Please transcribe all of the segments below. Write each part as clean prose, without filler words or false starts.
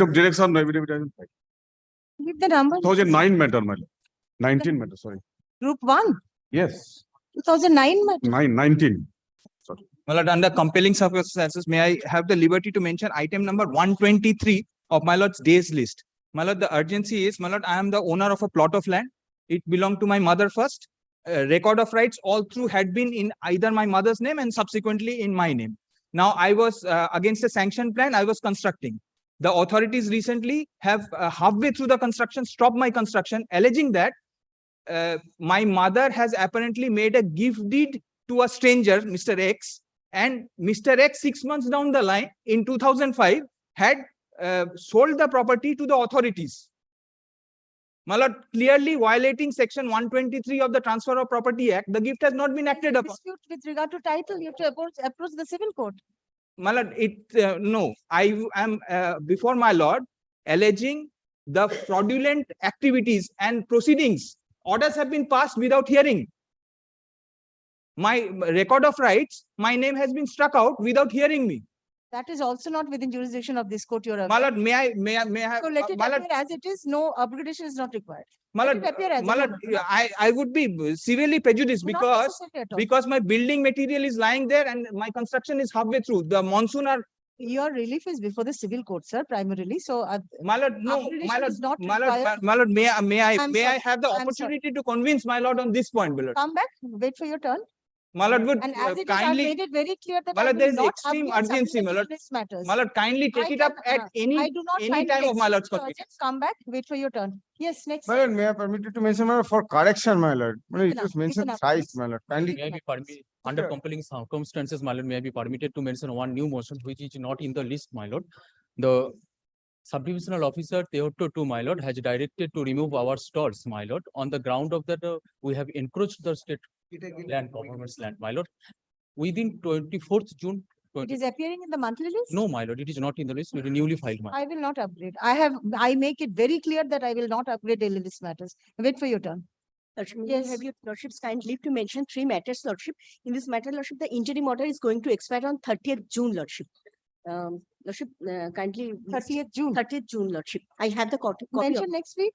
of direction, no affidavit has been filed. Give the number. 2009 matter, my lord. 19 matter, sorry. Group 1, Yes, 2009 matter. 19. My lord, under compelling circumstances, may I have the liberty to mention item number 123 of my lord's days list. My lord, the urgency is, my lord, I am the owner of a plot of land. It belonged to my mother first. Record of rights all through had been in either my mother's name and subsequently in my name. Now I was against a sanction plan, I was constructing. The authorities recently have halfway through the construction stopped my construction, alleging that my mother has apparently made a gift deed to a stranger, Mr. X, and Mr. X 6 months down the line in 2005 had sold the property to the authorities. My lord, clearly violating section 123 of the Transfer of Property Act, the gift has not been acted upon. Dispute with regard to title, you have to approach the civil court. My lord, no, I am before my lord alleging the fraudulent activities and proceedings. Orders have been passed without hearing. My record of rights, my name has been struck out without hearing me. That is also not within jurisdiction of this court, Your Honor. My lord, may I have? So let it my lord, appear as it is. No upgradation is not required. my Let lord, it appear as my it lord, is. I would be severely prejudiced Not because necessary at all. my building material is lying there and my construction is halfway through. The monsoon are Your relief is before the civil court, sir, primarily. So my lord, no, upgradation my lord, is not my lord, required. my lord, may I I'm may I sorry. have the I'm sorry. opportunity to convince my lord on this point, my lord? Come back, wait for your turn. My lord would And as it is, I've kindly, made it very clear that my I lord, will there is not extreme upgrade urgency, my lord. supplementary matters. My lord, kindly take I it up can, at I do not any find time it of my lord's extremely convenience. urgent. Come back, wait for your turn. Yes, next. My lord, may I permit you to mention, my lord, for correction, my lord. My lord, it was mentioned thrice, my lord. Kindly. May I be permitted, under compelling circumstances, my lord, may I be permitted to mention one new motion which is not in the list, my lord. The subdivisional officer Theoto 2, my lord, has directed to remove our stalls, my lord, on the ground of that we have encroached the state land, government's land, my lord. Within 24th June. It is appearing in the monthly list? No, my lord, it is not in the list. It is newly filed, my lord. I will not upgrade. I make it very clear that I will not upgrade daily list matters. Wait for your turn. Lordship, may I Yes. have your lordship's kind leave to mention 3 matters, lordship. In this matter, lordship, the interim order is going to expire on 30th June, lordship. Lordship, kindly. 30th June. 30th June, lordship. I have the copy. Mention next week.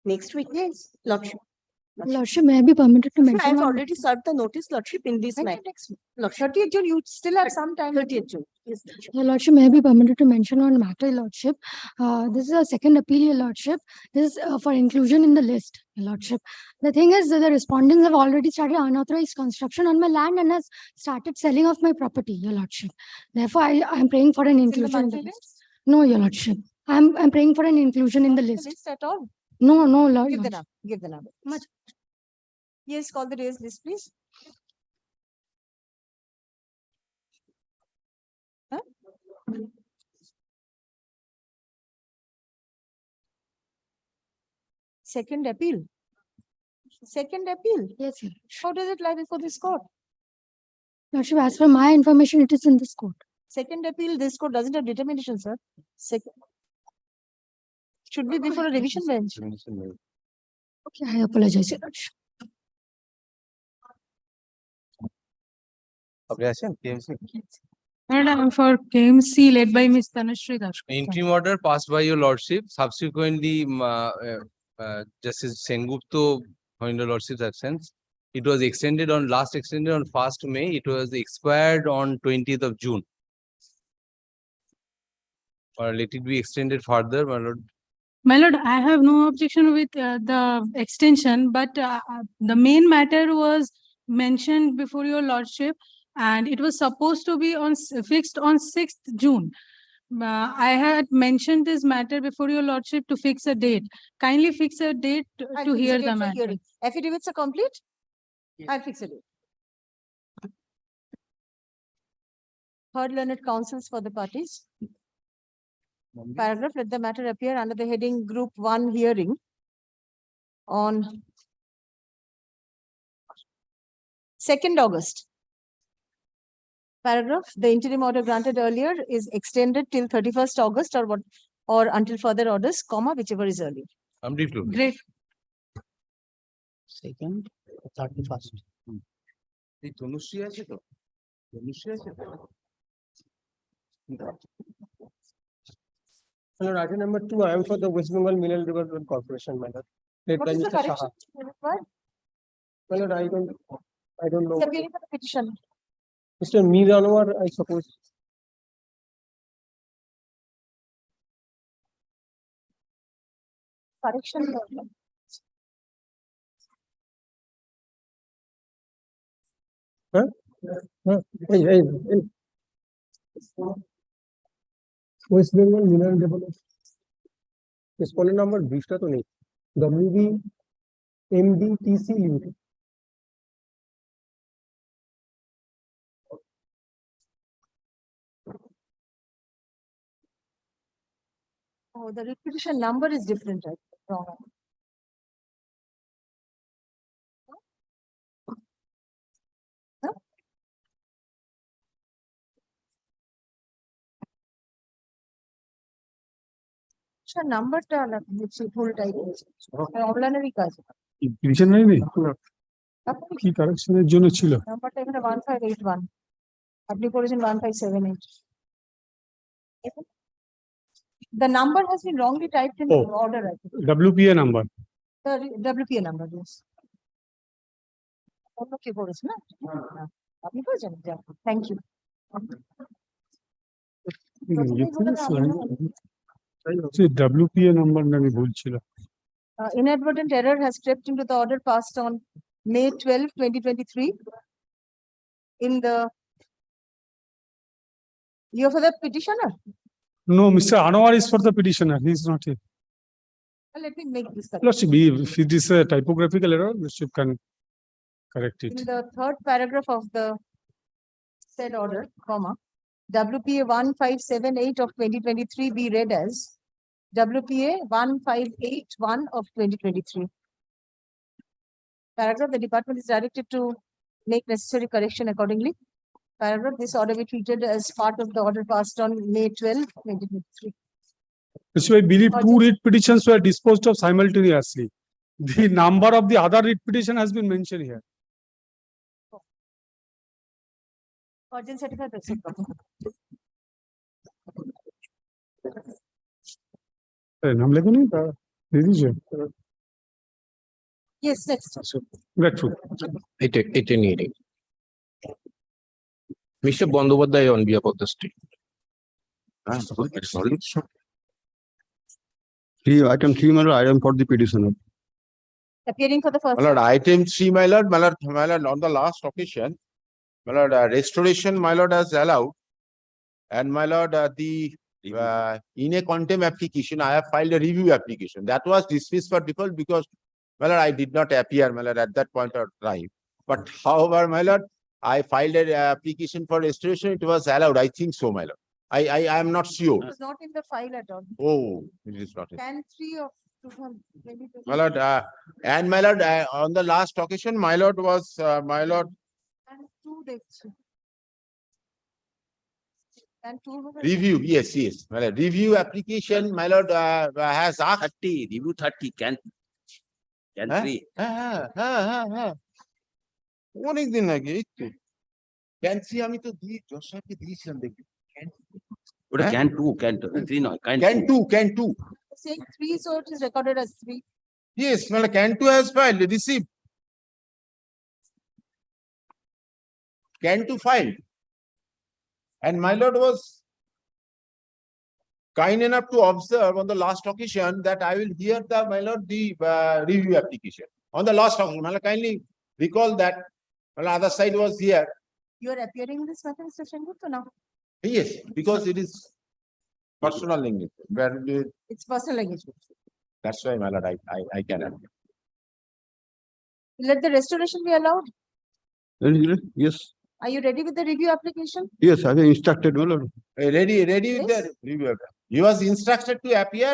Next week, yes, lordship. Lordship, may I be permitted to I mention have one? already served the notice, lordship, in this Mention matter. next week. Lordship, 30th June, you still have some time. 30th June. Yes, lordship. Your Lordship, may I be permitted to mention one matter, Your Lordship? This is a second appeal, Your Lordship. This is for inclusion in the list, Your Lordship. The thing is that the respondents have already started unauthorized construction on my land and has started selling off my property, Your Lordship. Therefore, I am praying for an It's in the inclusion in the monthly list. list? No, Your Lordship. I'm praying for an inclusion in the Not list. list at all. No, no, Lord. Give the Lordship. number. Give the number. Much. Yes, call the days list, please. Huh? Second appeal. Second appeal. Yes, Your Lordship. How does it lie before this court? Lordship, as per my information, it is in this court. Second appeal, this court doesn't have determination, sir. Second. Should be before a revision bench. Okay, I apologize, Your Lordship. Madam, for KMC led by Ms. Tanushree Dash. Interim order passed by your lordship. Subsequently, Justice Sengupta, in your lordship's absence, it was extended on 1st May. It was expired on 20th of June. Or let it be extended further, my lord. My lord, I have no objection with the extension, but the main matter was mentioned before your lordship and it was supposed to be fixed on 6th June. I had mentioned this matter before your lordship to fix a date. Kindly fix a date I'll to fix a hear date the for matter. hearing. Affidavits are complete? I'll fix a date. Heard learned counsels for the parties. Paragraph, let the matter appear under the heading Group 1 hearing on 2nd August. Paragraph, the interim order granted earlier is extended till 31st August or until further orders, comma, whichever is earlier. I'm briefed. Great. Second, 31st. এই তনুশ্রী আছে তো? তনুশ্রী আছে তো? Hello, item number 2, I am for the West Bengal Mineral Development Corporation, my lord. Led What by is the Mr. Saha. correction required? My lord, I don't know. He's appearing for the petition. Mr. Mir Anwar, I suppose. Correction. Hey. West Bengal Mineral Development. Respondent number 20 তো নেই। WB MBTC Limited. Oh, the repetition number is different, right? Wrong. Huh? Sure, number টা আলাদা, হচ্ছে full type. অম্লানেরই কাজ। Petition নেই কি কারেকশনের জন্য ছিল? নাম্বারটা এখানে 1581 আপনি করেছেন 1578 the number has been wrongly typed in the Oh. order I think. WPA number. The WPA number, yes. অন্য কি করেছে না আপনি করেছেন থ্যাংক ইউ WPA নাম্বার আমি ভুলছিল। Inadvertent error has crept into the order passed on May 12, 2023 in the you are for the petitioner. No, Mr. Anwar is for the petitioner. He is not here. Let me make this correct. Lordship, if it is a typographical error, Lordship can correct it. In the third paragraph of the said order, comma, WPA 1578 of 2023 be read as WPA 1581 of 2023. Paragraph, the department is directed to make necessary correction accordingly. Paragraph, this order be treated as part of the order passed on May 12, 2023. So I believe two writ petitions were disposed of simultaneously. The number of the other writ petition has been mentioned here. Urgent certificate receipt copy. নাম লেখেনি revision. Yes, next. Grateful. এটা নিয়ে নিই। Mr. Bandyopadhyay on behalf of the state. Item 3, my lord, item for the petitioner. Appearing for the first. My lord, item 3, my lord, on the last occasion, my lord, restoration, my lord, has allowed. And my lord, in a contempt application, I have filed a review application. That was dismissed for default because, my lord, I did not appear, my lord, at that point of time. But however, my lord, I filed an application for restoration. It was allowed. I think so, my lord. I am not sure. It was not in the file at all. Oh, it is not. Can 3 of 2020. My lord, and my lord, on the last occasion, my lord was, my lord, And 2 dates. And 2. review, yes. My lord, review application, my lord, has asked. 30, review 30, can Huh? 3. অনেকদিন আগে একটু ক্যান্সি আমি তো দিয়ে জজ সাহেবকে দিয়েছিলাম দেখি ওটা হ্যাঁ? can 2, can 3 নয়, can can 2 Saying 3, so it is recorded as 3. yes মানে can 2 has filed received can 2 filed and my lord was kind enough to observe on the last occasion that I will hear the my lord the review application on the last occasion. My lord, kindly recall that the other side was here. You are appearing in this matter, Mr. Sengupta now. Yes, because it is personal language. Where It's personal language. that's why, my lord, I cannot. Let the restoration be allowed. Yes, Are you ready with the review application? yes, I have instructed, my lord. Ready with the Yes. review. He was instructed to appear.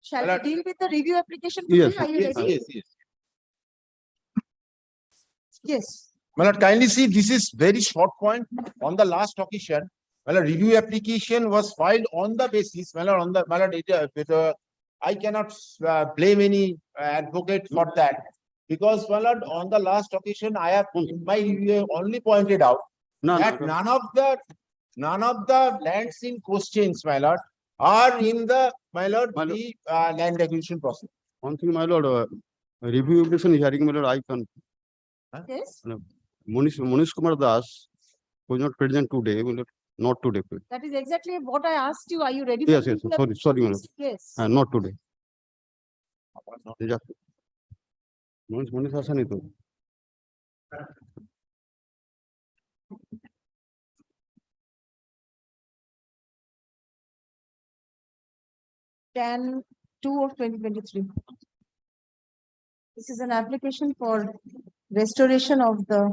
Shall we Allowed. deal with the review application? Yes, today? Are you Yes, ready? yes. Yes. My lord, kindly see, this is very short point. On the last occasion, my lord, review application was filed on the basis, my lord, on the, my lord, I cannot blame any advocate for that. Because, my lord, on the last occasion, I have, in my review, only pointed out No, that none of the lands in questions, my lord, or in the, my lord, My lord. the land acquisition process. One thing, my lord, review application hearing, my lord, I can, Yes, Manish Kumar Das was not present today, my lord, not today. that is exactly what I asked you. Are you ready? for Yes, the yes, review sorry, application? Yes. not today. Manish আসেনি তো। Ten two of 2023. This is an application for restoration of the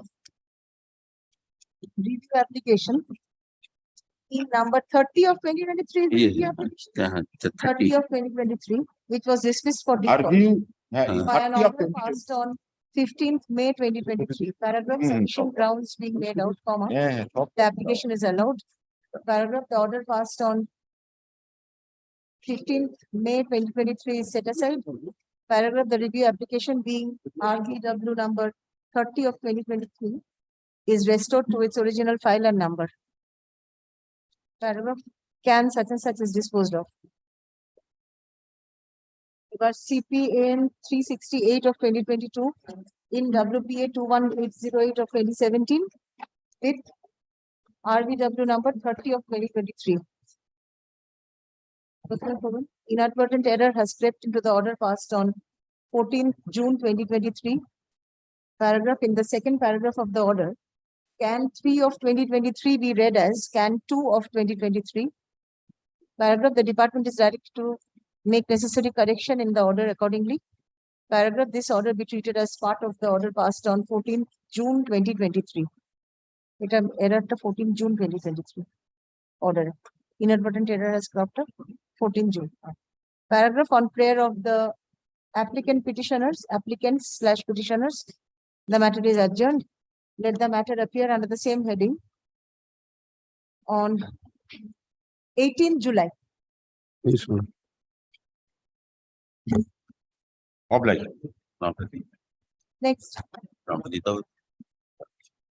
review application. In number 30 of 2023, is the Yes, review application. 30. 30 of 2023, which was dismissed for Are default you? by an 30 of order passed on 15th May 2023. Paragraph Hmm. sufficient grounds being made out, comma, Yeah, the application is allowed. Paragraph, the order passed on 15th May 2023 is set aside. Paragraph, the review application being RVW number 30 of 2023 is restored to its original file and number. Paragraph, can such and such is disposed of. Got CPN 368 of 2022 in WPA 21808 of 2017 with RVW number 30 of 2023. Inadvertent error has crept into the order passed on 14th June 2023. Paragraph, in the second paragraph of the order, can 3 of 2023 be read as can 2 of 2023. Paragraph, the department is directed to make necessary correction in the order accordingly. Paragraph, this order be treated as part of the order passed on 14th June 2023. It error to 14th June 2023. Order. Inadvertent error has cropped up 14th June. Paragraph, on prayer of the applicants/petitioners, the matter is adjourned. Let the matter appear under the same heading on 18th July. Yes, madam. Oblige. Not ready. Next. Not ready, though.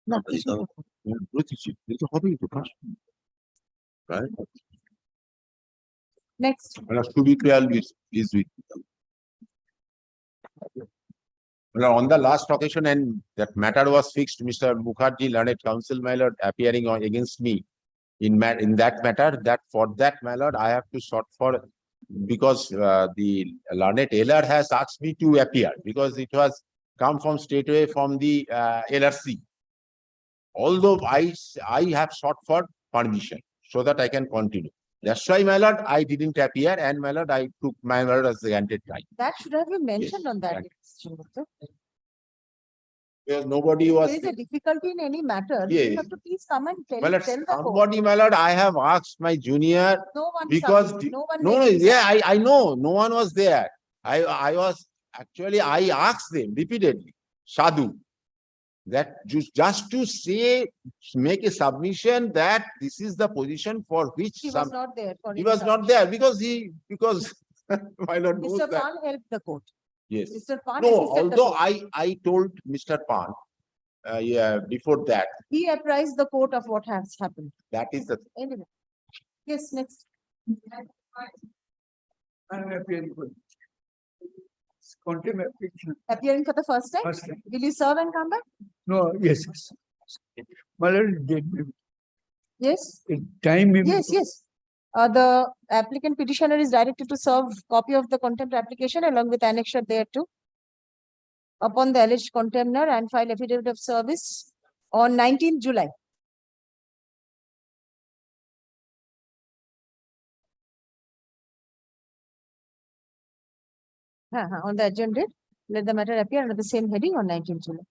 No, Not ready, though. It's a hobby to pass. Right? next. Well, to be clear is with. Well, on the last occasion and that matter was fixed, Mr. Mukherjee, learned counsel, my lord, appearing against me in that matter, that for that, my lord, I have to sort for, because the learned Taylor has asked me to appear because it was come from straightaway from the LRC. Although I have sought for permission so that I can continue. That's why, my lord, I didn't appear, and my lord, I took my lord as granted time. That should have been mentioned Yes, on that. right. decision, Doctor. Because nobody was. If there is a difficulty in any matter, Yes. you have to please come and tell, My lord, tell the court. somebody, my lord, I have asked my junior No one. because submitted, no one. no, made any yeah, I know, no one was there. I was actually, I asked them repeatedly, Sadhu, that just to say, make a submission that this is the position for which He was not there. For he any was not there because my lord knows Mr. that. Pan helped the court. Yes. Mr. Pan No, assisted the although court. I told Mr. Pan, yeah, before that, He apprised the court of what has happened. that is the. Anyway. Yes, next. Appearing for the first time? Will you serve and come back? No, yes, yes. My lord, Yes, time. yes, yes. The applicant petitioner is directed to serve copy of the contempt application along with annexure thereto upon the alleged contemner and file affidavit of service on 19th July. On the agenda, let the matter appear under the same heading on 19th July.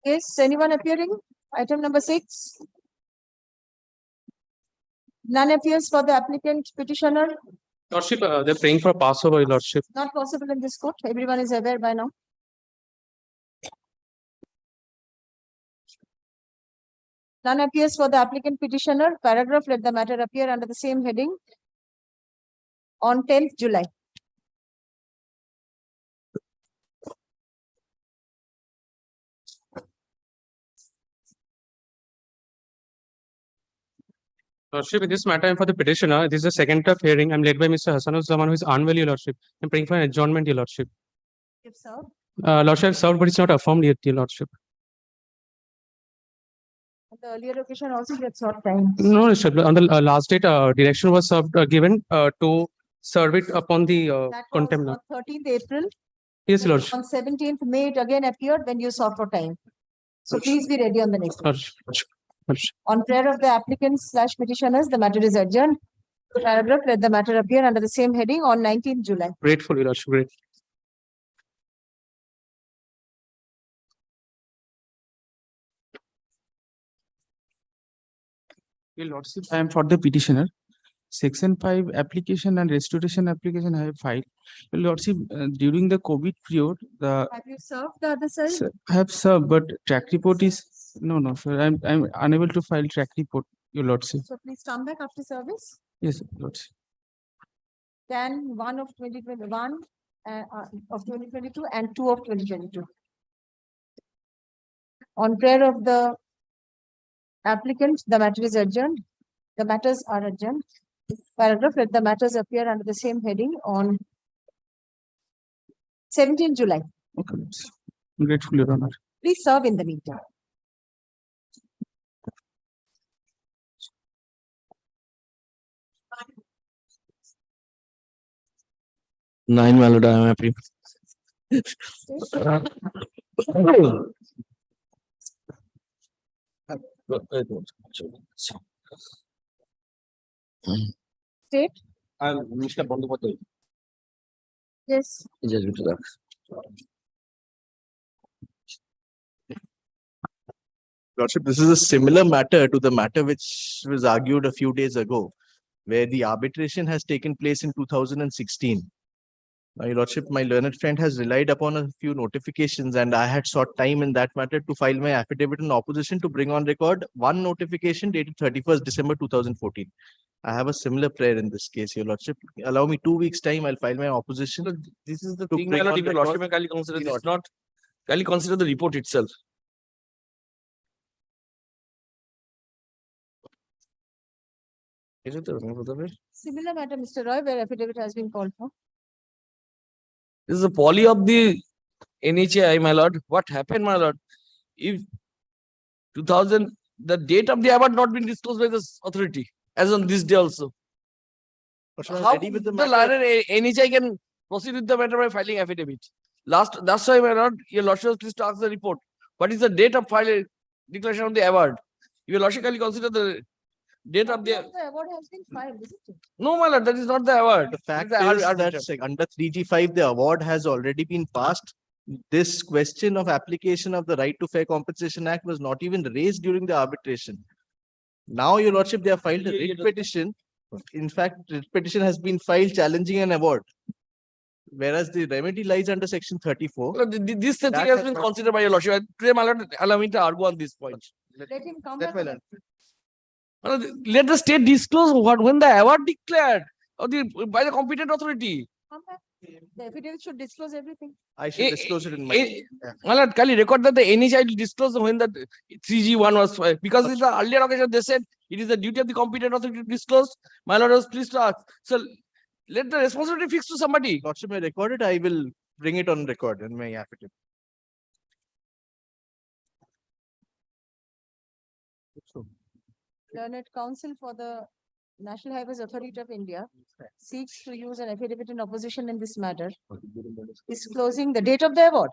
Yes, anyone appearing? Item number 6. None appears for the applicant petitioner. Lordship, they're praying for Passover, Your Lordship. Not possible in this court. Everyone is aware by now. None appears for the applicant petitioner. Paragraph, let the matter appear under the same heading on 10th July. Lordship, in this matter, and for the petitioner, this is the second of hearing. I'm led by Mr. Hassanuzzaman, who is unwell, Your Lordship. I'm praying for an adjournment, Your Lordship. If so, Lordship, I've served, but it's not affirmed yet, Your Lordship. on the earlier occasion also you had sought time. No, Lordship, on the last date, direction was given to serve it upon the That was contempt. on 13th April. Yes, Your Lordship. On 17th May, it again appeared when you sought for time. So please be ready on the next. One. Lordship. On prayer of the applicants slash petitioners, the matter is adjourned. Paragraph, let the matter appear under the same heading on 19th July. Grateful, Your Lordship, great. Your Lordship, I am for the petitioner. Section 5 application and restoration application I have filed. Your Lordship, during the COVID period, Have you served the other side? I have served, but track report is, no, sir, I'm unable to file track report, Your Lordship. So please come back after service. Yes, Lordship. Can 1 of 2021 of 2022 and 2 of 2022. On prayer of the applicant, the matter is adjourned. The matters are adjourned. Paragraph, let the matters appear under the same heading on 17th July. Okay, Lordship. I'm grateful, Your Honor. Please serve in the meantime. Nine, my lord, I am happy. State? I'm Mr. Bandopathy. Yes. Lordship, this is a similar matter to the matter which was argued a few days ago, where the arbitration has taken place in 2016. Now, Your Lordship, my learned friend has relied upon a few notifications, and I had sought time in that matter to file my affidavit in opposition to bring on record one notification dated 31st December 2014. I have a similar prayer in this case, Your Lordship. Allow me 2 weeks' time, I'll file my opposition. This is the To thing, bring my lord, on if the record lordship may kindly consider the this, order. not kindly consider the report itself. Is it the Similar matter, Mr. Roy, where affidavit has been called for. This is the poly of the NHAI, my lord. What happened, my lord? If 2000, the date of the award not been disclosed by this authority, as on this day also. Lordship, I'm How ready with the the matter. lawyer NHAI can proceed with the matter by filing affidavit? That's why, my lord, your lordship, please to ask the report. What is the date of filing declaration of the award? Your lordship can consider the date of The the. award has been filed, isn't it? No, my lord, that is not the award. The fact That is arbiter. that under 3G5, the award has already been passed. This question of application of the Right to Fair Compensation Act was not even raised during the arbitration. Now, Your Lordship, they have filed a writ petition. In fact, writ petition has been filed challenging an award. Whereas the remedy lies under section 34. Well, this thing That has has been not- considered by your lordship. Today, my lord, allow me to argue on this point. Let him come That back. my on lord. Well, let the state disclose when the award declared or by the competent authority. Come back. The affidavit should disclose everything. I should disclose it in my. Yeah. My lord, can you record that the NHI will disclose when the 3G1 was filed? Because in the earlier occasion they said it is the duty of the competent authority to disclose. My lord was pleased to ask. So let the responsibility fix to somebody. Lordship, I record it. I will bring it on record in my affidavit. Learned counsel for the National Highways Authority of India seeks to use an affidavit in opposition in this matter, disclosing the date of the award.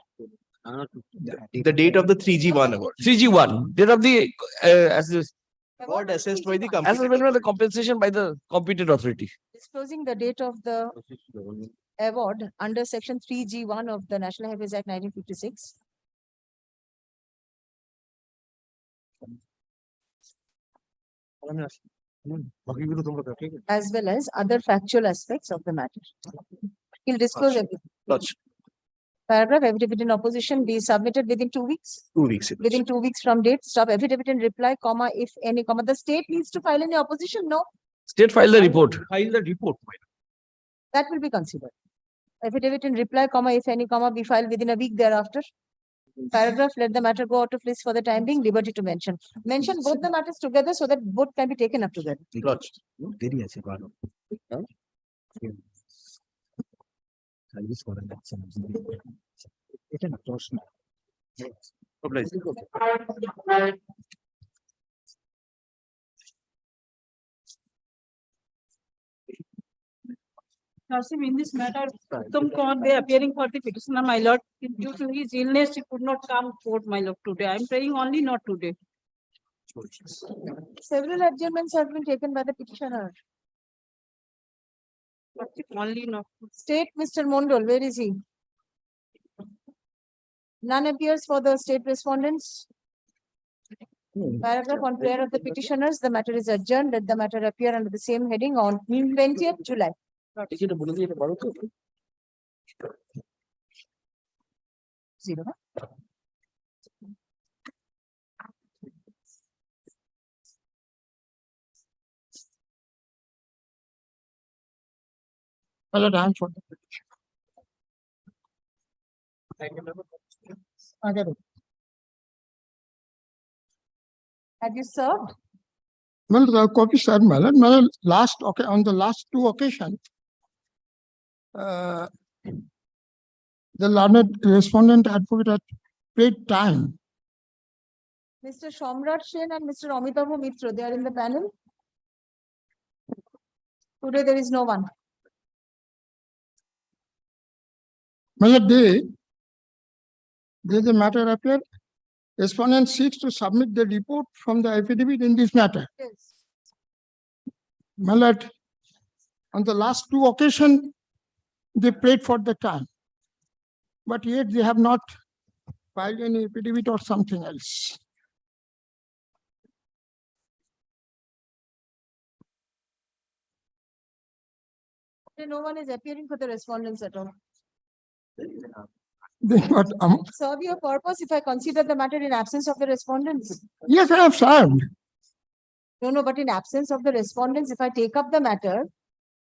The date of the 3G1 award. 3G1, date of the Award assessed by the assessment company. of the compensation by the competent authority. Disclosing the date of the award under section 3G1 of the National Highways Act 1956. As well as other factual aspects of the matter. He'll disclose everything. Lordship, Paragraph, affidavit in opposition be submitted within 2 weeks. 2 weeks. Your Within 2 weeks from date, stop affidavit in reply, comma, if any, comma, the state needs to file any opposition, no, State file the report. File the report. that will be considered. Affidavit in reply, comma, if any, comma, be filed within a week thereafter. Paragraph, let the matter go out of list for the time being, liberty to mention. Mention both the matters together so that both can be taken up together. Lordship, in this matter, Uttam Kaur, they appearing for the petitioner, my lord, due to his illness, he could not come forth, my lord, today. I am praying only not today. Several adjournments have been taken by the petitioner. Lordship, only not. State Mr. Mondal, where is he? None appears for the state respondents. Paragraph on prayer of the petitioners, the matter is adjourned. Let the matter appear under the same heading on 20th July. Zero. Have you served? Well, the copy said, my lord, on the last two occasions, the learned respondent advocate had paid time. Mr. Shamrat Sen and Mr. Amitav Mitra, they are in the panel. Today there is no one. My lord, the matter appear, respondent seeks to submit the report from the affidavit in this matter. Yes. My lord, on the last two occasions, they paid for the time. But yet they have not filed any affidavit or something else. No one is appearing for the respondents at all. They got, Serve your purpose if I consider the matter in absence of the respondents. yes, I have served. No, but in absence of the respondents, if I take up the matter,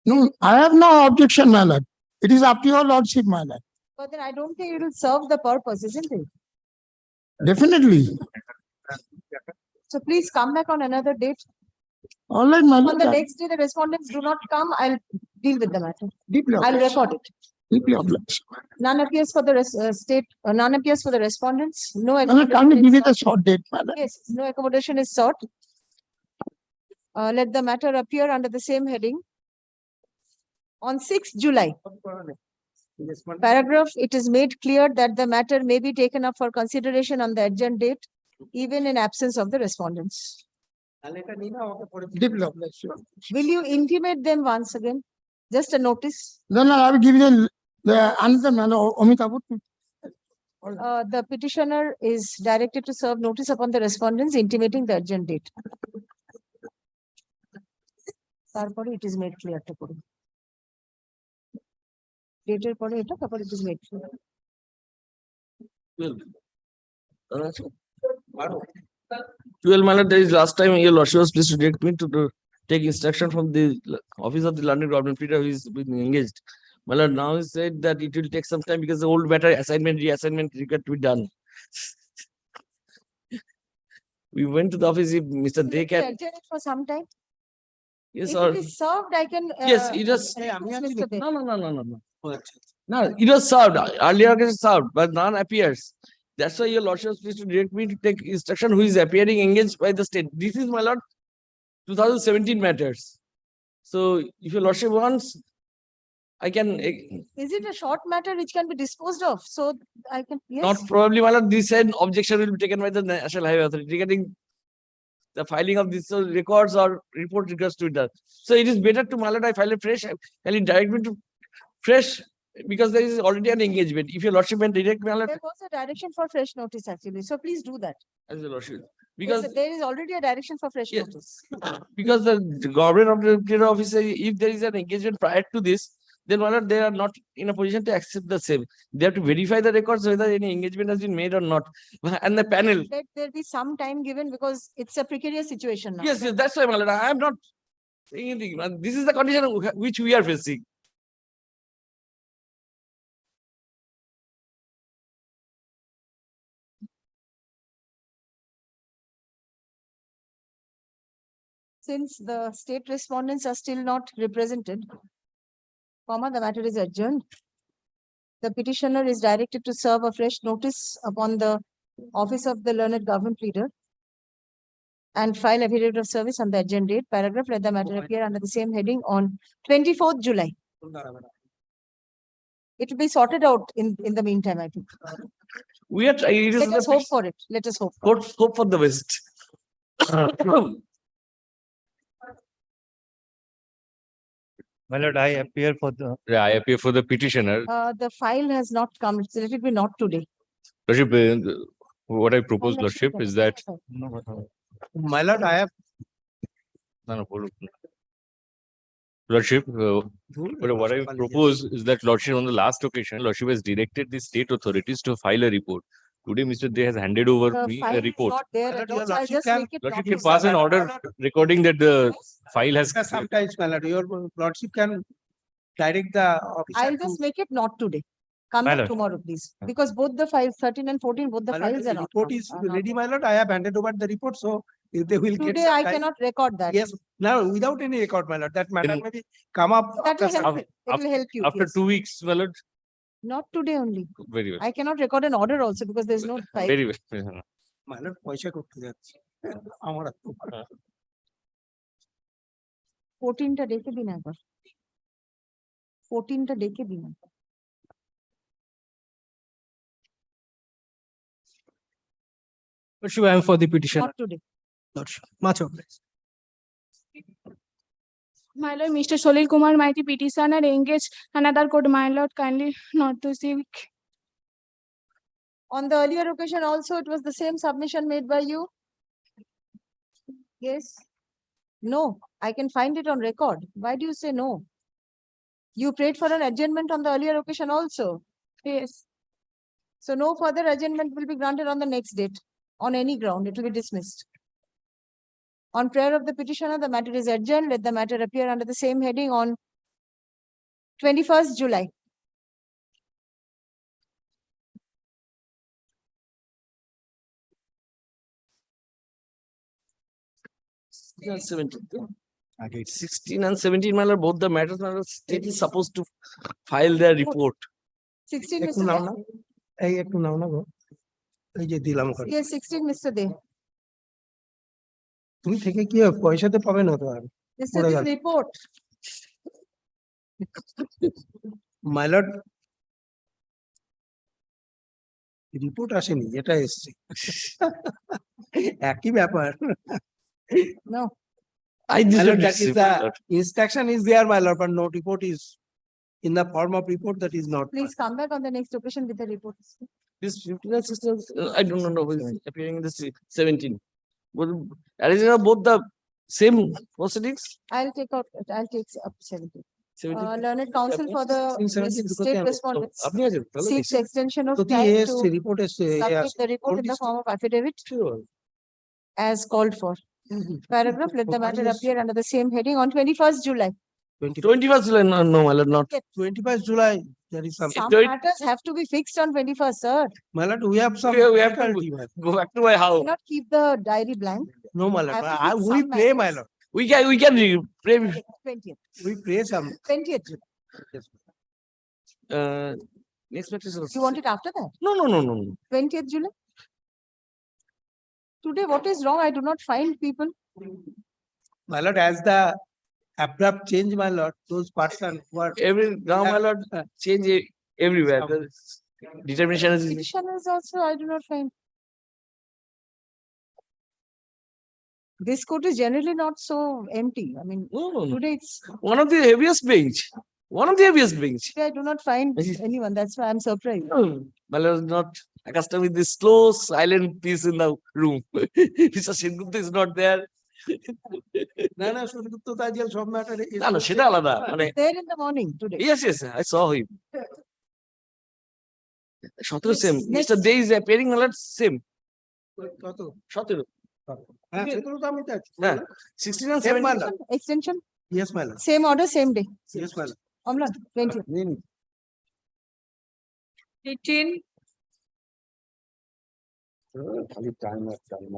No, I have no objection, my lord. It is up to your lordship, my lord. but then I don't think it will serve the purpose, isn't it? Definitely. So please come back on another date. All right, my On lord. the next day, the respondents do not come, I'll deal with the matter. Deeply I'll obliged. record it. Deeply obliged. None appears for the none appears for the respondents. No My lord, can you accommodation give is it a sought. short date, my lord? Yes, no accommodation is sought. Let the matter appear under the same heading. On 6th July. Paragraph, it is made clear that the matter may be taken up for consideration on the adjourned date, even in absence of the respondents. Deeply obliged. Will you intimate them once again? Just a notice. Then I will give you the another man, Amitav. The petitioner is directed to serve notice upon the respondents intimating the urgent date. Therefore, it is made clear to put. Later, it is made clear. Well, my lord, there is last time your lordship was pleased to direct me to take instruction from the office of the London government pleader who is being engaged. My lord, now he said that it will take some time because the old matter assignment, reassignment required to be done. We went to the office, if Mr. Will Dey it be can, adjourned for some time? yes, If or, it is served, I can. yes, it was, Mr. Dey. no. No, it was served, earlier it was served, but none appears. That's why your lordship was pleased to direct me to take instruction who is appearing engaged by the state. This is, my lord, 2017 matters. So if your lordship wants, I can, Is it a short matter which can be disposed of? So I can, yes. not probably, my lord, this said objection will be taken by the National Highway Authority regarding the filing of this records or report regards to it. So it is better to, my lord, I file a fresh, and it direct me to fresh, because there is already an engagement. If your lordship can direct me, my lord, There was a direction for fresh notice actually. So please do that. as your lordship. Because Because, there is already a direction for fresh Yes. notice. because the government of the clear officer, if there is an engagement prior to this, then my lord, they are not in a position to accept the same. They have to verify the records whether any engagement has been made or not. And the panel, Let there be some time given because it's a precarious situation now. yes, that's why, my lord, I am not saying anything. And this is the condition which we are facing. Since the state respondents are still not represented, comma, the matter is adjourned. The petitioner is directed to serve a fresh notice upon the office of the learned government leader and file affidavit of service on the adjourned date. Paragraph, let the matter appear under the same heading on 24th July. It will be sorted out in the meantime, I think. We are trying. Let us hope for it. Let us hope. Hope for the best. My lord, I appear for the. Yeah, I appear for the petitioner. The file has not come. So let it be not today. Lordship, what I propose, Lordship, is that. My lord, I have. No, hold on. Lordship, what I propose is that Lordship, on the last occasion, Lordship has directed the state authorities to file a report. Today, Mr. Day has handed over The me file a is report. not there. My at lord, all, so I'll Lordship just can- make it. Lordship not can pass an order recording that the file has. Sometimes, my lord, your lordship can direct the officer I'll to. just make it not today. Come My back lord. tomorrow, please. Because both the files, 13 and 14, both the My lord, files are the not. report is are not ready, there. my lord. I have handed over the report, so if they will get Today some I time- cannot record that. Yes, now without any record, my lord, that matter Then- may be come up. That will after some- help. It will help you. After yes. 2 weeks, my lord. Not today only. Very well. I cannot record an order also because there's no file. Very well. My lord, পয়সা করতে যাচ্ছে আমার আর তো- 14টা ডেকে দিন একবার 14টা ডেকে দিন একবার। Lordship, I am for the petition. Not today. Lordship, much obliged. My lord, Mr. Solil Kumar Maiti petitioner engaged another court, my lord, kindly not to see. On the earlier occasion also, it was the same submission made by you? Yes? No, I can find it on record. Why do you say no? You prayed for an adjournment on the earlier occasion also. Yes. So no further adjournment will be granted on the next date. On any ground, it will be dismissed. On prayer of the petitioner, the matter is adjourned. Let the matter appear under the same heading on 21st July. And 17. Okay, 16 and 17, my lord, both the matters, my lord, state is supposed to file their report. 16, একটু Mr. নাও Dey. না এই একটু নাও না গো এই যে দিলাম করে Yes, 16, Mr. Dey. তুমি থেকে কি হবে? পয়সাতে পাবে না তো আর Mr. পড়ে Dey's গেল। report. মাই লর্ড রিপোর্ট আসেনি এটা এসছে একই ব্যাপার No. I My lord, didn't that is receive, the my lord. instruction is there, my lord, but no report is in the form of report that is not. Please come back on the next occasion with the report. This 15 and 16, I don't know, who is appearing in this 17. But original both the same proceedings. I'll take up 17. 17. Learned counsel for the 17 দুটোতে state আমি- respondents আপনি আছেন তাহলে seeks extension of যদি time এসছে to report এসছে submit the report in the form of affidavit as called for. Paragraph, let the matter appear under the same heading on 21st July. 21st July, no, my lord, not. 21st July, there is some, Some do it. matters have to be fixed on 21st, sir. my lord, we have some We have to difficulty, my lord. go back to my house. Cannot keep the diary blank. No, my lord, Have to I- fix we some pray, my matters. lord, We can pray. 20th, we pray some. 20th. Next matter is also. You want it after that? No, no, no, no, no. 20th July? Today, what is wrong? I do not find people. My lord, as the abrupt change, my lord, those person who are. Now, my lord, change everywhere. The determination is. Petitioners also, I do not find. This court is generally not so empty. I mean, No, no, no. today it's, One of the heaviest bench. One of the heaviest bench. today I do not find anyone. That's why I'm surprised. My lord is not accustomed with this slow, silent peace in the room. Mr. Sengupta is not there. না না সুদীপ্ত তাজিয়াল সব ম্যাটারে না না সেটা আলাদা মানে There in the morning today. yes yes I saw him 17 same Next. Mr. Day is appearing a lot same কত 17 হ্যাঁ সেগুলো তো আমি চাচ্ছি হ্যাঁ 16 and Same 17 মাল Extension, ইয়েস মাল same order, same day. Yes মাল Amlan, 20th. নিন 18. খালি time R time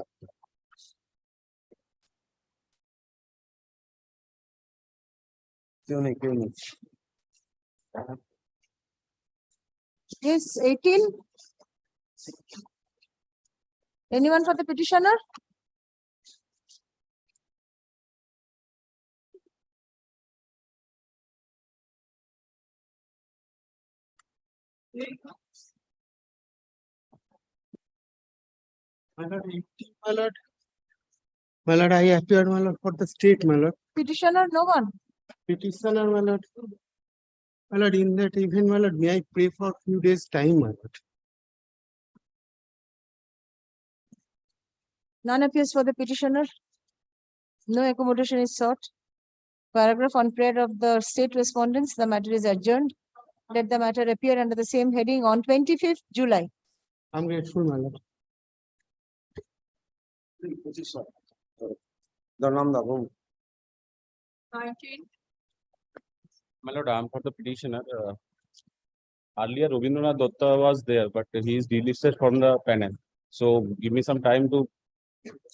Yes, 18. Anyone for the petitioner? My lord, I appeared, my lord, for the state, my lord. Petitioner, no one. Petitioner, my lord. My lord, in that event, my lord, may I pray for a few days' time, my lord? None appears for the petitioner. No accommodation is sought. Paragraph on prayer of the state respondents, the matter is adjourned. Let the matter appear under the same heading on 25th July. I'm grateful, my lord. My lord, I am for the petitioner. Earlier, Rabindranath Dutta was there, but he is delisted from the panel. So give me some time to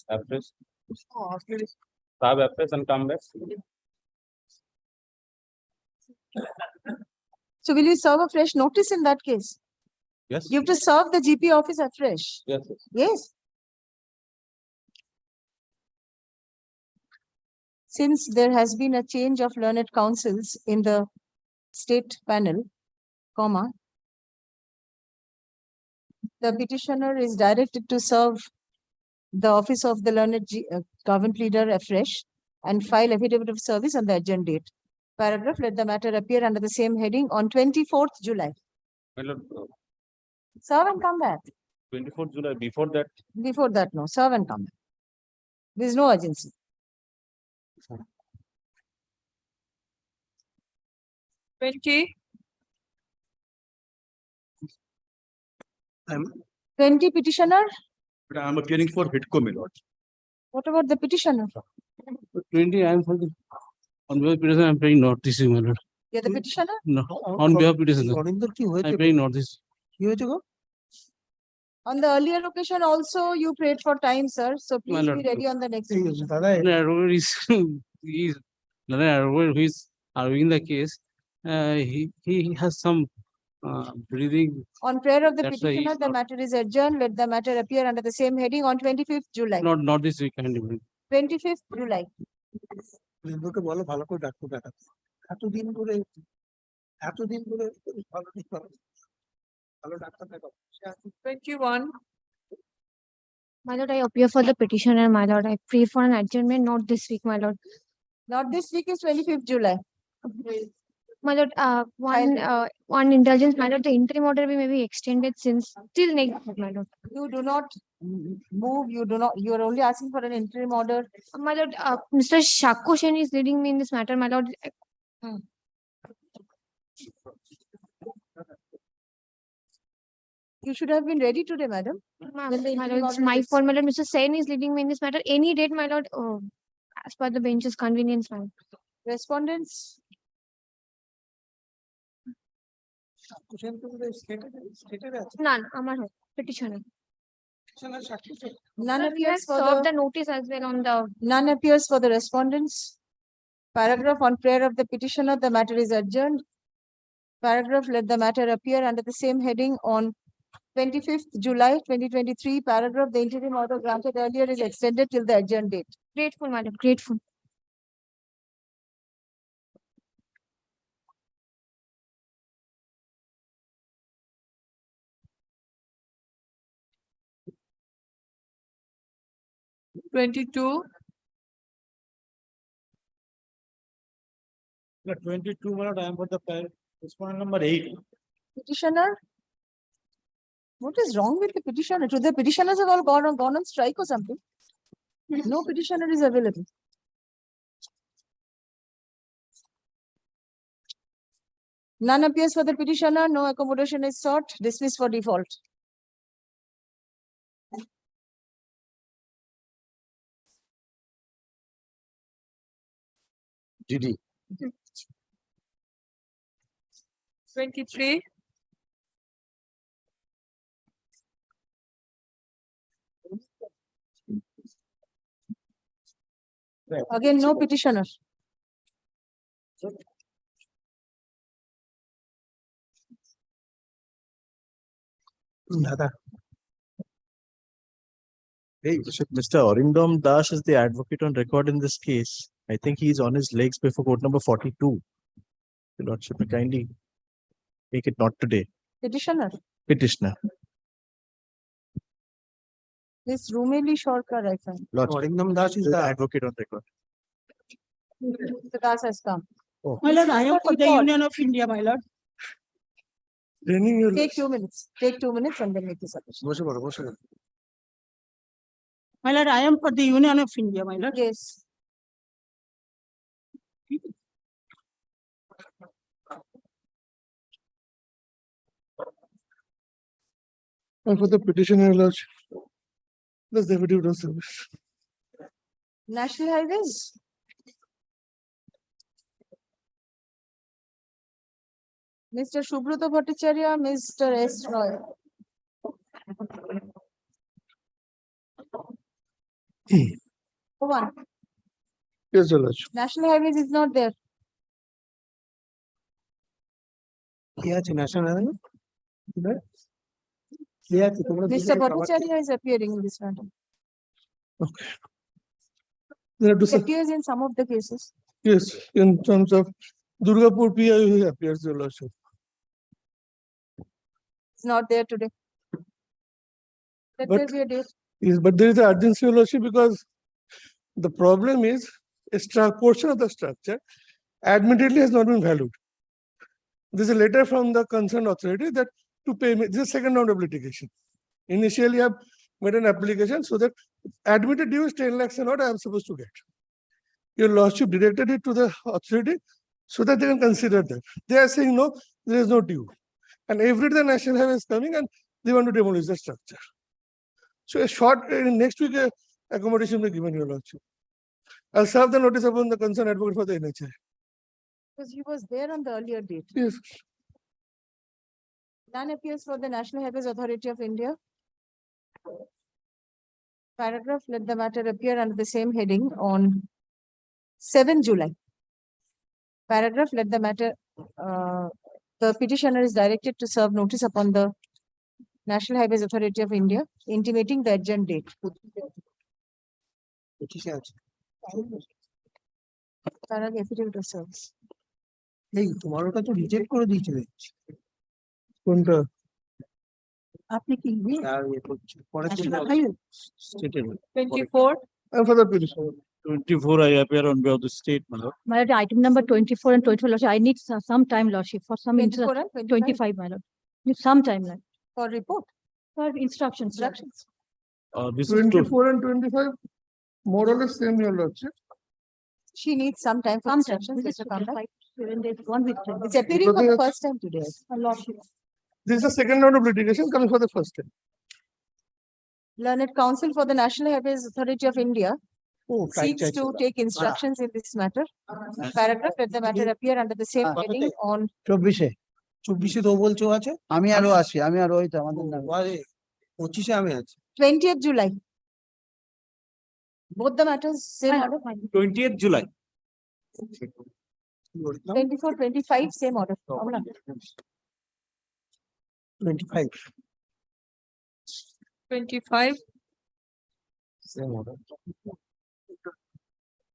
afresh, serve afresh and come back. So will you serve a fresh notice in that case? Yes. You have to serve the GP office afresh. Yes. Yes. Since there has been a change of learned counsels in the state panel, comma, the petitioner is directed to serve the office of the learned government leader afresh and file affidavit of service on the adjourned date. Paragraph, let the matter appear under the same heading on 24th July. My lord, Serve and come back. 24th July, before that, Before that, no, serve and come back. There is no urgency. I'm 20 petitioner. appearing for HITCO, my lord. What about the petitioner? 20, I am for the, on behalf of petitioner, I am paying notice, my lord. You're the petitioner? No, on behalf of petitioner, I am paying notice. On the earlier occasion also, you prayed for time, sir. So My please lord. be ready on the next occasion. Who is arguing the case, he has some breathing. On prayer of the That's why petitioner, he's the not- matter is adjourned. Let the matter appear under the same heading on 25th July. Not this week, 25th July. বন্ধুকে বলো ভালো করে doctor দেখাতে এতদিন ধরে ভালো doctor দেখাও 21. My lord, I appear for the petitioner, my lord. I pray for an adjournment, not this week, my lord. Not this week is 25th July. My lord, one indulgence, my lord, the interim order may be extended since till next week, my lord. You do not move, you are only asking for an interim order. My lord, Mr. Shakoshen is leading me in this matter, my lord. You should have been ready today, madam. My lord, it's my fault, my lord. Mr. Sen is leading me in this matter. Any date, my lord, as per the bench's convenience, my lord. Respondents, None, Amar petitioner. none Sir, we have appears for served the, the notice as well on the. none appears for the respondents. Paragraph on prayer of the petitioner, the matter is adjourned. Paragraph, let the matter appear under the same heading on 25th July 2023. Paragraph, the interim order granted earlier is extended till the adjourned date. Grateful, madam, grateful. Twenty-two. 22, my lord, I am for the respondent number 8. Petitioner? What is wrong with the petitioner? Do the petitioners have all gone on strike or something? No petitioner is available. None appears for the petitioner, no accommodation is sought, dismissed for default. GD. 23. Again, no petitioner. Hey, Mr. Arindam Das is the advocate on record in this case. I think he's on his legs before court number 42. Your Lordship, may kindly make it not today. Petitioner, Petitioner. this Rumeli Shorkar, I find. Lordship, Arindam Das is the advocate on record. The Das has come. My lord, I am for the Union of India, my lord. Take 2 minutes. Take 2 minutes and then make the submission. My lord, I am for the Union of India, my lord. Yes. And for the petitioner, Lordship, the affidavit of service. National Highways. Mr. Subroto Bhattacharya, Mr. S. Roy. Go on. Yes, Your Lordship. National Highways is not there. National. Mr. Bhattacharya is appearing in this matter. There are He appears in some of the cases. yes, in terms of Durgapur PI, he appears, Your Lordship. It's not there today. Let But- there be a date. Yes, but there is an urgency, Your Lordship, because the problem is a portion of the structure admittedly has not been valued. There's a letter from the concerned authority that to pay me, this is second round of litigation. Initially, I've made an application so that admitted due is 10 lakhs and what I am supposed to get. Your Lordship directed it to the authority so that they can consider that. They are saying, no, there is no due. And every day the National Highway is coming and they want to demolish the structure. So a short, next week, accommodation will be given, Your Lordship. I'll serve the notice upon the concerned advocate for the NHI. Because he was there on the earlier date. Yes. None appears for the National Highways Authority of India. Paragraph, let the matter appear under the same heading on 7 July. Paragraph, let the matter, the petitioner is directed to serve notice upon the National Highways Authority of India, intimating the adjourned date. Paragraph, affidavit of service. তোমার ওটা তো reject করে দিয়েছে কোনটা আপনি কি Twenty-four. for the petition 24, I appear on behalf of the state, my lord. My lord, item number 24 and 24, Lordship, I need some time, Lordship, for some 24 and 25, my lord. Need some time, Lord, For report, for instructions. Lord. instructions. This is to, 24 and 25 more or less same, Your Lordship. She needs some time for Some time. instructions. This Mr. is Kanda. 7 days, 1 week. time. It's appearing for the first time today. Lordship. This is the second round of litigation coming for the first time. Learned Counsel for the National Highways Authority of India seeks to take instructions in this matter. Paragraph, let the matter appear under the same heading on 24 তো বলছো আছে আমি আরো আছি আমি আরো হইতো আমাদের না 25 আমি আছি 20th July. Both the matters same order. 20th July. 24, 25, same order. 25 25. same order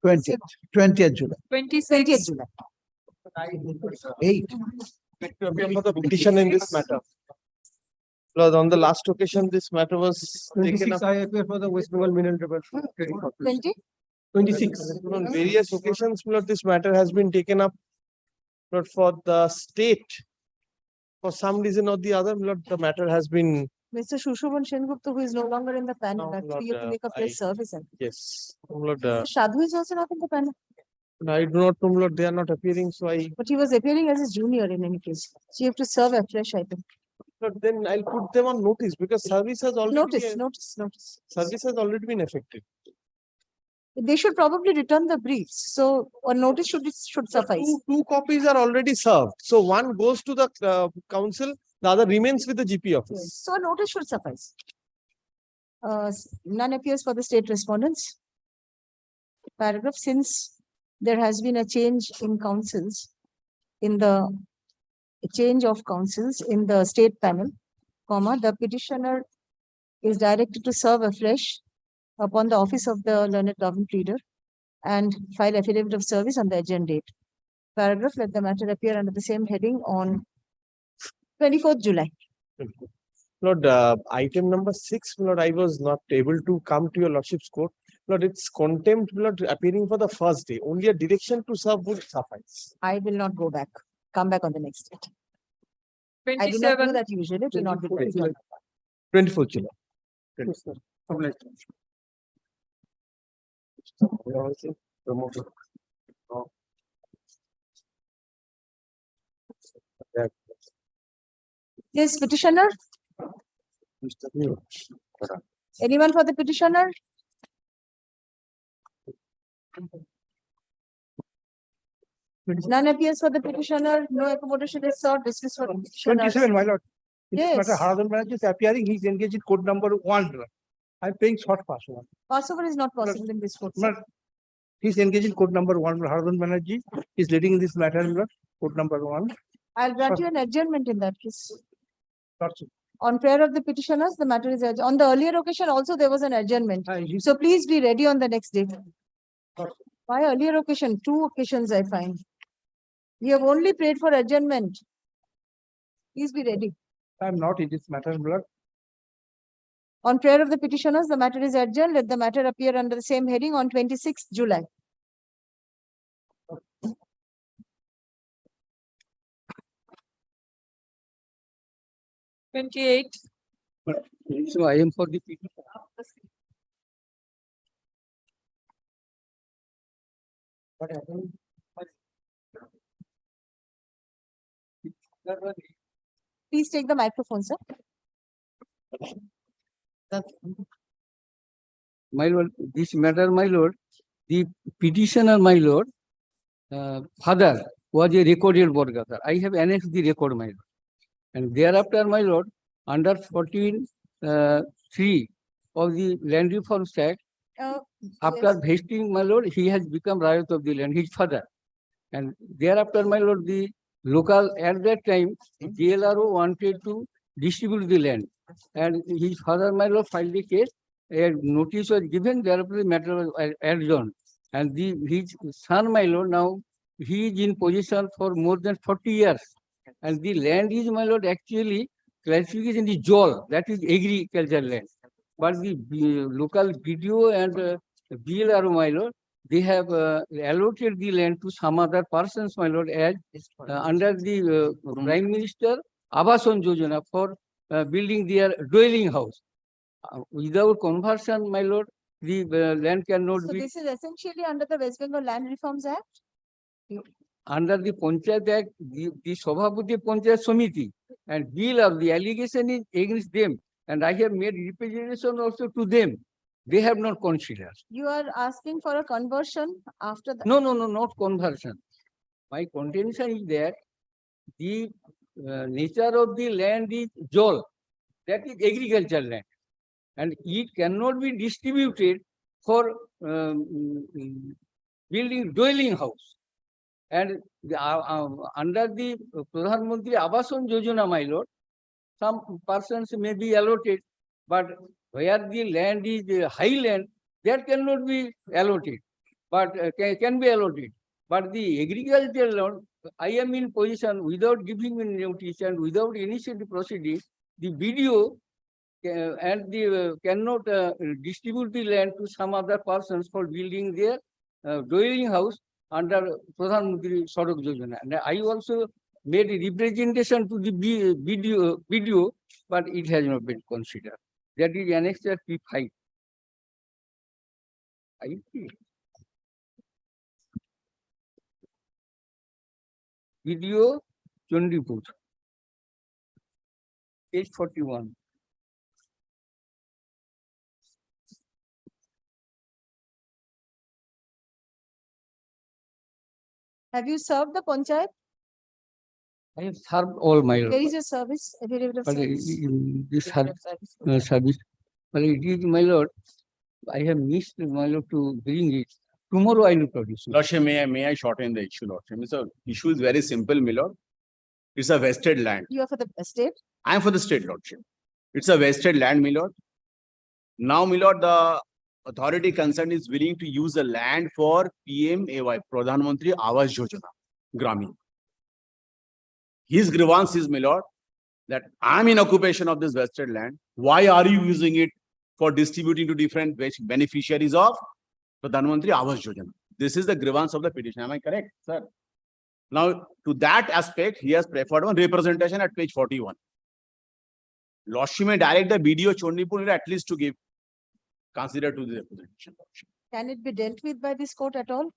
20th July 20th July. 8 to appear for the petition in this matter. Lord, on the last occasion, this matter was taken 26 up I appear for the West Bengal Mineral Development Trading Corporation. 20. 26 on various occasions. Lord, this matter has been taken up, Lord, for the state. For some reason or the other, Lord, the matter has been, Mr. Shushovan Sengupta, who is no longer in the panel, No, actually you have to Lord, make a press I- service. yes. Lord, Shadhu is also not in the panel, I do not know, Lord, they are not appearing, so but he was appearing as his junior in any case. So you have to serve afresh, I think. Lord, then I'll put them on notice because service has already, Notice. service has already been effected. They should probably return the briefs. So a notice should suffice. Two copies are already served. So one goes to the council, the other remains with the GP office. So a notice should suffice. None appears for the state respondents. Paragraph, since there has been a change in councils, in the change of councils in the state panel, comma, the petitioner is directed to serve afresh upon the office of the learned government pleader and file affidavit of service on the adjourned date. Paragraph, let the matter appear under the same heading on 24th July. Lord, item number 6, Lord, I was not able to come to your lordship's court. Lord, it's contempt, Lord, appearing for the first day. Only a direction to serve would suffice. I will not go back. Come back on the next date. I do not do that usually. It will not be. 24th July. Yes, petitioner. Anyone for the petitioner? None appears for the petitioner. No accommodation is sought. Dismiss for petitioner. 27, my lord. In this Yes. matter, Haradhan Banerjee is appearing, he is engaged in code number 1. I'm paying short passover. Passover is not possible in this court. But he is engaged in code number 1. Haradhan Banerjee is leading in this matter, my lord, code number 1. I'll grant you an adjournment in that case. Lordship. On prayer of the petitioners, the matter is on the earlier occasion also there was an adjournment. So please be ready on the next day. Why earlier occasion? 2 occasions I find. You have only prayed for adjournment. Please be ready. I'm not in this matter, my lord. On prayer of the petitioners, the matter is adjourned. Let the matter appear under the same heading on 26th July. So I am for the petition. What happened? Please take the microphone, sir. My lord, this matter, my lord, the petitioner, my lord, father was a recorded Borgather. I have annexed the record, my lord. And thereafter, my lord, under 14(3) of the Land Reforms Act, after vesting, my lord, he has become Rayat of the land, his father. And thereafter, my lord, the local, at that time, JLRO wanted to distribute the land. And his father, my lord, filed the case. A notice was given, thereafter the matter was adjourned. And his son, my lord, now he is in possession for more than 40 years. And the land is, my lord, actually classification is JOL, that is agricultural land. But the local BDO and BLRO, my lord, they have allotted the land to some other persons, my lord, as under the Prime Minister Abasan Yojana for building their dwelling house. Without conversion, my lord, the land cannot So be. this is essentially under the West Bengal Land Reforms Act. Under the Panchayat Act, the Sabhapati Panchayat Samiti and bill of the allegation is against them. And I have made representation also to them. They have not considered. You are asking for a conversion after that. No, not conversion. My contention is that the nature of the land is JOL, that is agricultural land. And it cannot be distributed for building dwelling house. And under the Pradhan Mantri Abasan Yojana, my lord, some persons may be allotted, but where the land is highland, that cannot be allotted, but can be allotted. But the agricultural land, I am in position without giving me notice and without initiating proceeding, the BDO and the cannot distribute the land to some other persons for building their dwelling house under Pradhan Mantri Sadak Yojana. And I also made a representation to the BDO, but it has not been considered. That is annexed at P5. BDO Chandipur, page 41. Have you served the Panchayat? I have served all my lord. Where is your service? Affidavit of But service. in this service, but it is my lord. I have missed my lord to bring it. Tomorrow I will produce it. Lordship, may I shorten the issue, Lordship? The issue is very simple, my lord. It's a vested land. You are for the estate? I am for the state, Lordship. It's a vested land, my lord. Now, my lord, the authority concerned is willing to use the land for PMAY, Pradhan Mantri Awas Yojana, Gramin. His grievance is, my lord, that I'm in occupation of this vested land. Why are you using it for distributing to different beneficiaries of Pradhan Mantri Awas Yojana? This is the grievance of the petition. Am I correct, sir? Now, to that aspect, he has preferred one representation at page 41. Lordship may direct the BDO Chondipur at least to give consider to the representation. Can it be dealt with by this court at all?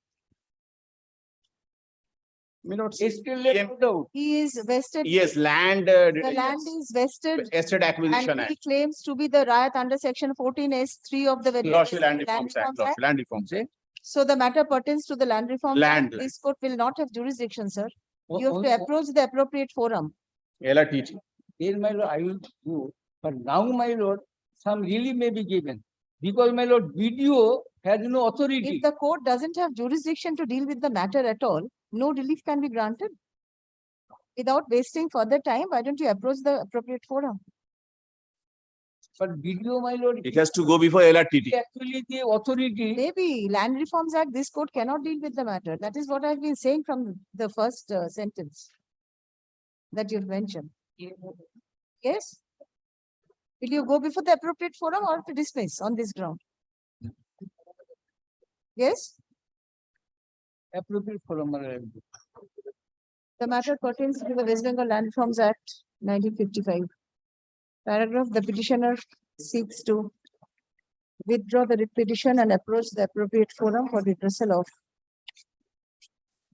May not It's still left out. He is vested. Yes, land. The land is vested. Estate acquisition And he act. claims to be the riot under section 14S3 of the. Lordship Land Reforms Act. Lordship Land Reforms Act. So the matter pertains to the land reform. Land. This court will not have jurisdiction, sir. You have to approach the appropriate forum. LRTT. Here, my lord, I will do, but now, my lord, some relief may be given. Because, my lord, BDO has no authority. If the court doesn't have jurisdiction to deal with the matter at all, no relief can be granted. Without wasting further time, why don't you approach the appropriate forum? But BDO, my lord. It has to go before LRTT. Actually, the authority. Maybe Land Reforms Act, this court cannot deal with the matter. That is what I've been saying from the first sentence that you've mentioned. Yes? Will you go before the appropriate forum or to dismiss on this ground? Yes? Appropriate forum. The matter pertains to the West Bengal Land Reforms Act 1955. Paragraph, the petitioner seeks to withdraw the writ petition and approach the appropriate forum for redressal of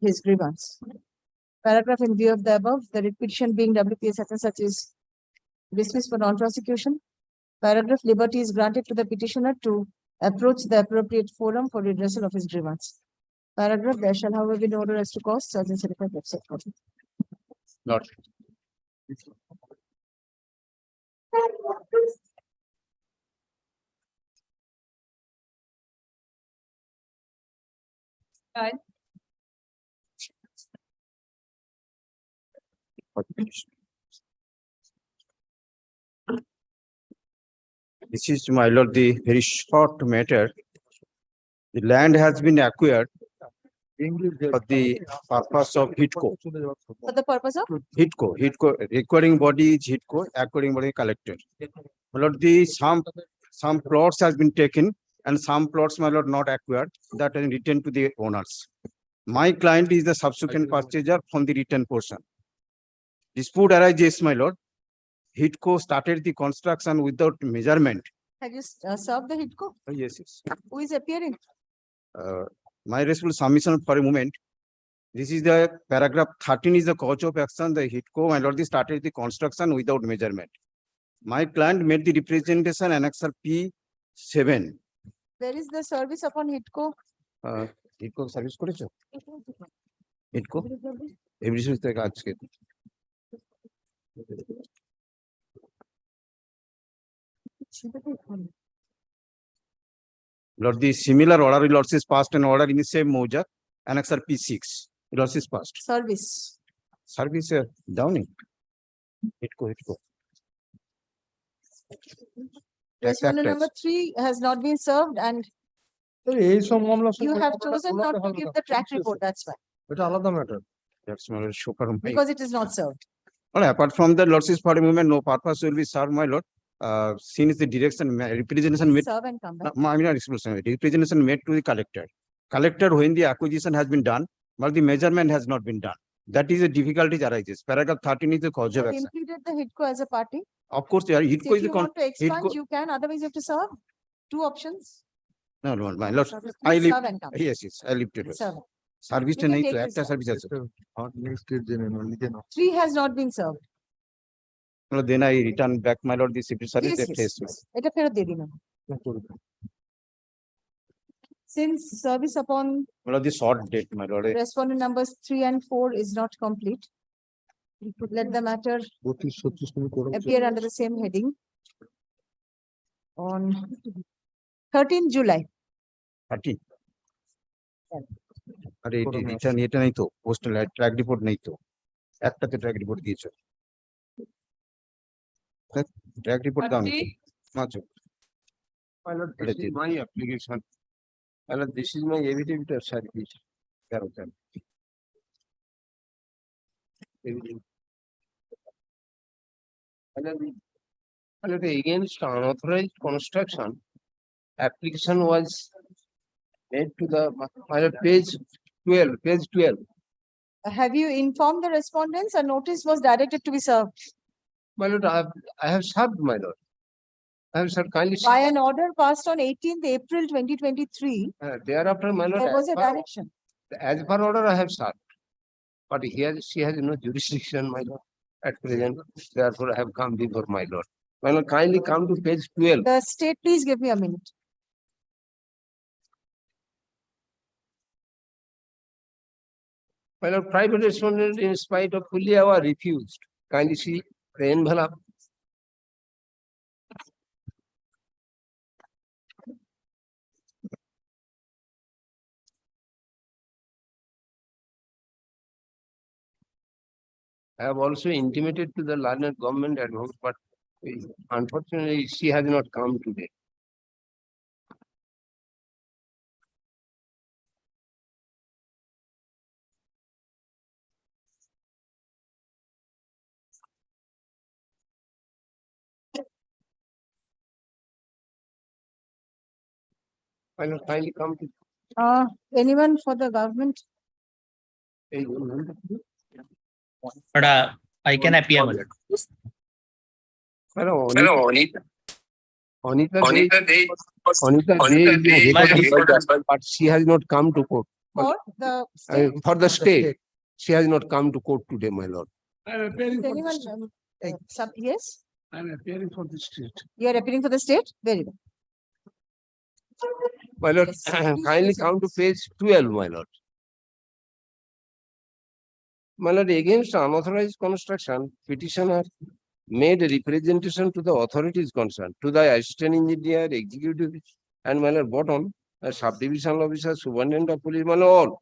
his grievance. Paragraph, in view of the above, the writ petition being WPA such is dismissed for non-prosecution. Paragraph, liberty is granted to the petitioner to approach the appropriate forum for redressal of his grievance. Paragraph, there shall however be no order as to costs as in certified website. Not. Right. This is, my lord, the very short matter. The land has been acquired for the purpose of HITCO. For the purpose of? HITCO, requiring body is HITCO, acquiring body collected. My lord, some plots has been taken and some plots, my lord, not acquired, that are returned to the owners. My client is the subsequent purchaser from the return portion. Dispute arises, my lord. HITCO started the construction without measurement. Have you served the HITCO? Yes, yes. Who is appearing? My respectful submission for a moment. This is the paragraph 13 is the cause of action. The HITCO, my lord, they started the construction without measurement. My client made the representation annexer P7. Where is the service upon HITCO? HITCO service করেছো? HITCO? Every থেকে আজকে। Lord, the similar order lords is passed an order in the same moja, annexer P6. Lords is passed. Service. Service downing. HITCO. Respondent number 3 has not been served and you have chosen not to give the track report, that's why. That's my lord, show for my. Because it is not served. Well, apart from the lordship for a moment, no purpose will be served, my lord. Since the direction representation made. Serve and come back. Representation made to the collector. Collector, when the acquisition has been done, but the measurement has not been done. That is a difficulty arises. Paragraph 13 is the cause You of have action. implemented the HITCO as a party. Of course, yeah, If HITCO is the you want to expunge, HITCO. you can, otherwise you have to serve. Two options. No, my lord. Service, I please leave. serve and come. Yes, yes, I leave to Serve. Service You can to take act this as service as. 3 has not been served. Then I return back, my lord, the civil service. Yes, yes, yes. এটা ফেরত দিয়ে দিন। Since service upon My lord, the short date, my lord. respondent numbers 3 and 4 is not complete, let the matter appear under the same heading on 13th July. 30. আরে return এটা নাই তো postal track report নেই তো একটাতে track report দিয়েছো Direct report down. My lord, this is my application. My lord, this is my evidence of service. My lord, against unauthorized construction, application was made to the, my lord, page 12. Have you informed the respondents? A notice was directed to be served My lord, I have served, my lord. I have served kindly. by an order passed on 18th April 2023. Thereafter, my lord, There was a direction. as per order, I have served. But here she has no jurisdiction, my lord, at present. Therefore, I have come before my lord. My lord, kindly come to page 12. The state, please give me a minute. My lord, private respondent in spite of fully our refused. Kindly see the envelope. I have also intimated to the learned government advocate, but unfortunately, she has not come today. My lord, kindly come to. Anyone for the government? But I can appear. My lord. Hello, Anita Day, but she has not come to court. For the state? For the state, she has not come to court today, my lord. I am appearing for the Anyone? state. Yes, I am appearing for the state. you are appearing for the state? Very good. My lord, Yes, please kindly proceed. come to page 12, my lord. My lord, against unauthorized construction, petitioner made a representation to the authorities concerned, to the assistant engineer, executive, and my lord, bottom, subdivision officer, superintendent of police, my lord, all.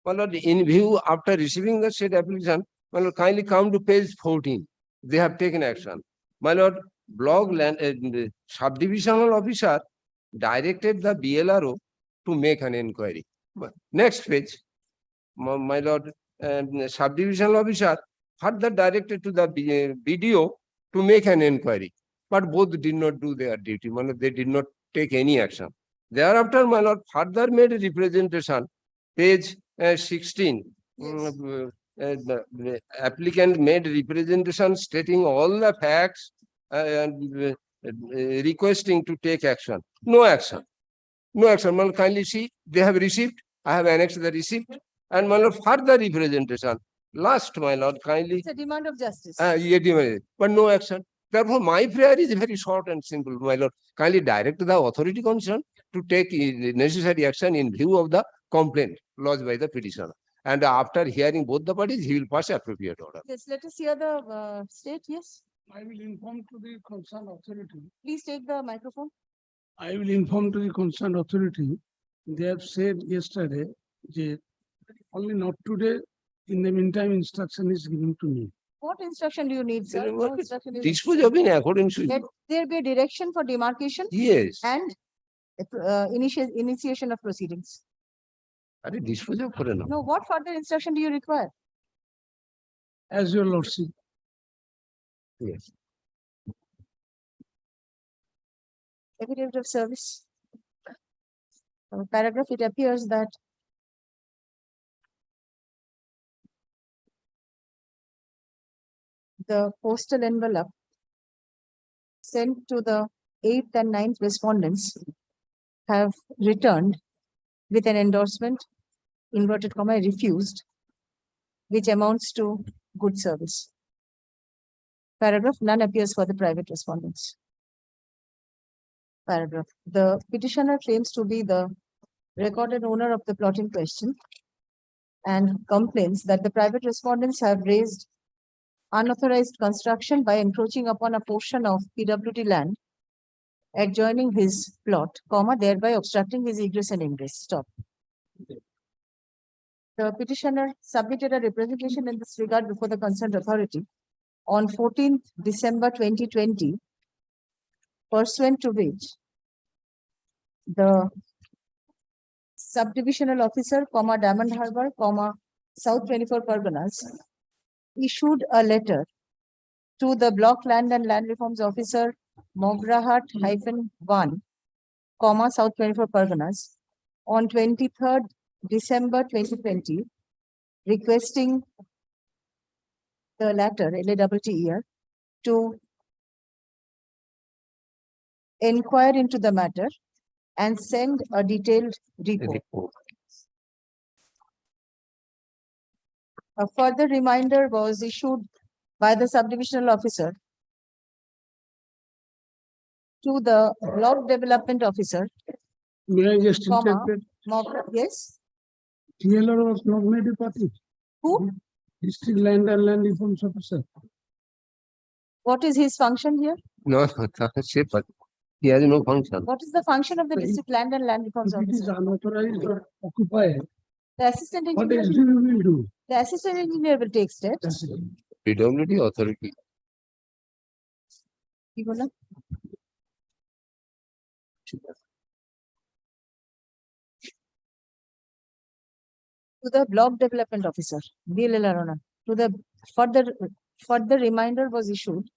My lord, in view, after receiving the said application, my lord, kindly come to page 14. They have taken action. My lord, block land, subdivisional officer directed the BLRO to make an inquiry. Next page, my lord, subdivisional officer further directed to the BDO to make an inquiry, but both did not do their duty. My lord, they did not take any action. Thereafter, my lord, further made a representation, page 16. Yes. The applicant made representation stating all the facts and requesting to take action. No action. No action. My lord, kindly see, they have received. I have annexed the receipt. And my lord, further representation. Last, my lord, kindly. It's a demand of justice. But no action. Therefore, my prayer is very short and simple, my lord. Kindly direct the authority concerned to take necessary action in view of the complaint lodged by the petitioner. And after hearing both the parties, he will pass appropriate order. Yes, let us hear the state, yes. I will inform to the concerned authority. Please take the microphone. I will inform to the concerned authority. They have said yesterday, only not today. In the meantime, instruction is given to me. What instruction do you need, sir? No instruction is- Dispose of in accordance with. Let there be a direction for demarcation Yes. and initiation of proceedings. Dispose of করে নাও। No, what further instruction do you require? As your lordship. Yes. Affidavit of service. Paragraph, it appears that the postal envelope sent to the 8th and 9th respondents have returned with an endorsement, inverted comma, refused, which amounts to good service. Paragraph, none appears for the private respondents. Paragraph, the petitioner claims to be the recorded owner of the plot in question and complains that the private respondents have raised unauthorized construction by encroaching upon a portion of PWD land adjoining his plot, comma, thereby obstructing his egress and ingress. Stop. The petitioner submitted a representation in this regard before the concerned authority on 14th December 2020, pursuant to which the subdivisional officer, Diamond Harbour, South 24 Parganas, issued a letter to the Block Land and Land Reforms Officer, Mograhat-1, South 24 Parganas, on 23rd December 2020, requesting the latter, LATTER, to inquire into the matter and send a detailed report. A further reminder was issued by the subdivisional officer to the block development officer. May I just interject that Yes, TLR was not made a party? who? District Land and Land Reforms Officer. What is his function here? No, but he has no function. What is the function of the district land and land reforms If it is officer? unauthorized or occupied, The assistant what engineer, SDU will do? the assistant engineer will take steps. That's it. PWD authority. You will not- To the block development officer, BLL, to the further reminder was issued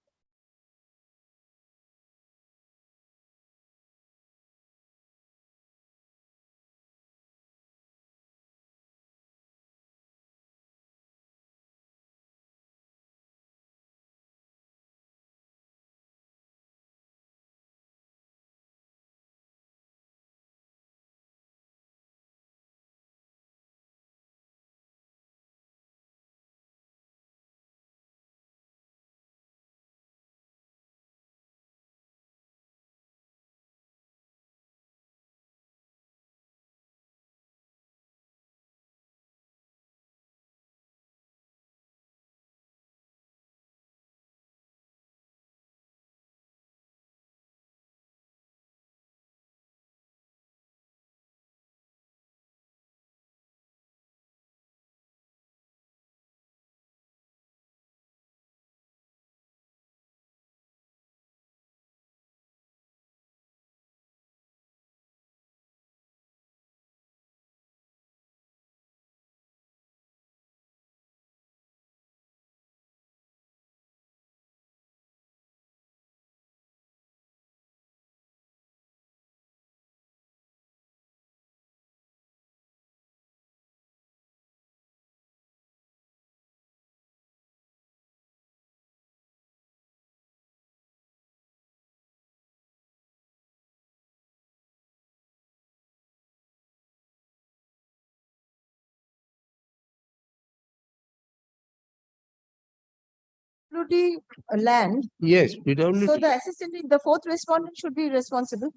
PWD land. Yes, So PWD. the assistant, the fourth respondent should be responsible.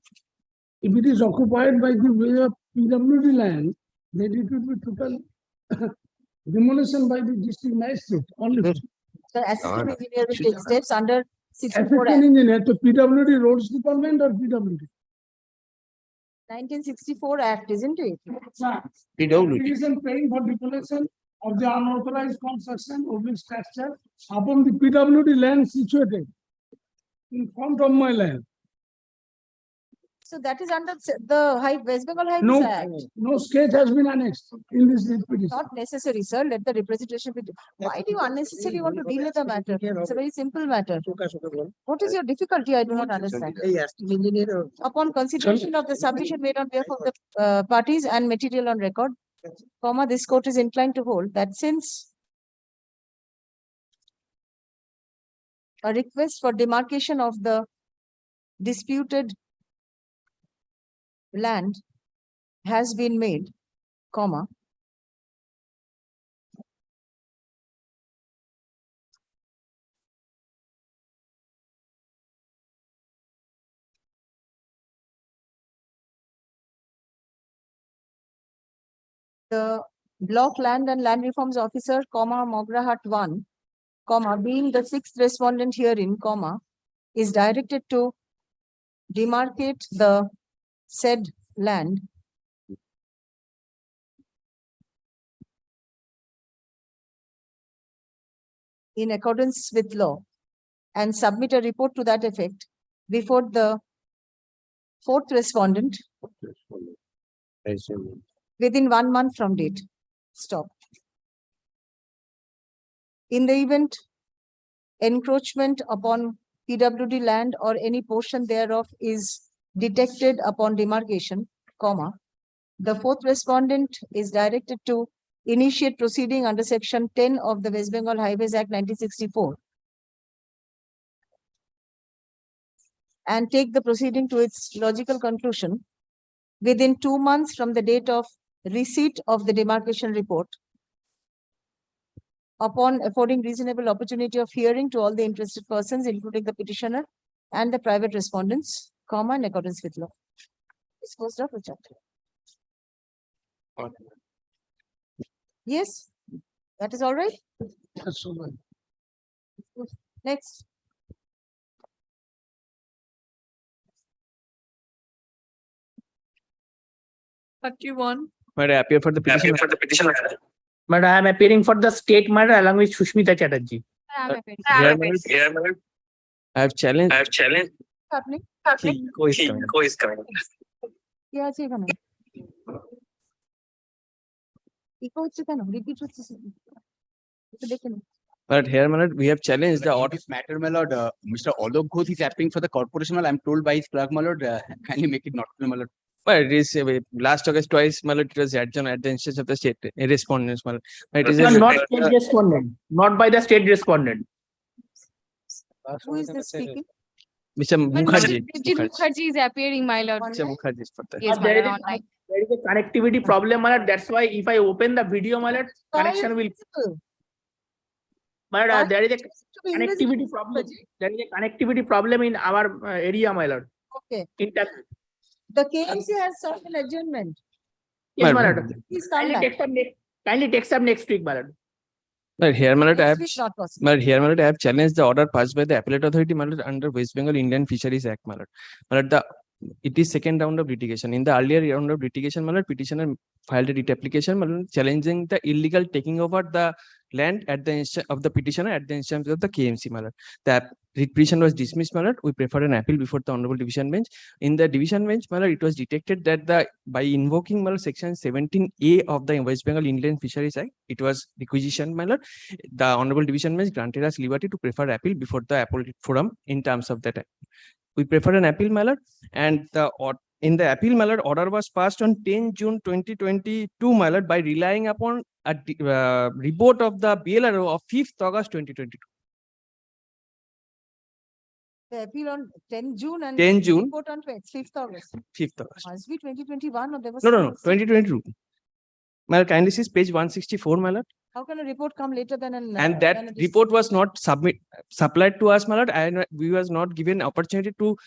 If it is occupied by the PWD land, then it will be total demolition by the district magistrate. Only The assistant engineer will take steps under 64 assistant Act. engineer to PWD Roads Department or PWD. 1964 Act, isn't it? PWD. Application paying for demolition of the unauthorized construction of the structure upon the PWD land situated in front of my land. So that is under the West Bengal Highways Act. No sketch has been annexed in this petition. Not necessary, sir. Let the representation be. Why do you unnecessarily want to deal with the matter? It's a very simple matter. What is your difficulty? I do not understand. Upon consideration of the submission made on behalf of the parties and material on record, this court is inclined to hold that since a request for demarcation of the disputed land has been made, the Block Land and Land Reforms Officer, Mograhat-1, being the sixth respondent herein, is directed to demarcate the said land in accordance with law and submit a report to that effect before the fourth respondent within 1 month from date. Stop. In the event encroachment upon PWD land or any portion thereof is detected upon demarcation, comma, the fourth respondent is directed to initiate proceeding under section 10 of the West Bengal Highways Act 1964 and take the proceeding to its logical conclusion within 2 months from the date of receipt of the demarcation report, upon affording reasonable opportunity of hearing to all the interested persons, including the petitioner and the private respondents, comma, in accordance with law. Disposed of which chapter? Yes, that is all right. That's all right. Next. Might I appear for the petition? But I am appearing for the state matter along with Shushmita Chatterjee. Here, my lord, I have challenged. Happening. Echo is coming. কি আছে এখানে? Echo হচ্ছে কেন? Repeat হচ্ছে একটু দেখে নিন। But here, my lord, we have challenged the In order. this matter, my lord, Mr. Alok Ghosh is appearing for the corporation. My lord. I'm told by his clerk, my lord, kindly make it not, my lord. But it is last August twice, my lord, it was adjourned at the instance of the state respondents, my lord. It is Not state respondent, not by the state respondent. Who is this speaking? Mr. Mukherjee. Mukherjee is appearing, my lord. Mr. Mukherjee is for that. Yes, my There lord, is online. there is a connectivity problem, my lord. That's why if I open the video, my lord, connection will. My lord, there is a connectivity problem. There is a connectivity problem in our area, my lord. Okay. Internet. The KMC has sought an adjournment. Yes, my lord. Please come back. Kindly text up next week, my lord. But here, my lord, I have. Next week not possible. But here, my lord, I have challenged the order passed by the appellate authority, my lord, under West Bengal Indian Fisheries Act, my lord. My lord, it is second round of litigation. In the earlier round of litigation, my lord, petitioner filed a writ application, my lord, challenging the illegal taking over the land at the instance of the petitioner at the instance of the KMC, my lord. The writ petition was dismissed, my lord. We prefer an appeal before the honorable division bench. In the division bench, my lord, it was detected that by invoking, my lord, section 17A of the West Bengal Indian Fisheries Act, it was requisition, my lord. The honorable division bench granted us liberty to prefer appeal before the appellate forum in terms of that. We prefer an appeal, my lord, and in the appeal, my lord, order was passed on 10 June 2022, my lord, by relying upon a report of the BLRO of 5th August 2022. The appeal on 10 June and 10 June. report on 5th August. 5th August. Must be 2021 or there was. No, some- 2022. My lord, kindly see page 164, my lord. How can a report come later than an? And that report was not supplied to us, my lord, and we was not given opportunity to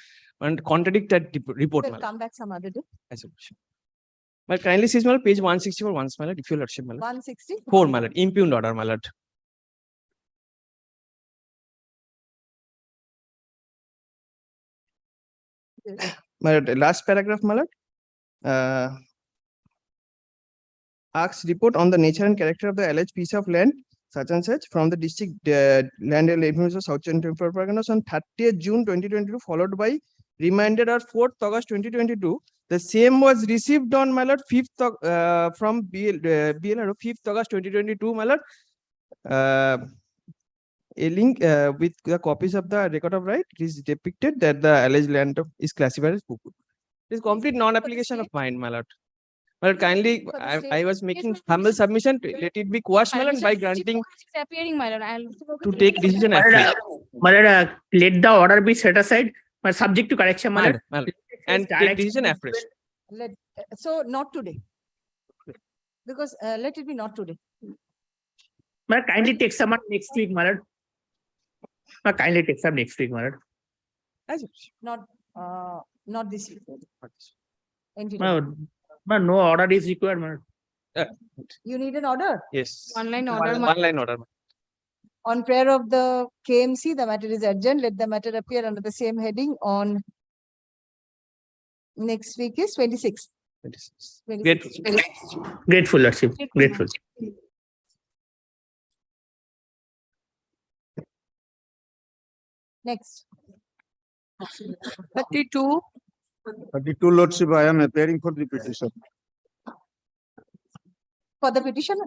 contradict that report, my Will lord. come back some other day. As a question. My lord, kindly see, my lord, page 164 once, my lord, if your lordship, my lord. 160. 4, my lord, impugned order, my lord. My lord, last paragraph, my lord. Asks report on the nature and character of the alleged piece of land, such and such, from the district land and revenues of South Central Parganas on 30th June 2022, followed by reminder of 4th August 2022. The same was received on, my lord, 5th from BLRO 5th August 2022, my lord. A link with the copies of the record of right. It is depicted that the alleged land is classified as poo-poo. It is complete non-application of mine, my lord. My lord, kindly, I was making humble submission. Let it be quashed, my lord, by granting It's appearing, my lord. I'll. to take decision My after. lord, my lord, let the order be set aside, but subject to correction, my lord. My lord, and take decision afresh. Let, so not today. Because let it be not today. My lord, kindly take some next week, my lord. My lord, kindly take some next week, my lord. Not this week. NTW. My lord, no order is required, my lord. You need an order. Yes. Online order. One line order. On prayer of the KMC, the matter is adjourned. Let the matter appear under the same heading on next week is 26. 26. 26. Grateful, lordship. Grateful. Next. 32. 32 Lordship, I am appearing for the petition. For the petitioner.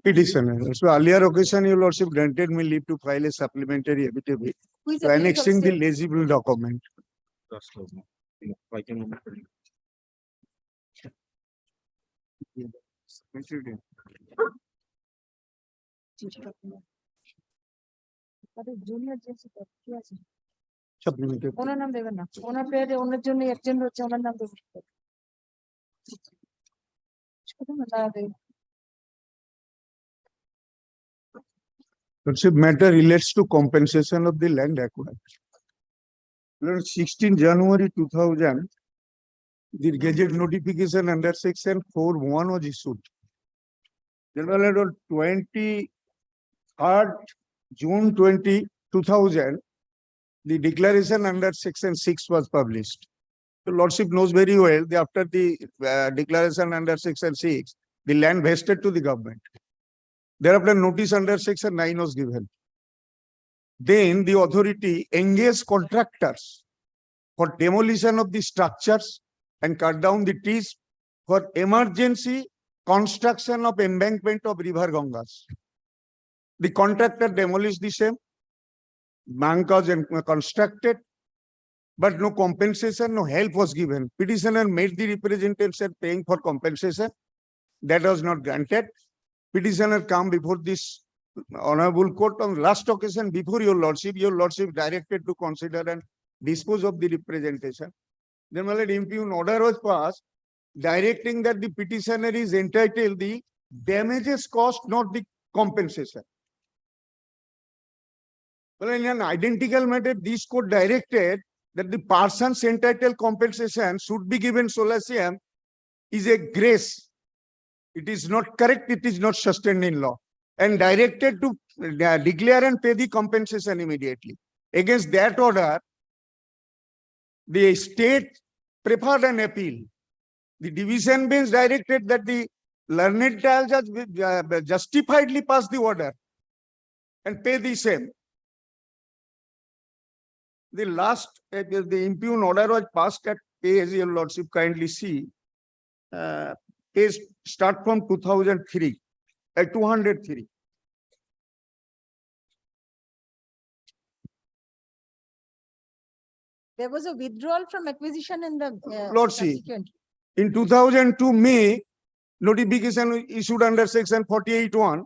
Petitioner. So earlier occasion, your Lordship granted me leave to file a supplementary affidavit Who is to the annexing the state? legible document. Junior JC কি আছে Supplementary. ওনার নাম দেবেন না ওনার পেয়ে ওনার জন্য একজন হচ্ছে ওনার নাম দেবেন Lordship, matter relates to compensation of the land acquired. Lord, 16 January 2000, the gazette notification under section 4(1) was issued. Then on 23rd June 2000, the declaration under section 6 was published. The Lordship knows very well that after the declaration under section 6, the land vested to the government. Thereafter, notice under section 9 was given. Then the authority engaged contractors for demolition of the structures and cut down the trees for emergency construction of embankment of river Gangas. The contractor demolished the same, bank was constructed, but no compensation, no help was given. Petitioner made the representation paying for compensation. That was not granted. Petitioner come before this honorable court on last occasion before your Lordship directed to consider and dispose of the representation. Then my lord, impugn order was passed directing that the petitioner is entitled the damages cost, not the compensation. Well, in an identical matter, this court directed that the persons entitled compensation should be given solatium is a grace. It is not correct, it is not sustained in law, and directed to declare and pay the compensation immediately. Against that order, the state preferred an appeal. The division bench directed that the learned trial judge justifiedly pass the order and pay the same. The last, the impugn order was passed at page, your Lordship kindly see, page start from 2003, 203. There was a withdrawal from acquisition in the Lordship. subsequent. In 2002 May, notification was issued under section 48(1),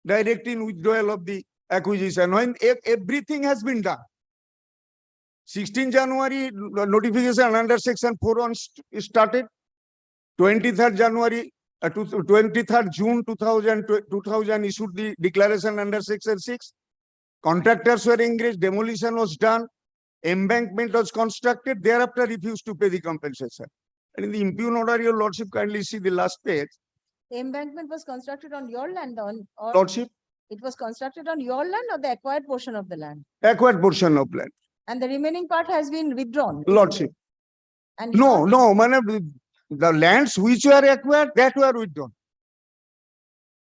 directing withdrawal of the acquisition when everything has been done. 16 January notification under section 4(1) started. 23rd January, 23rd June 2000 issued the declaration under section 6. Contractors were engaged, demolition was done, embankment was constructed, thereafter refused to pay the compensation. And in the impugn order, your Lordship kindly see the last page. Embankment was constructed on your land or Lordship, it was constructed on your land or the acquired portion of the land? acquired portion of land. And the remaining part has been withdrawn. Lordship. And No, the lands which were acquired, that were withdrawn.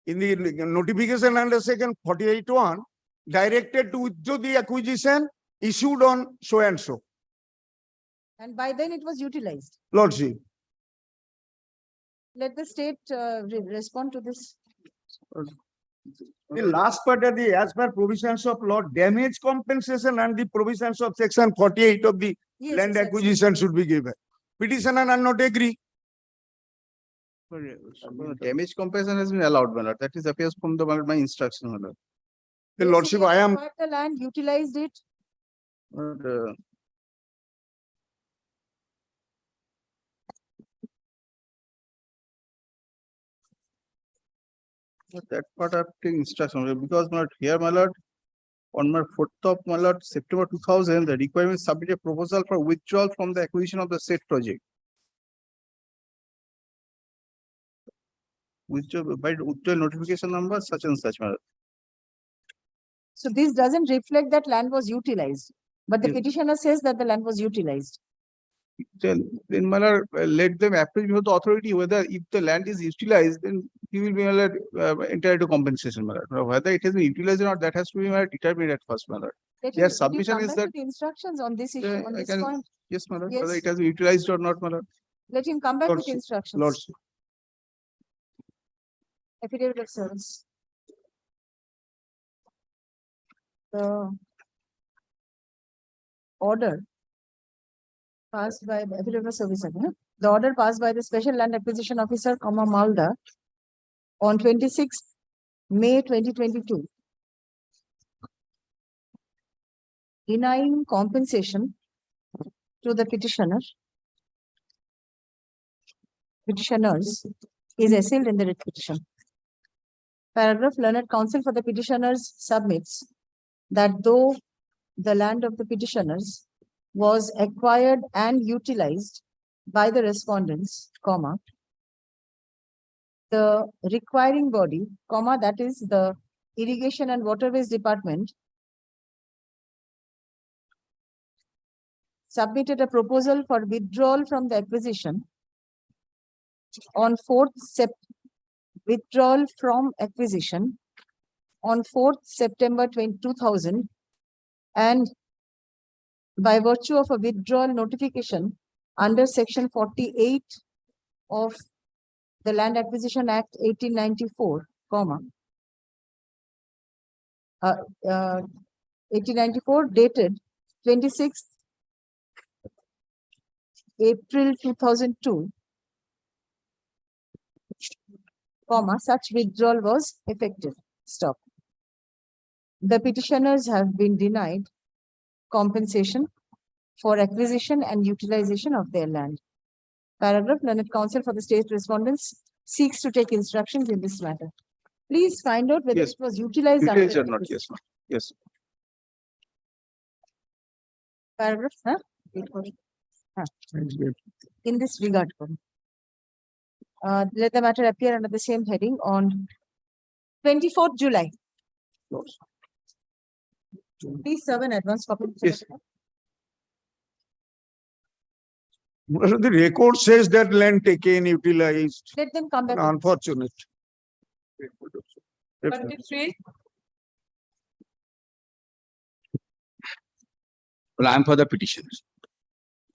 In the notification under section 48(1), directed to withdraw the acquisition issued on so and so. And by then it was utilized. Lordship. Let the state respond to this. The last part of the as per provisions of law, damage compensation and the provisions of section 48 of the Yes, land yes, acquisition should be given. Petitioner are not agree. Damage compensation has been allowed, my lord. That is appears from the my instruction, my lord. The Yes, Lordship, he I am. acquired the land, utilized it. But, that part of the instruction, because my lord, here, my lord, on my 4th of my lord, September 2000, the requirement submitted a proposal for withdrawal from the acquisition of the said project. Withdrawal by withdrawal notification number such and such, my lord. So this doesn't reflect that land was utilized, but the Yes. petitioner says that the land was utilized. Then my lord, let them appeal before the authority whether if the land is utilized, then he will be, my lord, entitled to compensation, my lord. Whether it has been utilized or not, that has to be, my lord, determined at first, my lord. Let Their him- will you submission come is back that- with Instructions on this issue, Yeah, on I this can- point. Yes, my lord, whether Yes. it has been utilized or not, my lord. Let him come back with Lordship, instructions. Lordship. Affidavit of service. The order passed by the affidavit of service, the order passed by the Special Land Acquisition Officer, Malda on 26th May 2022, denying compensation to the petitioners is assailed in the writ petition. Paragraph: Learned counsel for the petitioners submits that though the land of the petitioners was acquired and utilized by the respondents, the requiring body, that is the Irrigation and Waterways Department, submitted a proposal for withdrawal from the acquisition on 4th September 2000, and by virtue of a withdrawal notification under Section 48 of the Land Acquisition Act 1894, 1894 dated 26th April 2002, such withdrawal was effective. Stop. The petitioners have been denied compensation for acquisition and utilization of their land. Paragraph: Learned counsel for the state respondents seeks to take instructions in this matter. Please find out whether Yes. it was utilized. Utilized after or not, acquisition. yes, yes. Paragraph, in this regard, let the matter appear under the same heading on 24th July. Please serve an advance copy. Yes. The record says that land taken, utilized, Let them come back. with this. unfortunate. 23. Well, I am for the petitions.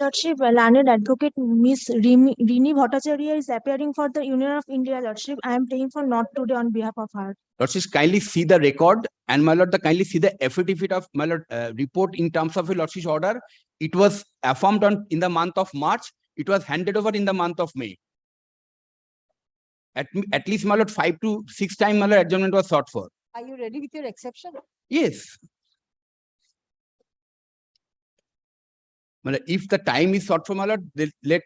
Lordship, landed advocate Miss Rini Bhattacharya is appearing for the Union of India. Lordship, I am playing for not today on behalf of her. Lordship, kindly see the record, and my lord, kindly see the affidavit of my lord report in terms of a lordship's order. It was affirmed in the month of March. It was handed over in the month of May. At least my lord 5 to 6 times my lord adjournment was sought for. Are you ready with your exception? Yes. My lord, if the time is sought for my lord, let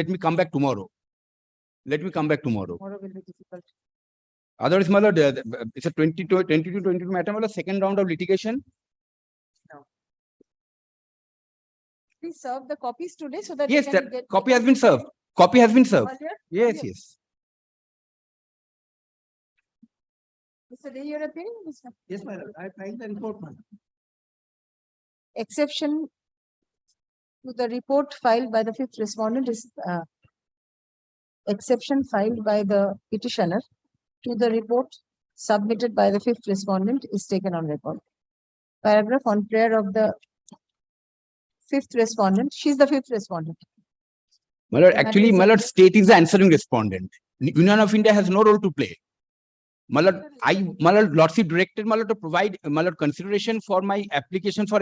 me come back tomorrow. Let me come back tomorrow. Tomorrow will be difficult. Otherwise, my lord, it's a 22 matter, my lord, second round of litigation. Please serve the copies today so that. Yes, they can that get- copy has been served. Copy has been served. Earlier? Yes, Earlier. yes. Mr. Day, you're appearing? Yes, madam. I filed the report, madam. Exception to the report filed by the fifth respondent is exception filed by the petitioner to the report submitted by the fifth respondent is taken on record. Paragraph: on prayer of the fifth respondent, she's the fifth respondent. My lord, That actually, is my a- lord, state is the answering respondent. Union of India has no role to play. My lord, my lord, lordship directed my lord to provide my lord consideration for my application for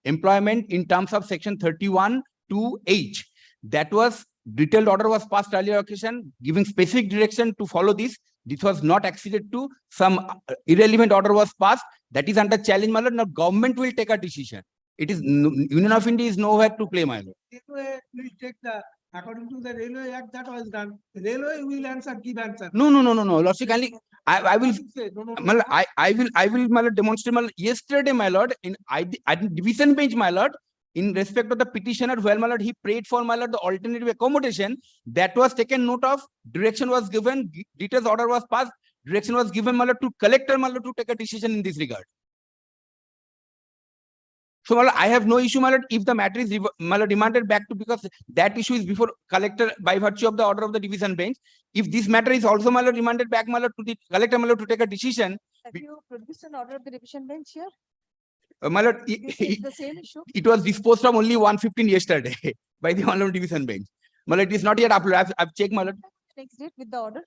employment in terms of section 31 to H. That was detailed order was passed earlier occasion, giving specific direction to follow this. This was not acceded to. Some irrelevant order was passed. That is under challenge, my lord. Now government will take a decision. It is Union of India is nowhere to play, my lord. Railway will take the, according to the Railway Act, that was done. Railway will answer, give answer. No. Lordship, kindly, I will. Say, no, no, My lord, I will, my lord, demonstrate, my lord, yesterday, my lord, in division bench, my lord, in respect of the petitioner, well, my lord, he prayed for, my lord, the alternative accommodation. That was taken note of, direction was given, details order was passed, direction was given, my lord, to collector, my lord, to take a decision in this regard. So, my lord, I have no issue, my lord, if the matter is my lord, remanded back to, because that issue is before collector by virtue of the order of the division bench. If this matter is also, my lord, remanded back, my lord, to the collector, my lord, to take a decision. Have you produced an order of the division bench here? My lord, This is the same issue. it was disposed of only 1:15 yesterday by the Honorable Division Bench. My lord, it is not yet uploaded. I've checked, my lord. Next date with the order.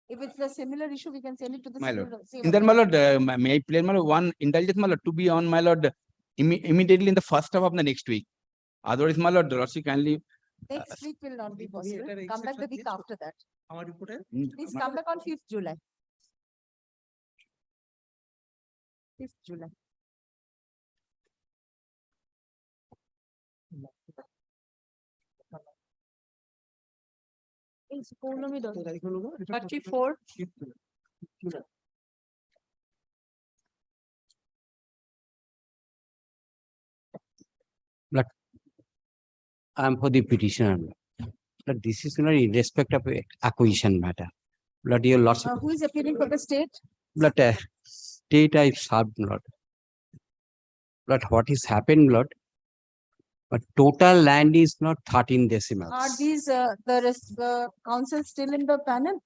If it's a similar issue, we can send it to the My civil. lord. same In that, my authority. lord, may I play, my lord, one indulgence, my lord, to be on, my lord, immediately in the first half of the next week. Otherwise, my lord, lordship kindly. Next week will not be possible. Come back the week after that. Please come back on 5th July. 5th July. It's Purnami Dot. 34. But I'm for the petitioner. But this is not in respect of acquisition matter. But your lordship, Who is appealing for the state? but state I served lot. But what is happened, Lord? But total land is not 13 decimals. Are these the council still in the panel?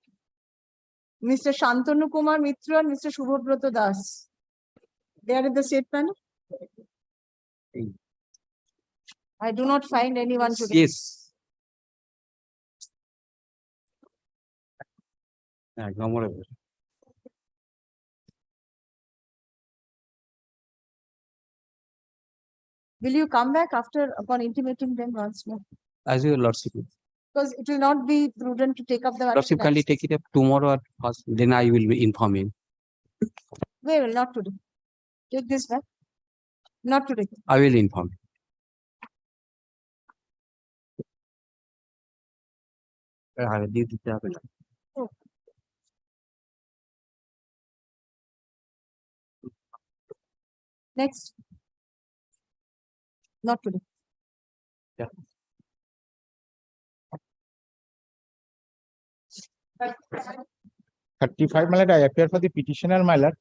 Mr. Shantanu Kumar Mitra and Mr. Shubhabrata Das. They are in the state panel? I do not find anyone today. Yes. No more. Will you come back after upon intimating them once more? As your lordship. Because it will not be prudent to take up the. Lordship, kindly take it up tomorrow or first, then I will be informing. We will not today. Take this back. Not today. I will inform. I will leave the tablet. Next. Not today. Yeah. Right. 35, my lord, I appear for the petitioner, my lord.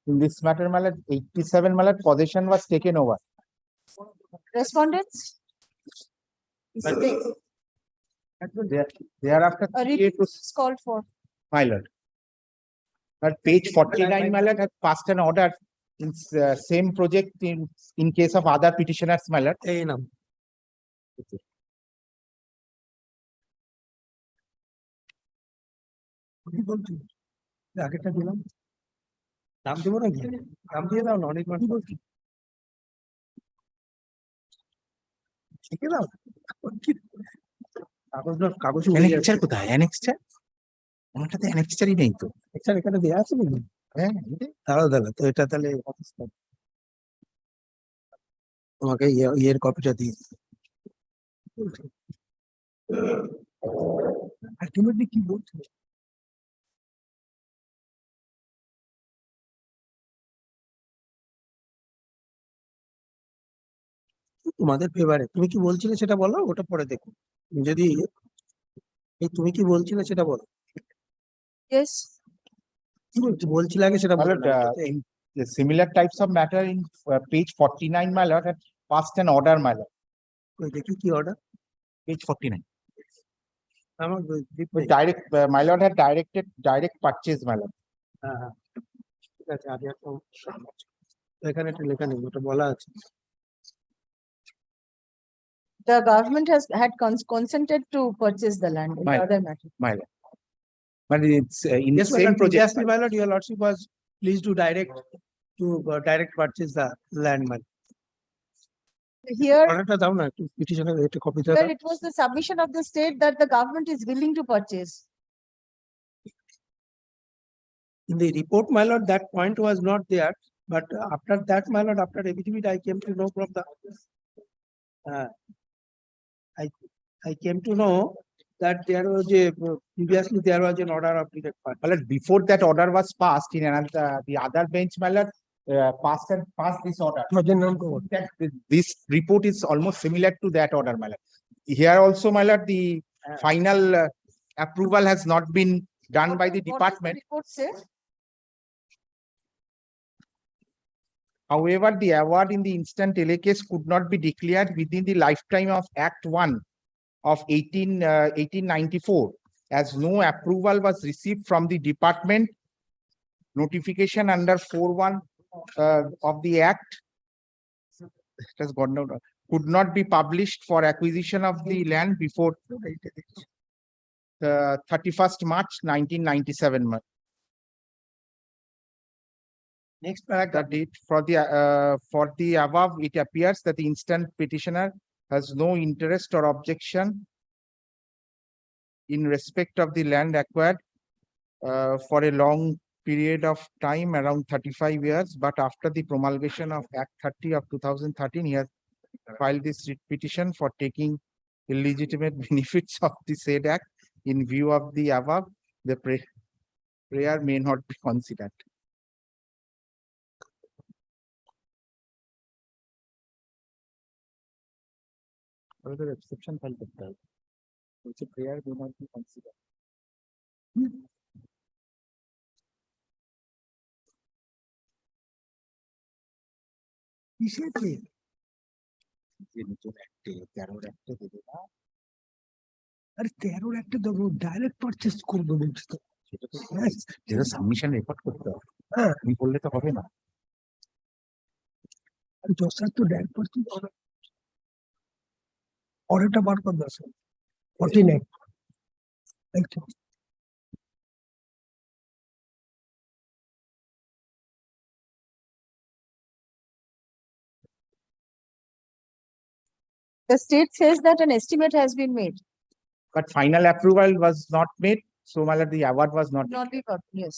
In this matter, my lord, 87, my lord, possession was taken over. Respondents? Thereafter, A report is called for. my lord. But page 49, my lord, has passed an order in same project in case of other petitioners, my lord. আগেরটা দিলাম নাম দেবো নাকি নাম দিয়ে দাও না অনেক মানুষ শিখে দাও কাগজ কাগজ অ্যানেক্সচার কোথায়? অ্যানেক্সচার? আমারটাতে অ্যানেক্সচারই নেই তো। এছাড়া এখানে দেওয়া আছে নাকি? হ্যাঁ দাঁড়াও দাঁড়াও তো এটা তাহলে তোমাকে ইয়ের কপিটা দিই আলটিমেটলি কি বলছো? তোমাদের ফেভারে তুমি কি বলছিলে সেটা বলো, ওটা পরে দেখো যদি তুমি কি বলছিলে সেটা বলো। Yes. কি বলছিলে আগে সেটা বলো। The similar types of matter in page 49, my lord, had passed an order, my lord. দেখি কি অর্ডার? Page 49. আমার Direct, my lord had directed direct purchase, my lord. হ্যাঁ হ্যাঁ ঠিক আছে আগে একটা এখানে একটা লেখা নেই, ওটা বলা আছে। The government has had consented to purchase the land in My the other matter. My lord. But it's in the Yes, same project. previously, my lord, your lordship was pleased to direct purchase the land. Here, অর্ডারটা দাও না একটু পিটিশনের একটা কপিটা where দাও। it was the submission of the state that the government is willing to purchase. In the report, my lord, that point was not there, but after that, my lord, after affidavit, I came to know from the I came to know that there was previously there was an order of direct purchase. My lord, before that order was passed in another, the other bench, my lord, passed this order. That this report is almost similar to that order, my lord. Here also, my lord, the final approval has not been done by the department. Report says. However, the award in the instant delay case could not be declared within the lifetime of Act 1 of 1894, as no approval was received from the department. Notification under 4.1 of the Act it has gone down, could not be published for acquisition of the land before the 31st March 1997. Next paragraph, the date for the above, it appears that the instant petitioner has no interest or objection in respect of the land acquired for a long period of time, around 35 years, but after the promulgation of Act 30 of 2013, he has filed this writ petition for taking illegitimate benefits of the said act. In view of the above, the prayer may not be considered. Further exception file which prayer may not be considered. আরে 13 একটা দেবো direct purchase করবো বলছি তো যেটা submission record করতে হবে, হ্যাঁ আমি বললে তো হবে না। যশোর তো ডাইরেক্ট পারচেস অর্ডারটা বার কর দশ 49 The state says that an estimate has been made. But final approval was not made, so my lord, the award was not. Not be got, yes.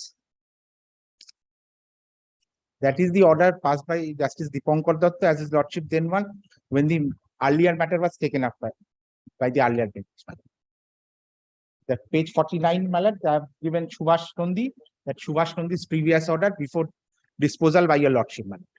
That is the order passed by Justice Dipankar Datta as his lordship then one, when the earlier matter was taken up by the earlier bench. That page 49, my lord, I have given Subhash Nandi, that Subhash Nandi's previous order before disposal by your lordship, my lord.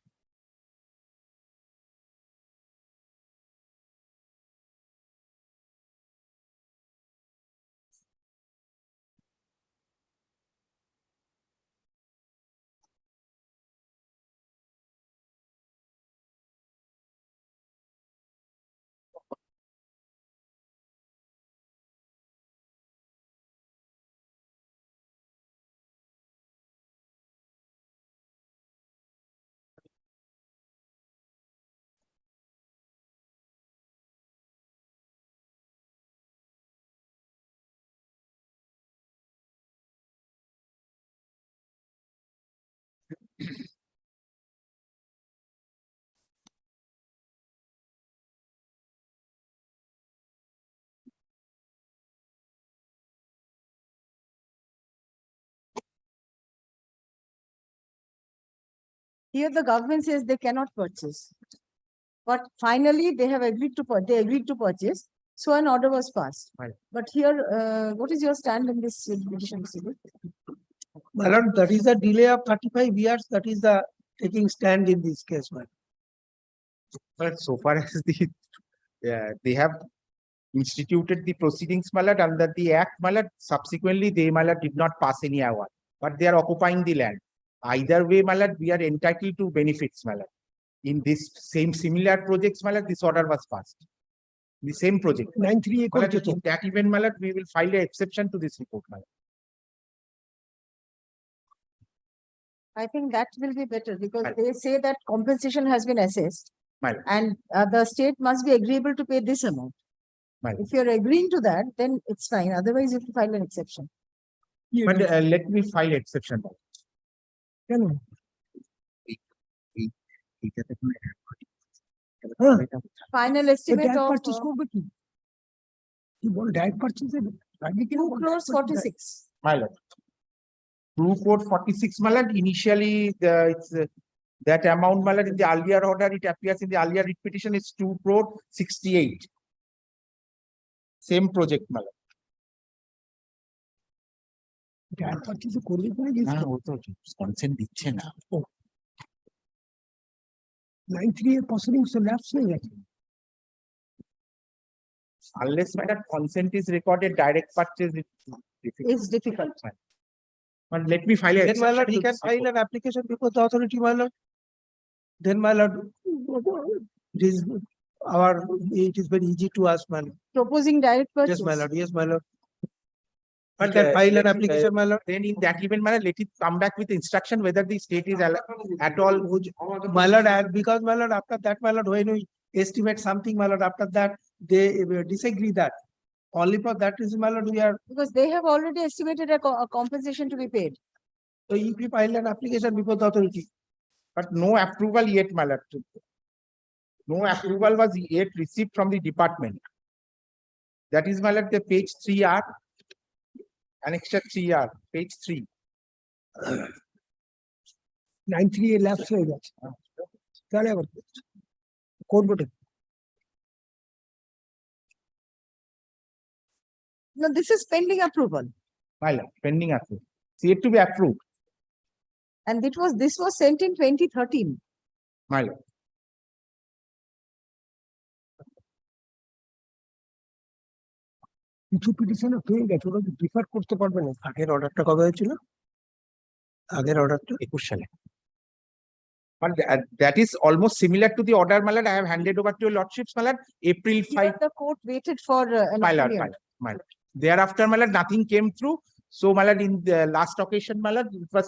Here the government says they cannot purchase. But finally, they have agreed to purchase. So an order was passed. Right. But here, what is your stand in this petition? My lord, that is a delay of 35 years. That is the taking stand in this case, my lord. But so far as they have instituted the proceedings, my lord, under the act, my lord, subsequently they, my lord, did not pass any award, but they are occupying the land. Either way, my lord, we are entitled to benefits, my lord. In this same similar projects, my lord, this order was passed. The same project. 93 My lord, in that event, my lord, we will file an exception to this report, my lord. I think that will be better because they say that compensation has been assessed. Right. And the state must be agreeable to pay this amount. Right. If you're agreeing to that, then it's fine. Otherwise, you have to file an exception. But let me file exception. Final estimate of purchase করবে কি কি বল direct purchase হবে আগে কি 2 crores 46. My lord. 2 crore 46, my lord. Initially, it's that amount, my lord, in the earlier order, it appears in the earlier writ petition is 2 crore 68. Same project, my lord. Direct purchase করবে কি না ও তো consent দিচ্ছে না। 93 এর proceedings তো lapse হয়ে গেছে। Unless, my lord, consent is recorded, direct purchase It's difficult. But let me file a. Then, my lord, he can file an application before the authority, my lord. Then, my lord, it is very easy to ask, my lord. Proposing direct purchase. Yes, my lord. Yes, my lord. But that file an application, my lord, then in that event, my lord, let it come back with instruction whether the state is at all, my lord, and because my lord, after that, my lord, when we estimate something, my lord, after that, they disagree that. Only for that reason, my lord, we are, Because they have already estimated a compensation to be paid. so if we file an application before the authority, But no approval yet, my lord. No approval was yet received from the department. That is, my lord, the page 3R, annexure 3R, page 3. 9(3) lapse হয়ে গেছে তাহলে আবার court বোর্ডে No, this is pending approval. My lord, pending approval. See it to be approved, And this was sent in 2013. my lord. কিছু petition হয়ে গেছে ওরা differ করতে পারবে না আগের অর্ডারটা কবে হয়েছিল আগের অর্ডারটা 21 সালে. But that is almost similar to the order, my lord, I have handed over to your lordships, my lord, April 5. The court waited for an My lord, opinion. my lord. Thereafter, my lord, nothing came through. So, my lord, in the last occasion, my lord, it was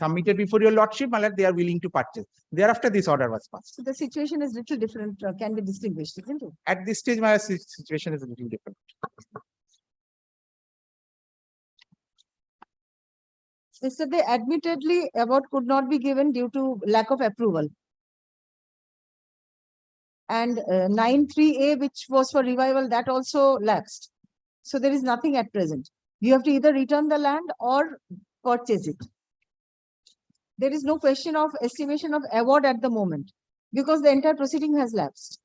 submitted before your lordship, my lord, they are willing to purchase. Thereafter, this order was passed. So the situation is little different, can be distinguished, isn't it? At this stage, my situation is a little different. Mr. They admittedly award could not be given due to lack of approval. And 9(3)A, which was for revival, that also lapsed. So there is nothing at present. You have to either return the land or purchase it. There is no question of estimation of award at the moment because the entire proceeding has lapsed.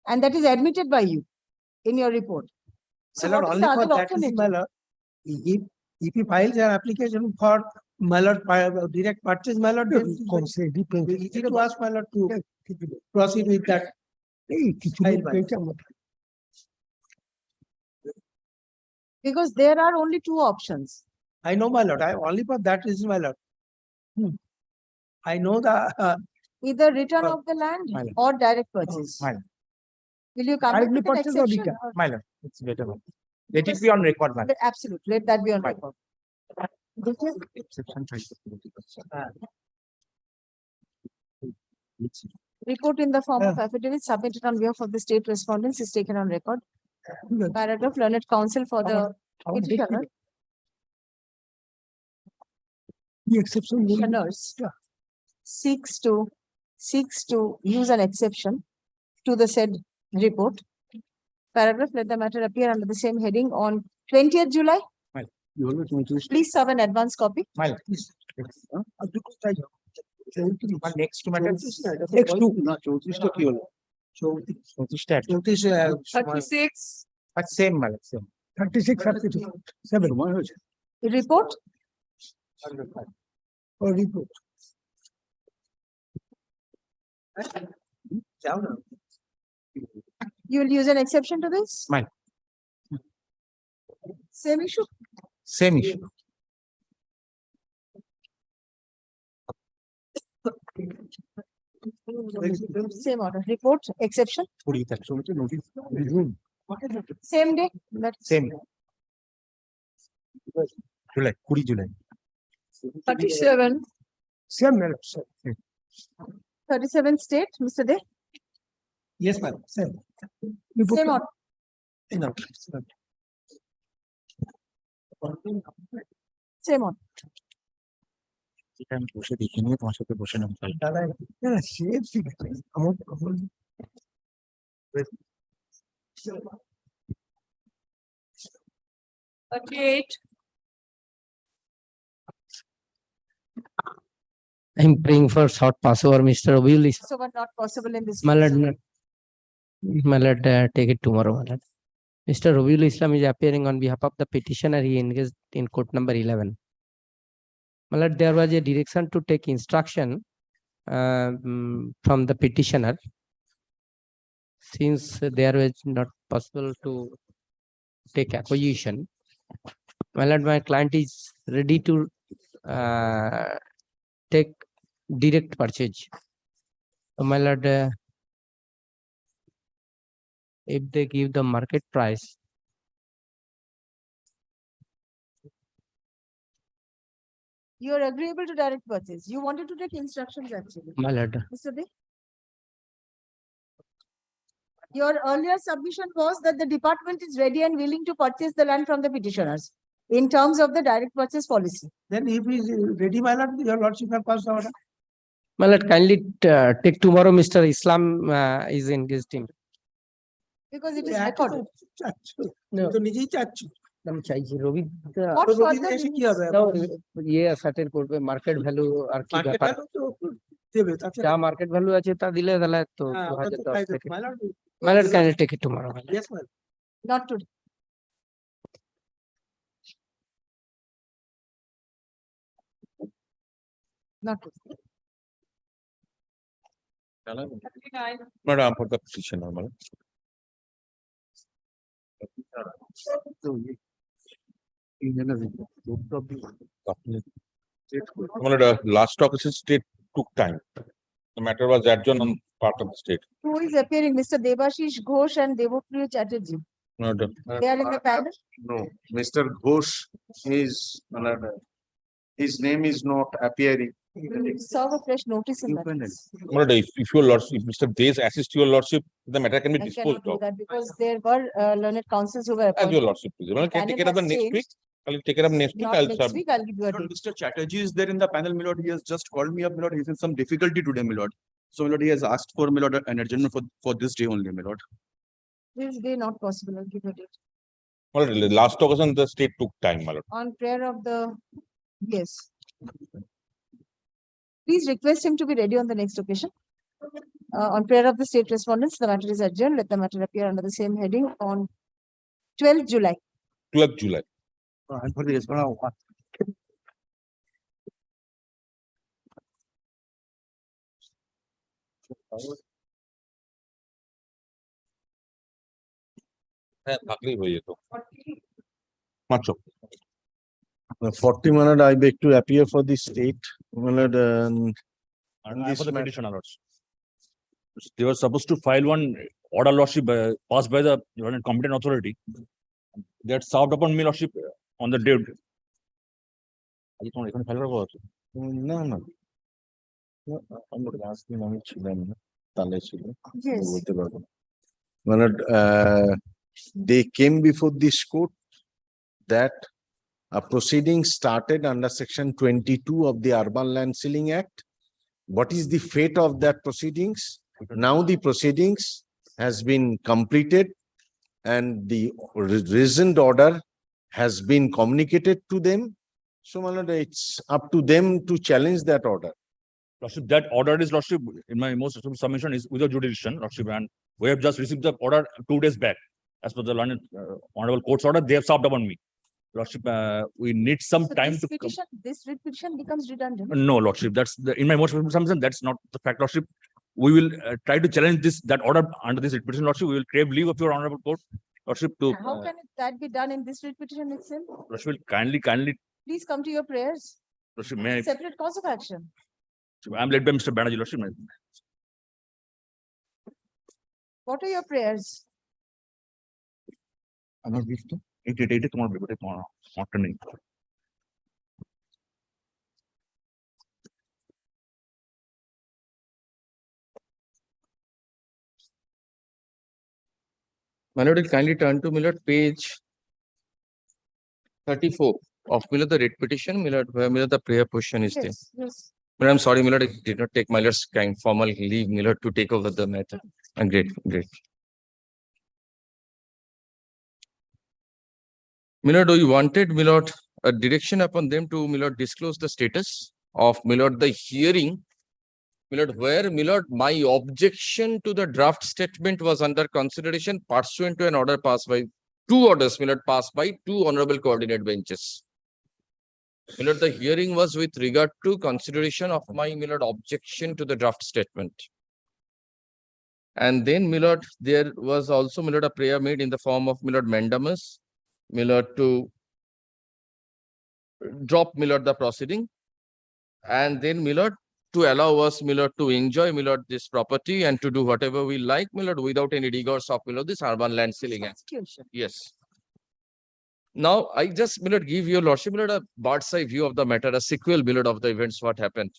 And that is admitted by you in your report. So my lord, what is only the for other that reason, alternative? my lord, if he files an application for, my lord, direct purchase, my lord, then it's easy to ask, my lord, to proceed with that. File, my lord. Because there are only two options. I know, my lord, I only for that reason, my lord. I know the, Either return of the land My lord. or direct purchase. My lord, Will you come back Directly with an purchase or exception? return? or- my lord, it's better. my lord. Let it be on record, my lord. Absolutely, let that be on Fine. record. Exception 5. Report in the form of affidavit submitted on behalf of the state respondents is taken on record. Paragraph learned counsel for the petitioner. the exception Petitioners seeks to use an exception to the said report. Paragraph, let the matter appear under the same heading on 20th July. Please serve an advance copy. My lord, please. Next to matter. Next to না 34টা কি হলো 34টা 36. But same, my lord, same. 36 37 সময় হয়েছে Report. or report যাও না You will use an exception to this? My Same issue. same issue. Same order. Report, exception, 20 তারিখ শুনেছি notice same day. That's same July 20 July 37. same madam same 37 state, Mr. De. yes madam same Same order. no Same order. এটা আমি বসে দেখে নিয়ে তোমার সাথে বসে নাম চাই দাদা না সে ঠিক আছে আমার 38. I'm praying for short passover, Mr. Obil. So but not possible in this. My case. lord, take it tomorrow, my lord. Mr. Rabiul Islam is appearing on behalf of the petitioner. He engaged in court number 11. My lord, there was a direction to take instruction from the petitioner. Since there was not possible to take acquisition, my lord, my client is ready to take direct purchase. So, my lord, if they give the market price, You are agreeable to direct purchase. You wanted to take instructions actually. My lord. Mr. Dey? Your earlier submission was that the department is ready and willing to purchase the land from the petitioners in terms of the direct purchase policy. Then if he is ready, my lord, your lordship can pass the order. My lord, kindly take tomorrow, Mr. Islam is engaged in. Because it is এত তো recorded. চাচ্ছো, No. তুমি তো নিজেই চাচ্ছো। আমি চাইছি রবি What তো রবি further এসে কি limits? হবে? ইয়ে সার্টেন করবে মার্কেট ভ্যালু আর কি মার্কেট ব্যাপার ভ্যালু তো দেবে তাতে যা মার্কেট ভ্যালু আছে তা দিলে তাহলে তো হ্যাঁ, ওটা তো 2010 তাই থেকে দেখো, my lord. My lord, kindly take it tomorrow. my lord. Yes, my lord. Not today. Not today. Madam, for the petition, normal. Last talk is state took time. The matter was adjourned on part of the state. Who is appearing? Mr. Debashish Ghosh and Devopriya Chatterjee. Madam. They are in the panel. No, Mr. Ghosh is, his name is not appearing. We'll serve a fresh notice in that. case. Madam, if your lordship, if Mr. Days assists your lordship, the matter can be I disposed cannot do of. that because there were learned counsels who were As your appointed. lordship, please. Madam, can I take Panel it up has next changed. week? I'll take it up next week. Not I'll next serve. week, I'll give you a date. Mr. Chatterjee is there in the panel, my lord. He has just called me up, my lord. He's in some difficulty today, my lord. So, my lord, he has asked for, my lord, an adjournment for this day only, my lord. This day not possible, I'll give you a date. Madam, last occasion, the state took time, my lord. On prayer of the, yes. Please request him to be ready on the next occasion. On prayer of the state respondents, the matter is adjourned. Let the matter appear under the same heading on 12th July. 12th July. হ্যাঁ, থাকলেই হয়ে যেত। মাত্র। 40 minute, I beg to appear for the state. Minute, And I for the petitioner also. They were supposed to file one order lordship passed by the competent authority. They had served upon me lordship on the date. আজকে তোমার এখানে file করবো আছে? No, no. আমরা last দিন আমি ছিলাম না, তাহলে ছিল। Yes. বলতে পারবো না। Minute, they came before this court that a proceeding started under section 22 of the Urban Land Ceiling Act. What is the fate of that proceedings? Now the proceedings has been completed and the reasoned order has been communicated to them. So, my lord, it's up to them to challenge that order. Lordship, that order is lordship, in my most submission is without jurisdiction, lordship, and we have just received the order 2 days back. As per the learned honorable court's order, they have served upon me. Lordship, we need some So time this to. petition, this writ petition becomes redundant. No, lordship, that's the, in my most submission, that's not the fact, lordship. We will try to challenge that order under this writ petition, lordship. We will crave leave of your honorable court, lordship, to. How can that be done in this writ petition itself? Lordship, will kindly, Please come to your prayers. lordship, may Separate course of action. I'm led by Mr. Banerjee, lordship. What are your prayers? আমার বিলটা এইটা তোমার ব্যাপারে তোমারটা নেই। My lord, will kindly turn to, my lord, page 34 of, my lord, the writ petition, my lord, where, my lord, the prayer portion is there. Yes, yes. But I'm sorry, my lord, I did not take my lord's kind formal leave, my lord, to take over the matter. I'm grateful, grateful. My lord, we wanted, my lord, a direction upon them to, my lord, disclose the status of, my lord, the hearing, my lord, where, my lord, my objection to the draft statement was under consideration pursuant to an order passed by 2 orders, my lord, passed by 2 honorable coordinate benches. My lord, the hearing was with regard to consideration of my, my lord, objection to the draft statement. And then, my lord, there was also, my lord, a prayer made in the form of, my lord, mandamus, my lord, to drop, my lord, the proceeding. And then, my lord, to allow us, my lord, to enjoy, my lord, this property and to do whatever we like, my lord, without any rigors of, my lord, this Urban Land Ceiling Act. Execution. Yes. Now, I just, my lord, give your lordship, my lord, a bird's eye view of the matter, a sequel, my lord, of the events, what happened.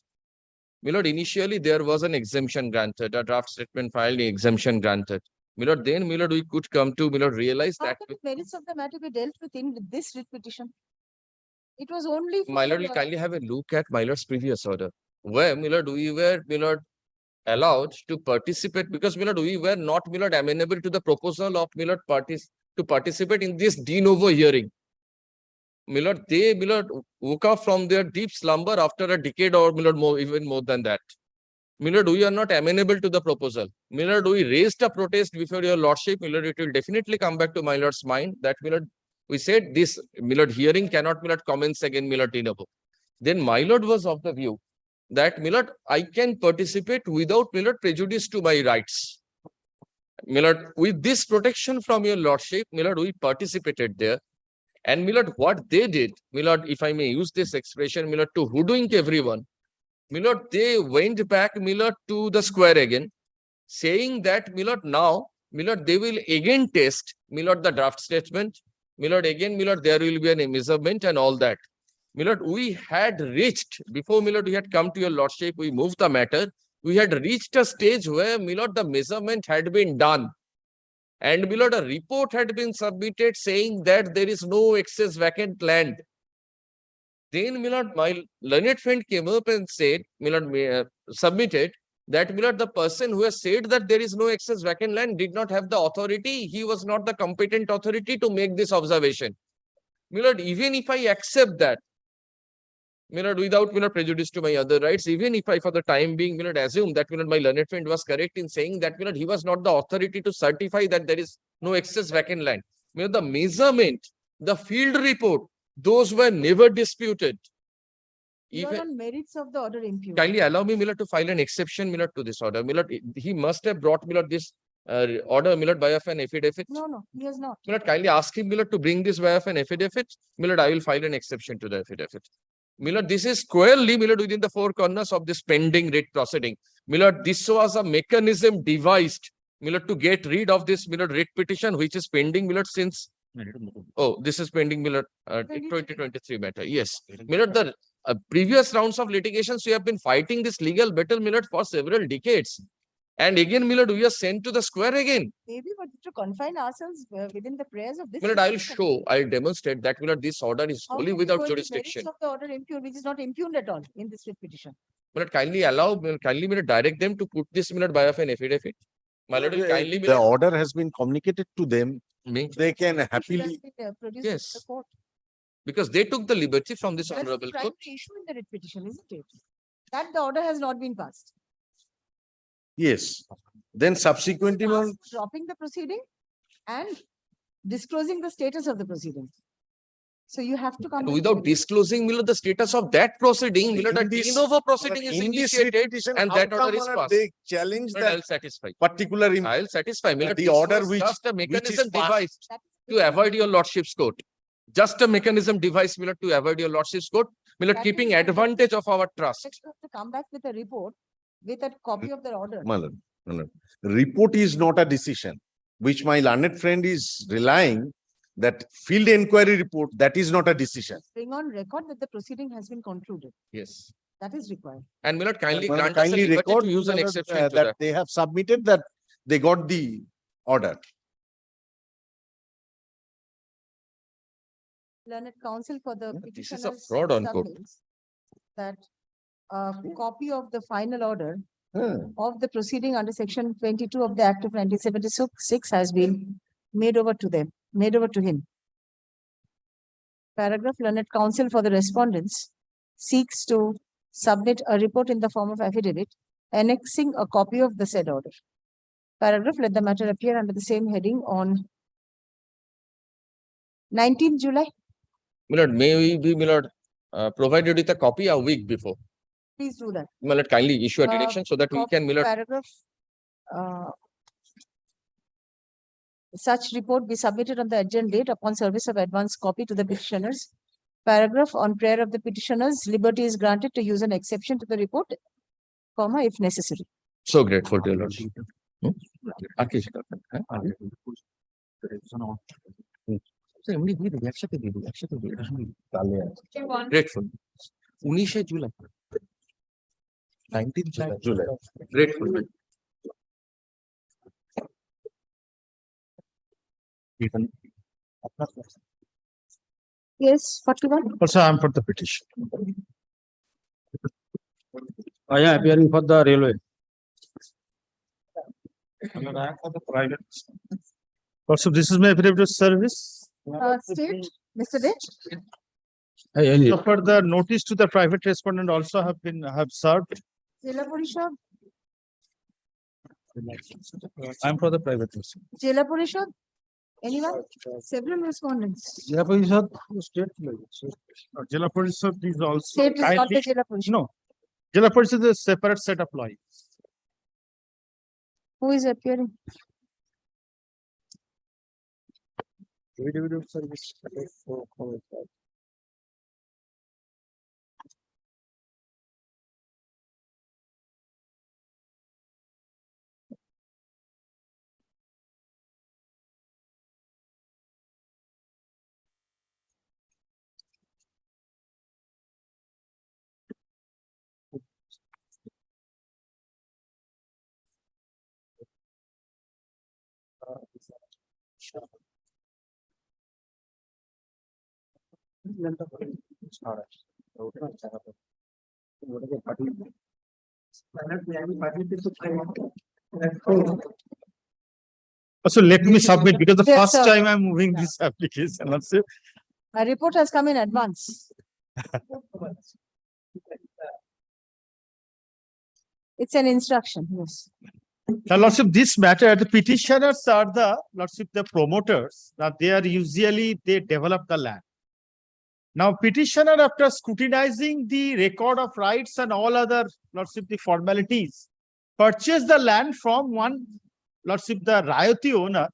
My lord, initially there was an exemption granted, a draft statement filed, exemption granted. My lord, then, my lord, we could come to, my lord, realize How that can the merits of the matter be dealt with in this writ petition? It was only for my lord will the- kindly have a look at my lord's previous order, where, my lord, we were, my lord, allowed to participate because, my lord, we were not, my lord, amenable to the proposal of, my lord, parties to participate in this de novo hearing. My lord, they, my lord, woke up from their deep slumber after a decade or, my lord, more, even more than that. My lord, we are not amenable to the proposal. My lord, we raised a protest before your lordship. My lord, it will definitely come back to my lord's mind that, my lord, we said this, my lord, hearing cannot, my lord, commence again, my lord, de novo. Then my lord was of the view that, my lord, I can participate without, my lord, prejudice to my rights. My lord, with this protection from your lordship, my lord, we participated there. And, my lord, what they did, my lord, if I may use this expression, my lord, to hoodwink everyone, my lord, they went back, my lord, to the square again, saying that, my lord, now, my lord, they will again test, my lord, the draft statement. My lord, again, my lord, there will be an measurement and all that. My lord, we had reached, before, my lord, we had come to your lordship, we moved the matter. We had reached a stage where, my lord, the measurement had been done. And, my lord, a report had been submitted saying that there is no excess vacant land. Then, my lord, my learned friend came up and said, my lord, submitted that, my lord, the person who has said that there is no excess vacant land did not have the authority. He was not the competent authority to make this observation. My lord, even if I accept that, my lord, without, my lord, prejudice to my other rights, even if I, for the time being, my lord, assume that, my lord, my learned friend was correct in saying that, my lord, he was not the authority to certify that there is no excess vacant land. My lord, the measurement, the field report, those were never disputed. You are on merits of the order impugned. Kindly allow me, my lord, to file an exception, my lord, to this order. My lord, he must have brought, my lord, this order, my lord, by of an affidavit. No, he has not. My lord, kindly ask him, my lord, to bring this by of an affidavit. My lord, I will file an exception to the affidavit. My lord, this is squarely, my lord, within the four corners of this pending writ proceeding. My lord, this was a mechanism devised, my lord, to get rid of this, my lord, writ petition, which is pending, my lord, since. Oh, this is pending, my lord, 2023 matter. Yes. My lord, the previous rounds of litigations, we have been fighting this legal battle, my lord, for several decades. And again, my lord, we are sent to the square again. Maybe, but to confine ourselves within the prayers of this. My lord, I will show, I will demonstrate that, my lord, this order is How wholly can you without go into jurisdiction. merits of the order impugned, which is not impugned at all in this writ petition. My lord, kindly allow, kindly, my lord, direct them to put this, my lord, by of an affidavit. My lord, will kindly, my The lord, order has been communicated to them. They can It should have happily. been produced Yes. to the court. because they took the liberty from this That's the honorable primary court. issue in the writ petition, isn't it? That the order has not been passed. Yes. Then subsequently, Ask for dropping the proceeding and disclosing the status of the proceeding. So you have to come. with Without disclosing, my lord, the status of that proceeding, my lord, a In this- de novo proceeding is in this writ initiated petition, and how that come, order is my lord, passed. they challenge My lord, that I'll satisfy. particular I'll satisfy. My lord, the this order was which just a is mechanism passed. devised to avoid your lordship's court. Just a mechanism devised, my lord, to avoid your lordship's court. My lord, That keeping is- advantage of our trust. You have to come back with a report with a copy of the order. My lord, my lord. Report is not a decision, which my learned friend is relying that field inquiry report, that is not a decision. Bring on record that the proceeding has been concluded. Yes. That is required. And my lord, kindly My lord, grant us a kindly liberty record, to use my an lord, exception to that that. they have submitted that they got the order. Learned counsel for the This is a petitioners fraud on court. submits that a copy of the final order Hmm. of the proceeding under section 22 of the Act of 1976 has been made over to them, made over to him. Paragraph, learned counsel for the respondents seeks to submit a report in the form of affidavit annexing a copy of the said order. Paragraph, let the matter appear under the same heading on 19th July. My lord, may we be, my lord, provided with a copy a week before. Please do that. My lord, kindly issue a direction so that we can, my lord, Paragraph, such report be submitted on the adjourned date upon service of advance copy to the petitioners. Paragraph, on prayer of the petitioners, liberty is granted to use an exception to the report, comma, if necessary. so grateful to your lordship. Akish, এমনি দিয়ে দেবে একসাথে দিয়ে দেবে একসাথে দিয়ে grateful 19 July 19 July grateful Yes, 41. Also, I am for the petition. I am appearing for the railway. Also, this is my affidavit of service. State, Mr. Dech. So for the notice to the private respondent also have served. Jila Parishad, I am for the private respondent. Jila Parishad. Anyone? Several respondents. Jila Parishad, state. Jila Parishad is also. State is not the kindly- Jila Parishad. No. Jila Parishad is a separate set of lawyers. Who is appearing? Affidavit of service. So let me submit because the Yes, first sir. time I'm moving this application. Also, A report has come in advance. It's an instruction, yes. now, Lordship, this matter, the petitioners are the, Lordship, the promoters. Now, they are usually, they develop the land. Now, petitioner, after scrutinizing the record of rights and all other, Lordship, the formalities, purchase the land from one, Lordship, the Rayati owner.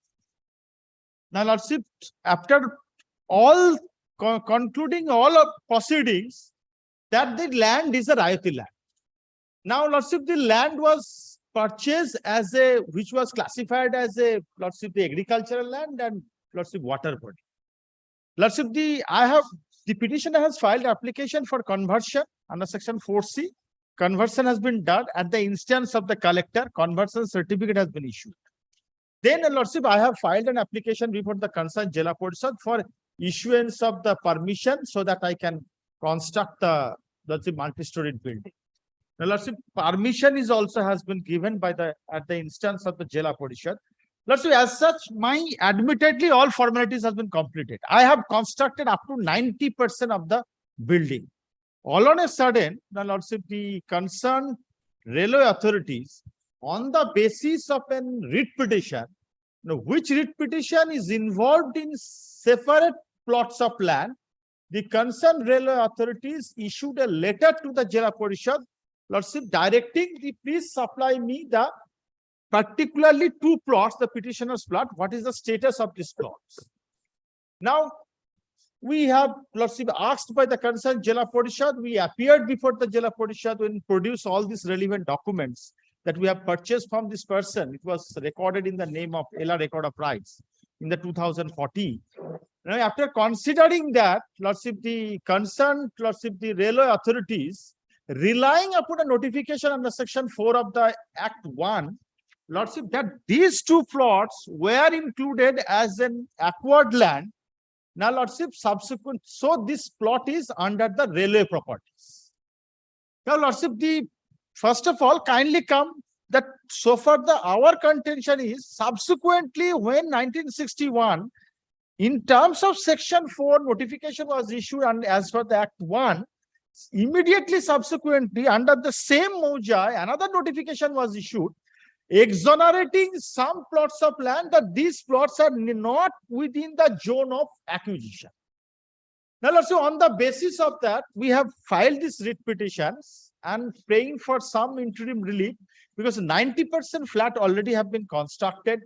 Now, Lordship, after all concluding all of proceedings, that the land is a Rayati land. Now, Lordship, the land was purchased as a, which was classified as a, Lordship, the agricultural land and Lordship, water body. Lordship, the petitioner has filed application for conversion under section 4C. Conversion has been done at the instance of the collector. Conversion certificate has been issued. Then, Lordship, I have filed an application before the concerned Jila Parishad for issuance of the permission so that I can construct the multi-storied building. Now, Lordship, permission is also has been given by the at the instance of the Jila Parishad. Lordship, as such, my admittedly all formalities has been completed. I have constructed up to 90% of the building. All on a sudden, the Lordship, the concerned railway authorities, on the basis of a writ petition, which writ petition is involved in separate plots of land, the concerned railway authorities issued a letter to the Jila Parishad, Lordship, directing the please supply me the particularly two plots, the petitioner's plot. What is the status of these plots? Now, we have, Lordship, asked by the concerned Jila Parishad, we appeared before the Jila Parishad and produced all these relevant documents that we have purchased from this person. It was recorded in the name of Ella Record of Rights in the 2014. Now, after considering that, Lordship, the concerned, Lordship, the railway authorities, relying upon a notification under section 4 of the Act 1, Lordship, that these two plots were included as an acquired land. Now, Lordship, subsequent, so this plot is under the railway properties. Now, Lordship, the first of all, kindly come that so far our contention is subsequently when 1961, in terms of section 4, notification was issued and as per the Act 1, immediately subsequently under the same moja, another notification was issued exonerating some plots of land that these plots are not within the zone of acquisition. Now, also on the basis of that, we have filed these writ petitions and praying for some interim relief because 90% flat already have been constructed.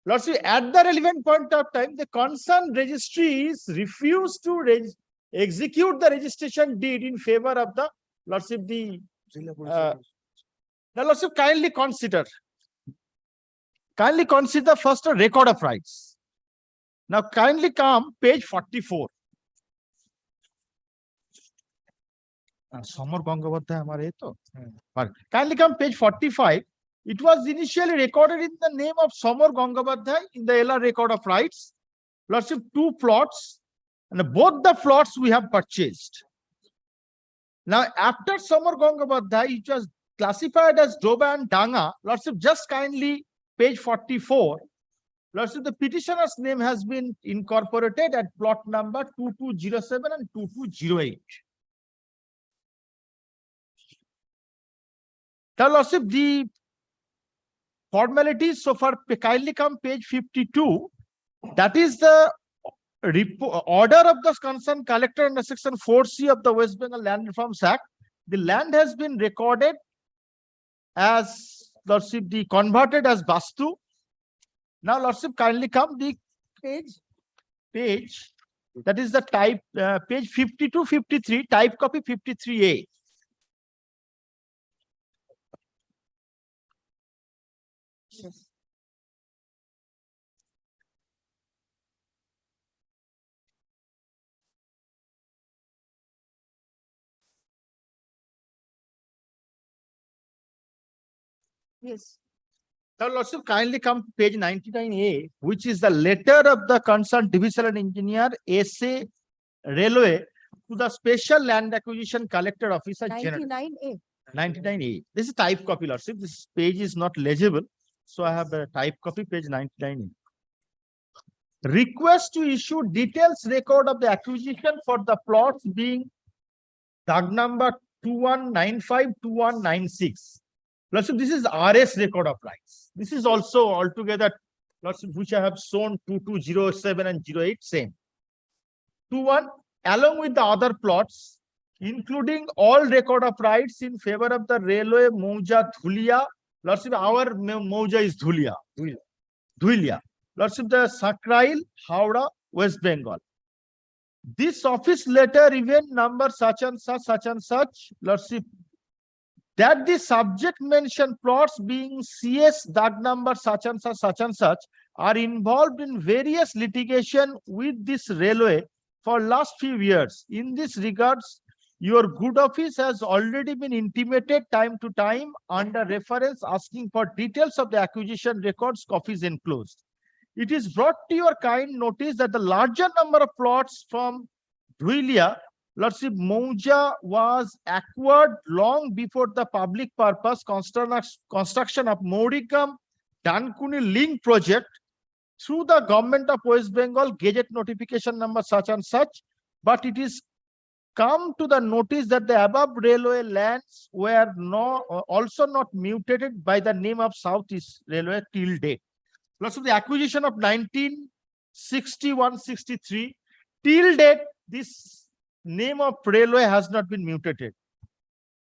Lordship, at the relevant point of time, the concerned registries refused to execute the registration deed in favor of the Lordship, the Lordship, kindly consider first a record of rights. Now kindly come page 44. Samar Gangabadhyay hamare to. Kindly come page 45. It was initially recorded in the name of Samar Gangabadhyay in the LR record of rights. Lordship, 2 plots, and both the plots we have purchased. Now, after Samar Gangabadhyay, it was classified as Doba and Danga. Lordship, just kindly page 44. Lordship, the petitioner's name has been incorporated at plot number 2207 and 2208. Now, Lordship, the formalities so far, kindly come page 52. That is the order of the concerned collector under section 4C of the West Bengal Land Reforms Act. The land has been recorded as, Lordship, the converted as Bastu. Now, Lordship, kindly come the page, that is the type, page 52, 53, type copy 53A. Yes. Yes. Now, Lordship, kindly come to page 99A, which is the letter of the concerned divisional engineer, SA Railway, to the Special Land Acquisition Collector Officer General. 99A. 99A. This is type copy, Lordship. This page is not legible. So I have a type copy, page 99A. Request to issue details record of the acquisition for the plots being tag number 2195, 2196. Lordship, this is RS record of rights. This is also altogether, Lordship, which I have shown 2207 and 08, same. 21, along with the other plots, including all record of rights in favor of the railway Mauja Dhulia. Lordship, our Mauja is Dhulia. Dhulia. Lordship, the Sakrail, Howrah, West Bengal. This office letter, event number such and such, Lordship, that the subject mentioned plots being CS tag number such and such are involved in various litigation with this railway for last few years. In this regards, your good office has already been intimated time to time under reference asking for details of the acquisition records, copies enclosed. It is brought to your kind notice that the larger number of plots from Dhulia, Lordship, Mauja was acquired long before the public purpose construction of Morikam Dankuni link project through the government of West Bengal Gazette notification number such and such, but it is come to the notice that the above railway lands were also not mutated by the name of Southeast Railway till date. Lordship, the acquisition of 1961-63 till date, this name of railway has not been mutated.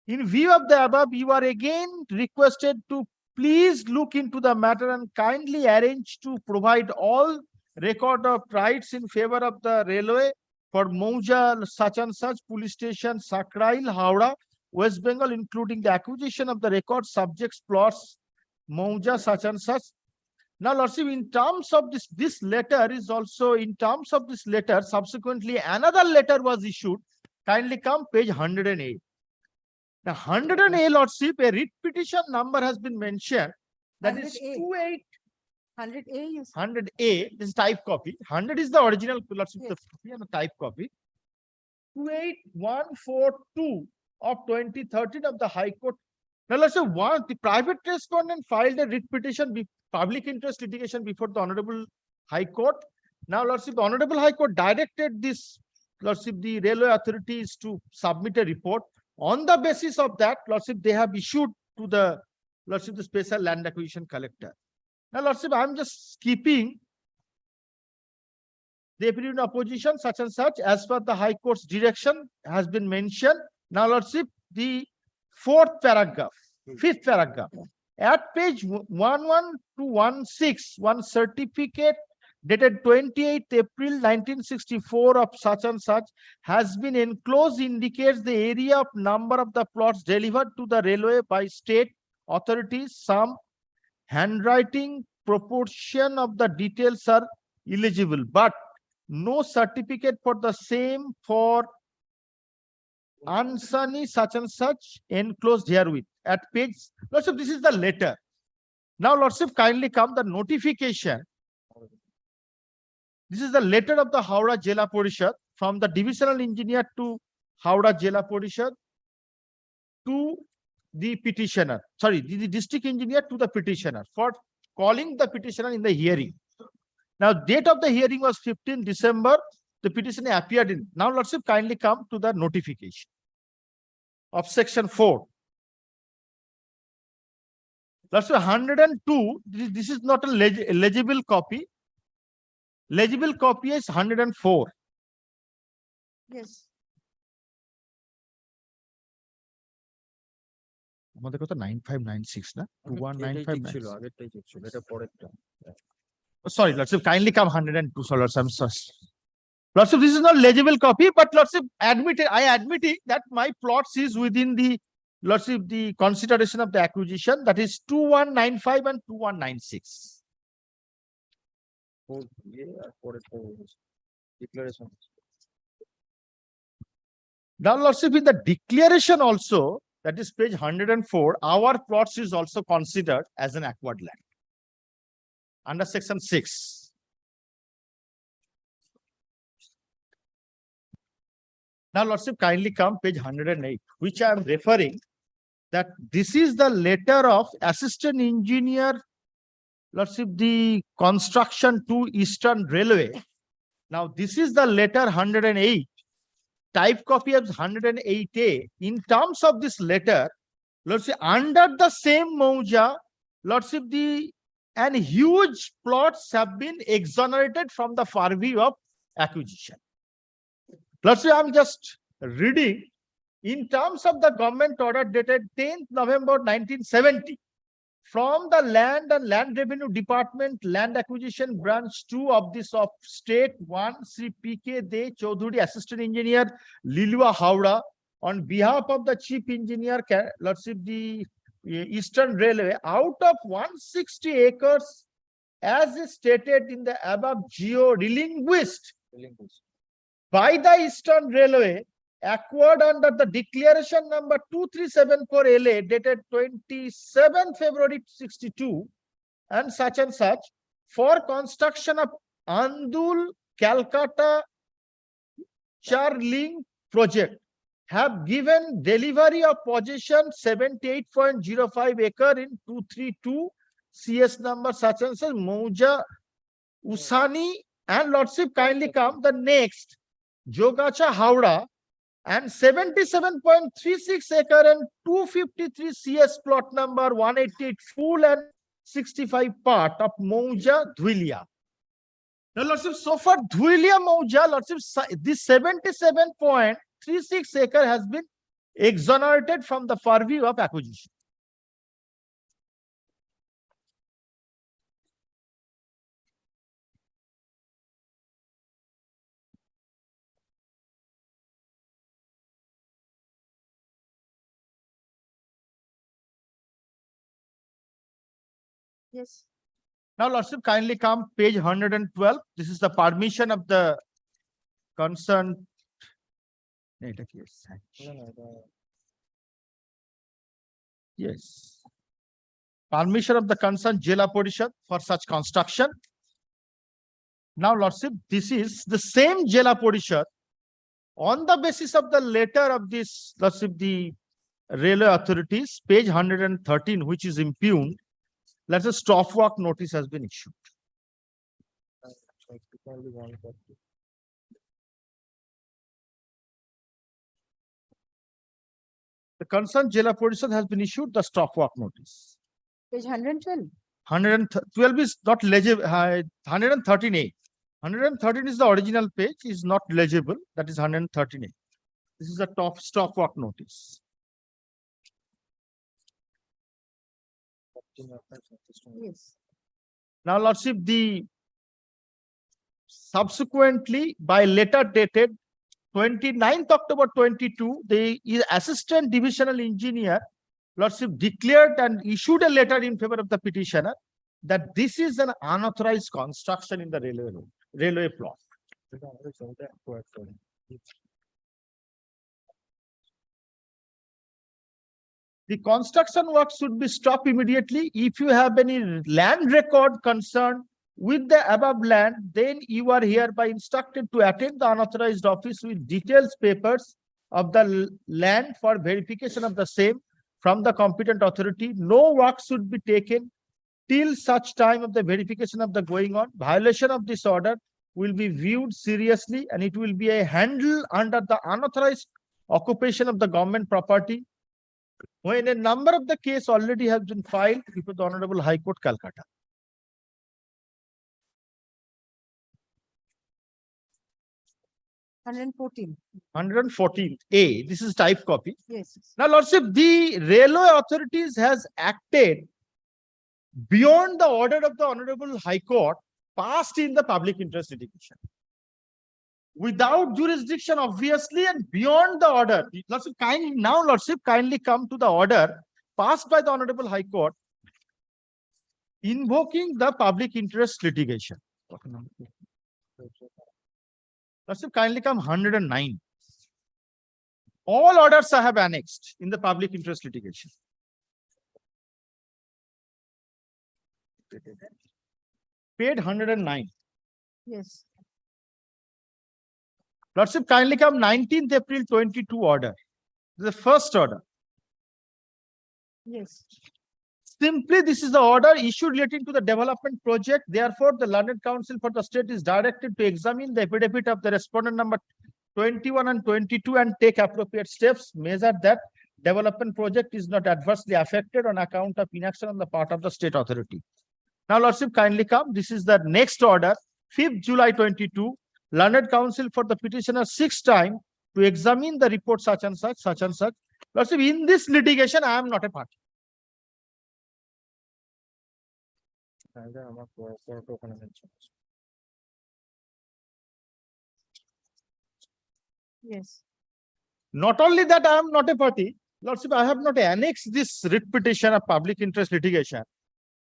In view of the above, you are again requested to please look into the matter and kindly arrange to provide all record of rights in favor of the railway for Mauja such and such police station, Sakrail, Howrah, West Bengal, including the acquisition of the record subjects plots, Mauja such and such. Now, Lordship, in terms of this letter is also in terms of this letter, subsequently another letter was issued. Kindly come page 108. Now, 100A, Lordship, a writ petition number has been mentioned. That is 28. 100A, yes. 100A, this is type copy. 100 is the original, Lordship, the type copy. 28142 of 2013 of the High Court. Now, Lordship, the private respondent filed a writ petition, public interest litigation before the Honorable High Court. Now, Lordship, the Honorable High Court directed this, Lordship, the railway authorities to submit a report. On the basis of that, Lordship, they have issued to the, Lordship, the Special Land Acquisition Collector. Now, Lordship, I am just skipping the opinion opposition such and such as per the High Court's direction has been mentioned. Now, Lordship, the fifth paragraph. At page 11-16, one certificate dated 28 April 1964 of such and such has been enclosed, indicates the area of number of the plots delivered to the railway by state authorities. Some handwriting proportion of the details are eligible, but no certificate for the same for unsunny such and such enclosed herewith. At page, Lordship, this is the letter. Now, Lordship, kindly come the notification. This is the letter of the Howrah Jela Porishad from the divisional engineer to Howrah Jela Porishad to the petitioner, sorry, the district engineer to the petitioner for calling the petitioner in the hearing. Now, date of the hearing was 15 December. The petitioner appeared in. Now, Lordship, kindly come to the notification of section 4. Lordship, 102, this is not a legible copy. Legible copy is 104. Yes. আমাদের কত 9596 না 219596 sorry Lordship, kindly come 102. So Lordship, I'm sorry. Lordship, this is not legible copy, but Lordship, I admitting that my plots is within the Lordship, the consideration of the acquisition, that is 2195 and 2196. Now, Lordship, in the declaration also, that is page 104, our plots is also considered as an acquired land under section 6. Now, Lordship, kindly come page 108, which I am referring that this is the letter of assistant engineer, Lordship, the construction to Eastern Railway. Now, this is the letter 108. Type copy of 108A. In terms of this letter, Lordship, under the same Mauja, Lordship, and huge plots have been exonerated from the purview of acquisition. Lordship, I'm just reading in terms of the government order dated 10th November 1970 from the Land and Land Revenue Department, Land Acquisition Branch 2 of this of State 1, Sri P.K. De Chaudhuri, Assistant Engineer, Lilua Howrah, on behalf of the Chief Engineer, Lordship, the Eastern Railway, out of 160 acres, as is stated in the above geo relinquished by the Eastern Railway, acquired under the declaration number 2374 LA dated 27 February 62 and such for construction of Andul Calcutta Charling project, have given delivery of possession 78.05 acre in 232 CS number such Mauja Usani, and Lordship, kindly come the next Jogacha Howrah, and 77.36 acre and 253 CS plot number 188 full and 65 part of Mauja Dhuilia. Now, Lordship, so far Dhuilia Mauja, Lordship, this 77.36 acre has been exonerated from the purview of acquisition. Yes. Now, Lordship, kindly come page 112. This is the permission of the concerned. Yes. Permission of the concerned Jela Porishad for such construction. Now, Lordship, this is the same Jela Porishad on the basis of the letter of this, Lordship, the railway authorities, page 113, which is impugned. Let's say stop work notice has been issued. The concerned Jela Porishad has been issued the stop work notice. Page 112. 112 is not legible. 113A. 113 is the original page, is not legible. That is 113A. This is a top stop work notice. Yes. Now, Lordship, the subsequently by letter dated 29th October 22, the assistant divisional engineer, Lordship, declared and issued a letter in favor of the petitioner that this is an unauthorized construction in the railway road. railway plot. The construction work should be stopped immediately. If you have any land record concerned with the above land, then you are hereby instructed to attend the unauthorized office with details papers of the land for verification of the same from the competent authority. No work should be taken till such time of the verification of the going on. Violation of this order will be viewed seriously and it will be a handle under the unauthorized occupation of the government property, when a number of the case already has been filed before the Honorable High Court, Calcutta. Hundred and 114A, this is type copy. Yes. Now, Lordship, the railway authorities has acted beyond the order of the Honorable High Court passed in the public interest litigation. Without jurisdiction, obviously, and beyond the order. Lordship, Lordship, kindly come to the order passed by the Honorable High Court invoking the public interest litigation. Lordship, kindly come 109. All orders I have annexed in the public interest litigation. Paid 109. Yes. Lordship, kindly come 19th April 22 order. The first order. Yes. Simply, this is the order issued relating to the development project. Therefore, the Learned Counsel for the state is directed to examine the affidavit of the respondent number 21 and 22 and take appropriate steps, measure that development project is not adversely affected on account of inaction on the part of the state authority. Now, Lordship, kindly come. This is the next order, 5th July 22. Learned Counsel for the petitioner 6th time to examine the report such and such, such and such. Lordship, in this litigation, I am not a party. Yes. Not only that, I am not a party. Lordship, I have not annexed this writ petition of public interest litigation.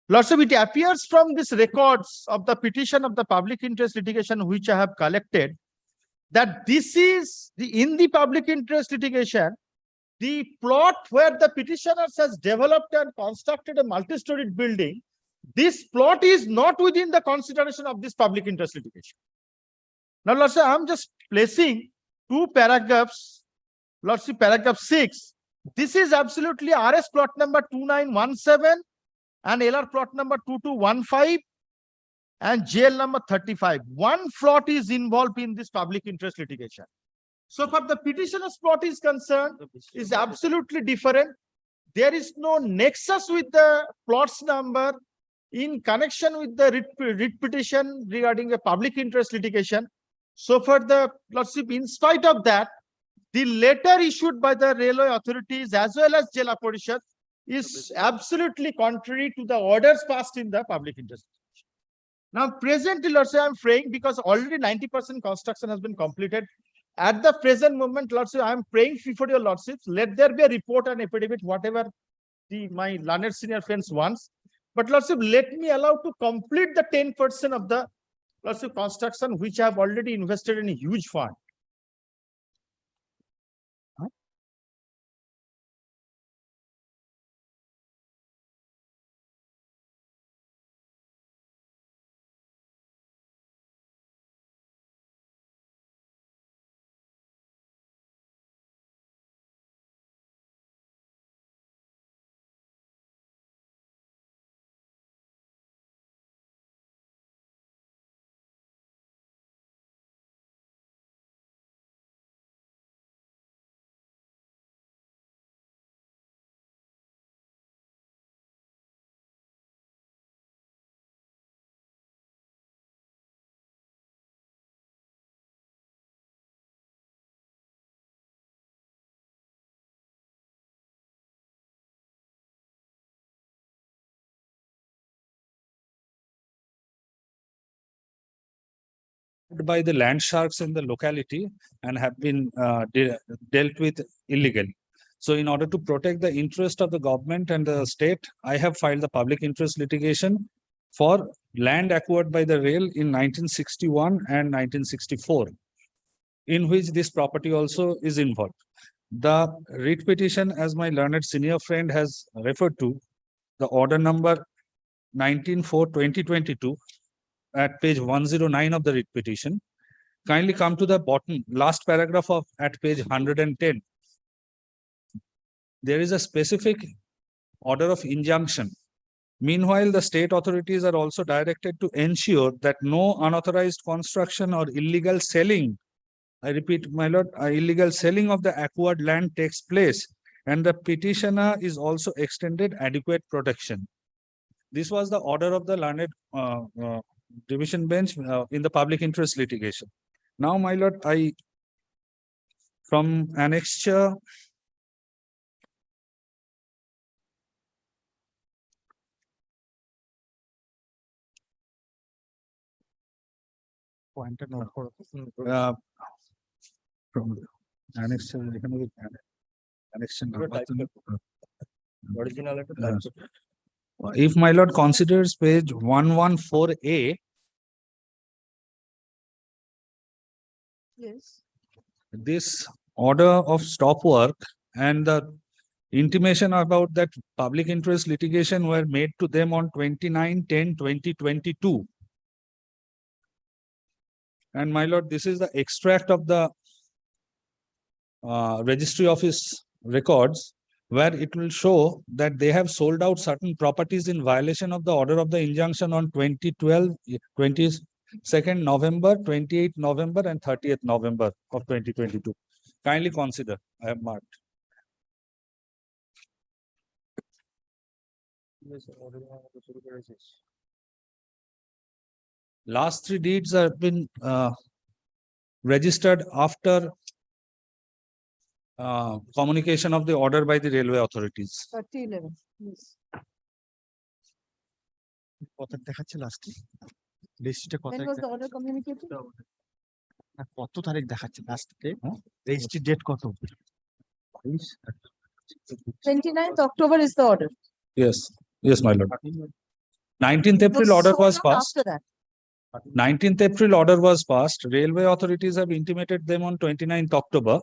Lordship, it appears from these records of the petition of the public interest litigation which I have collected that this is in the public interest litigation, the plot where the petitioners has developed and constructed a multi-storied building. This plot is not within the consideration of this public interest litigation. Now, Lordship, I am just placing two paragraphs. Lordship, paragraph 6. This is absolutely RS plot number 2917 and LR plot number 2215 and JL number 35. One plot is involved in this public interest litigation. So far, the petitioner's plot is concerned is absolutely different. There is no nexus with the plots number in connection with the writ petition regarding a public interest litigation. So far, the Lordship, in spite of that, the letter issued by the railway authorities as well as Jela Parishad is absolutely contrary to the orders passed in the public interest. Now, presently, Lordship, I am praying because already 90% construction has been completed. At the present moment, Lordship, I am praying before your Lordships, let there be a report and affidavit, whatever my learned senior friends wants. But Lordship, let me allow to complete the 10% of the Lordship construction, which I have already invested in a huge fund. By the land sharks in the locality and have been dealt with illegally. So in order to protect the interest of the government and the state, I have filed the public interest litigation for land acquired by the rail in 1961 and 1964, in which this property also is involved. The writ petition, as my learned senior friend has referred to, the order number 19/4/2022 at page 109 of the writ petition. Kindly come to the bottom, last paragraph of at page 110. There is a specific order of injunction. Meanwhile, the state authorities are also directed to ensure that no unauthorized construction or illegal selling, I repeat, my lord, illegal selling of the acquired land takes place, and the petitioner is also extended adequate protection. This was the order of the learned division bench in the public interest litigation. Now, my lord, from annexure from annexure, if my lord considers page 114A, Yes. this order of stop work and the intimation about that public interest litigation were made to them on 29/10/2022. And my lord, this is the extract of the registry office records, where it will show that they have sold out certain properties in violation of the order of the injunction on 2012, 22nd November, 28th November, and 30th November of 2022. Kindly consider, I have marked. Last three deeds have been registered after communication of the order by the railway authorities. 30/11. Yes. কত দেখাচ্ছে লাস্টে রেজিস্ট্রিটা কত When was the order communicated? কত তারিখ দেখাচ্ছে লাস্টে registry date কত 29th October is the order. Yes, yes, my lord. 19th April order sold was out passed. After that. 19th April order was passed. Railway authorities have intimated them on 29th October.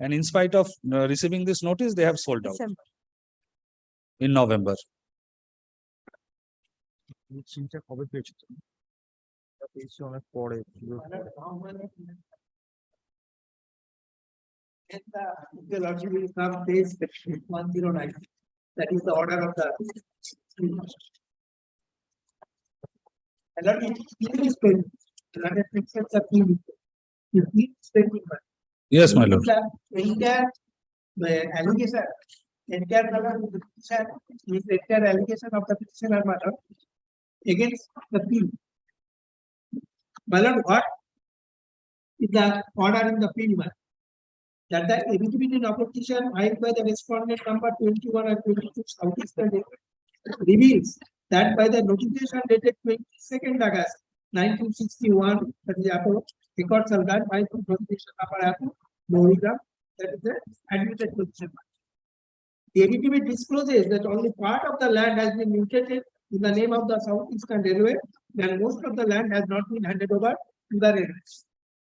And in spite of receiving this notice, they have sold out December. in November. কবে পেয়েছো তুমি পেয়েছি অনেক পরে The lordship will come page 109. That is the order of the. And not it is spending. Not a fixed supplement. You keep spending money. Yes, my lord. Entire the allegation, entire petition is entire allegation of the petitioner matter against the field. My lord, what is the order in the field matter? That the eligibility in opposition filed by the respondent number 21 and 22 Southeastern reveals that by the notification dated 22nd August 1961, that is Apollo, records are done by the notification number Apollo, Morigram, that is the admitted position. The ABTB discloses that only part of the land has been mutated in the name of the Southeastern Railway, and most of the land has not been handed over to the railways.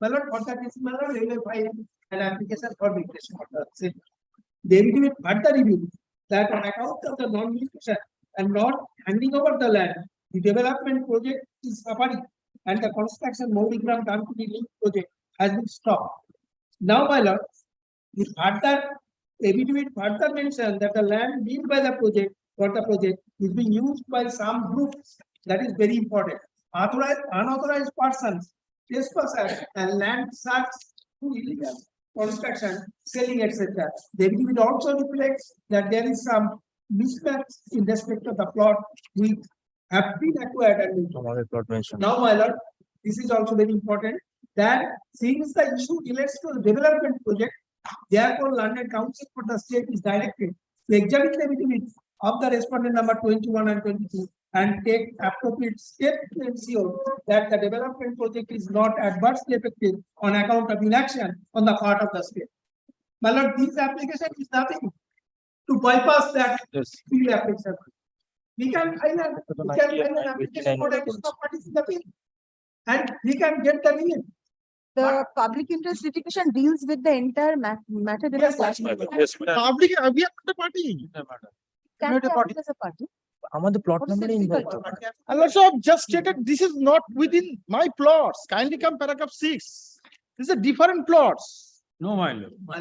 My lord, for that is my lord, railway filed an application for mutation of the same. The ABTB further reveals that on account of the non-mutation and not handing over the land, the development project is suffering and the construction Morigram Company link project has been stopped. Now, my lord, the further ABTB further mentioned that the land deemed by the project for the project is being used by some groups. That is very important. Unauthorized persons, trespassers, and land search to illegal construction, selling, etc. The ABTB also reflects that there is some mismatch in respect of the plot which have been acquired and now, my lord, this is also very important that since the issue relates to the development project, therefore, London Council for the State is directed to examine the evidence of the respondent number 21 and 22 and take appropriate steps to ensure that the development project is not adversely affected on account of inaction on the part of the state. My lord, this application is nothing to bypass that field application. we can file an application for extra parties in the bill. And we can get the relief. The public interest litigation deals with the entire matter. There is Yes, Yes, Public, we are not a party. can be acted as a party. আমাদের plot What is number the involved. difficulty? And also I've just stated, this is not within my plots. Kindly come paragraph 6. This is a different plots. No, my lord. My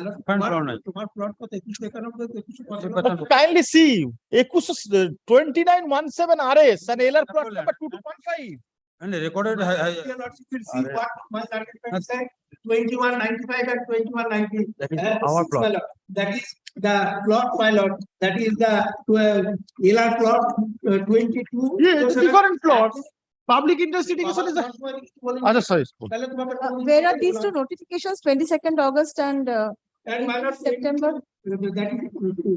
lord, তোমার plot কত 21 Kindly see, 2917 RS and LR plot number 2215. And recorded. Your lordship will see what my landed said, 2195 and 2190. That is our plot. That is the plot, my lord. That is the LR plot 22. Yeah, it's a different plot. Public interest litigation is a. Other size. Where are these two notifications, 22nd August and And my lord, September? that is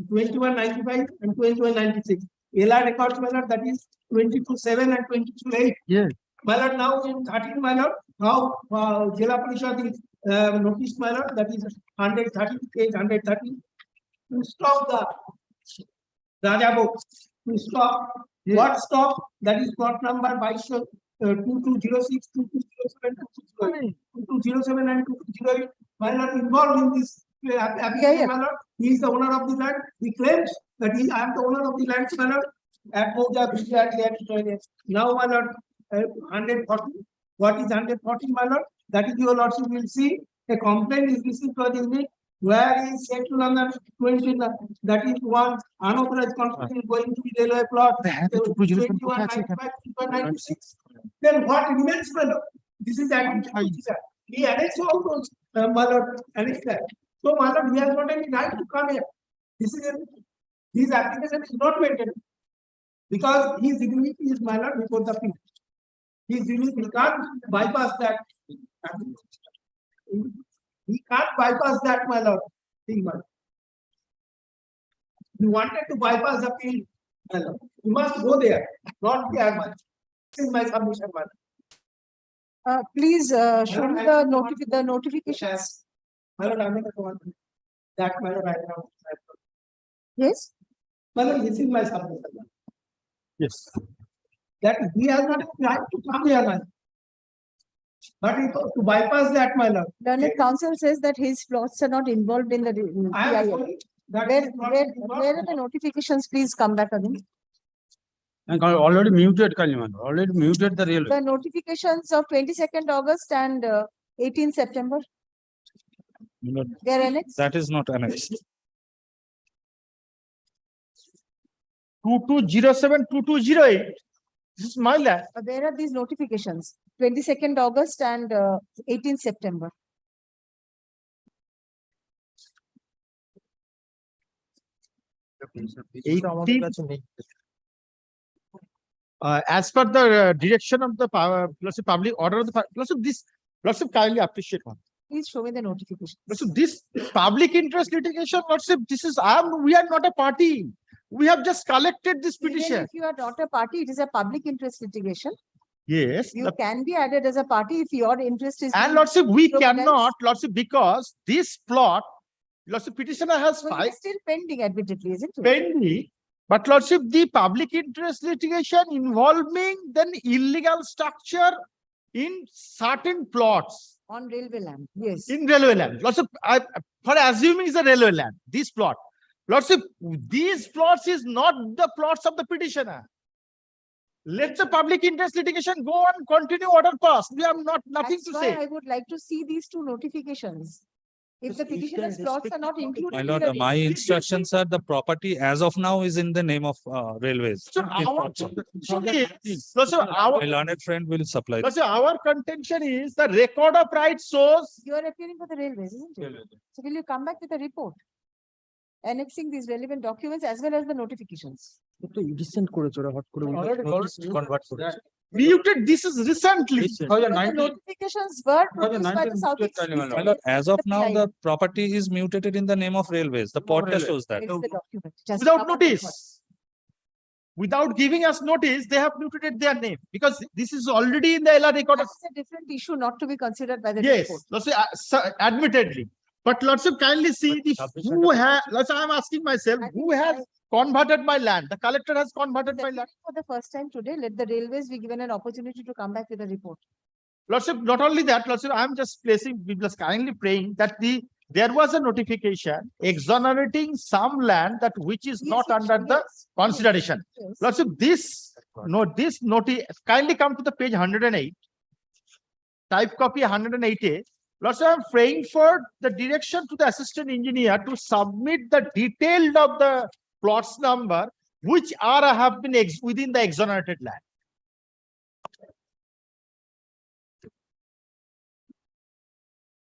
2195 and 2196. LR records, my lord, that is 22/7 and 22/8. Yeah. My lord, now in 13, my lord, now Jila Parishad is noticed, my lord, that is 130, page 130. To stop the Raja book, to stop. What stop? That is plot number by 2206, 2207, 2207 and 2208. My lord, involved in this application, my lord. He is the owner of the land. He claims that I am the owner of the land, my lord. At Moja, now, my lord, 140. What is 140, my lord? That is your lordship will see. A complaint is received for the unit where is set to number 20. That is one unauthorized construction going to be railway plot. 2195, then what remains, my lord? This is that. He annexed all those, my lord, annexed that. So, my lord, he has not any right to come here. This is his application is not maintained. Because his dignity is, my lord, before the people. His dignity, he can't bypass that. He can't bypass that, my lord. He wanted to bypass the field, my lord. He must go there, not there much. This is my submission, my lord. Please show me the notifications. My lord, I am the one. That, my lord, I know. Yes. My lord, this is my submission. Yes. That he has not right to come here, man. But to bypass that, my lord. Learned counsel says that his plots are not involved in the I am PIL. sorry. That Where is not where are the notifications? Please come back again. already muted, Kaliman. Already muted the real. The notifications of 22nd August and 18th September. They are annexed. That is not annexed. 2207, 2208. This is my land. Where are these notifications? 22nd August and 18th September. As per the direction of the power, plus the public order of the plus of this, lots of kindly appreciate one. Please show me the notifications. So this public interest litigation, lots of this is we are not a party. We have just collected this Even petition. if you are not a party, it is a public interest litigation. Yes. You can be added as a party if your interest is. And being lots of we jeopardized. cannot, lots of because this plot, lots of petitioner has So it filed is still pending admittedly, isn't it? pending, but lots of the public interest litigation involving then illegal structure in certain plots On railway land, yes. in railway land. Lots of for assuming is a railway land, this plot. Lots of these plots is not the plots of the petitioner. Let the public interest litigation go on, continue order pass. We have nothing That's to why say. I would like to see these two notifications. If the petitioner's plots are not included. My in lord, the my instructions are the property as of now is in the name of railways. So our My learned friend will supply. so our contention is the record of rights shows You are appearing for the railways, isn't it? So will you come back with a report? Annexing these relevant documents as well as the notifications. muted. This is recently. But the notifications were produced by the Southeast. My lord, as of now, the property is mutated in the name of railways. The portal shows that. It's the document. It has Without come up with notice. Without giving us notice, they have mutated their name because this is already in the LR record. That's a different issue not to be considered by the Yes, report. let's say, admittedly. But lots of kindly see the who has, let's say I'm asking myself, who has converted my land. The collector has converted my land. For the first time today, let the railways be given an opportunity to come back with a report. Lordship, not only that, Lordship, I'm just kindly praying that there was a notification exonerating some land that which is not under the consideration. Yes. Lordship, this notice, kindly come to the page 108, type copy 108A. Lordship, I'm praying for the direction to the assistant engineer to submit the detail of the plots number which have been within the exonerated land.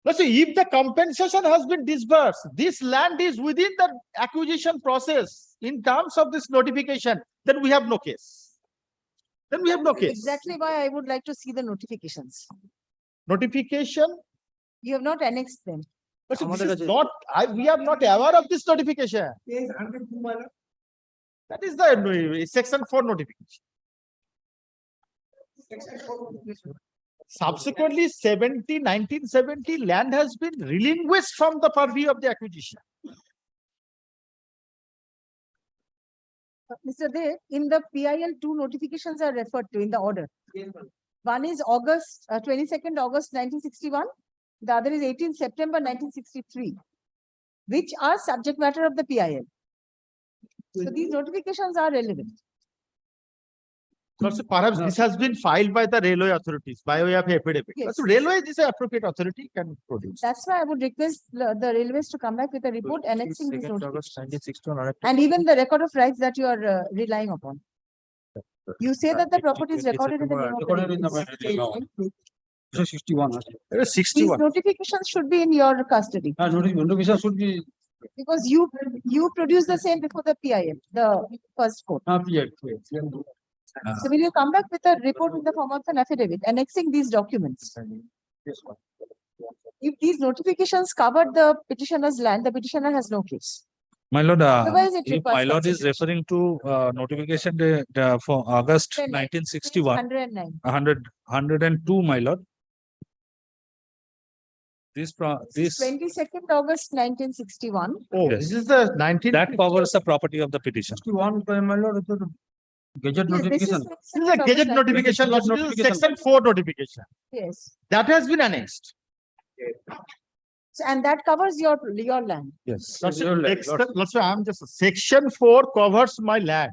Let's say if the compensation has been disbursed, this land is within the acquisition process in terms of this notification, then we have no case. Then we have no case. Exactly why I would like to see the notifications. Notification? You have not annexed them. But this is not, we are not aware of this notification. That is the section 4 notification. Subsequently, 1970 land has been relinquished from the purview of the acquisition. Mr. Dev, in the PIL, 2 notifications are referred to in the order. One is 22nd August 1961. The other is 18th September 1963, which are subject matter of the PIL. So these notifications are relevant. So perhaps this has been filed by the railway authorities by way of affidavit. Yes. So railway is the appropriate authority can produce. That's why I would request the railways to come back with a report annexing these notifications. And even the record of rights that you are relying upon. You say that the property is recorded in the name of the railways. 61. These notifications should be in your custody. Notification should be Because you produce the same before the PIL, the first court. So will you come back with a report in the form of an affidavit annexing these documents? If these notifications covered the petitioner's land, the petitioner has no case. My lord, Otherwise, it if requires my lord is consideration. referring to notification for August 1961, 109. 102, my lord. This 22nd August 1961. Oh, Yes. this is the 19. that covers the property of the petition. Yes, Gazette this is This is a gazette notification, Lord, this is section 4 notification. Yes. That has been annexed. So, and that covers your land. Yes. I'm just section 4 covers my land.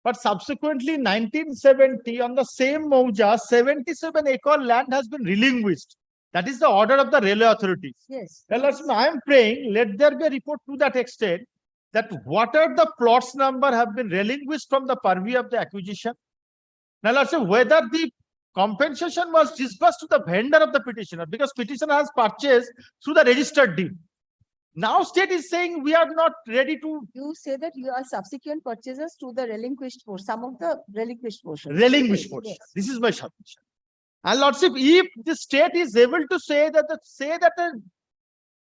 But subsequently, 1970, on the same Mauja, 77-acre land has been relinquished. That is the order of the railway authorities. Yes. Now, I am praying, let there be a report to that extent that what are the plots number have been relinquished from the purview of the acquisition. Now, let's say whether the compensation was disbursed to the vendor of the petitioner, because petitioner has purchased through the registered deed. Now state is saying we are not ready to. You say that you are subsequent purchasers to the relinquished portion, some of the relinquished portion. Relinquished portion. Yes. This is my submission. And Lordship, if the state is able to say that the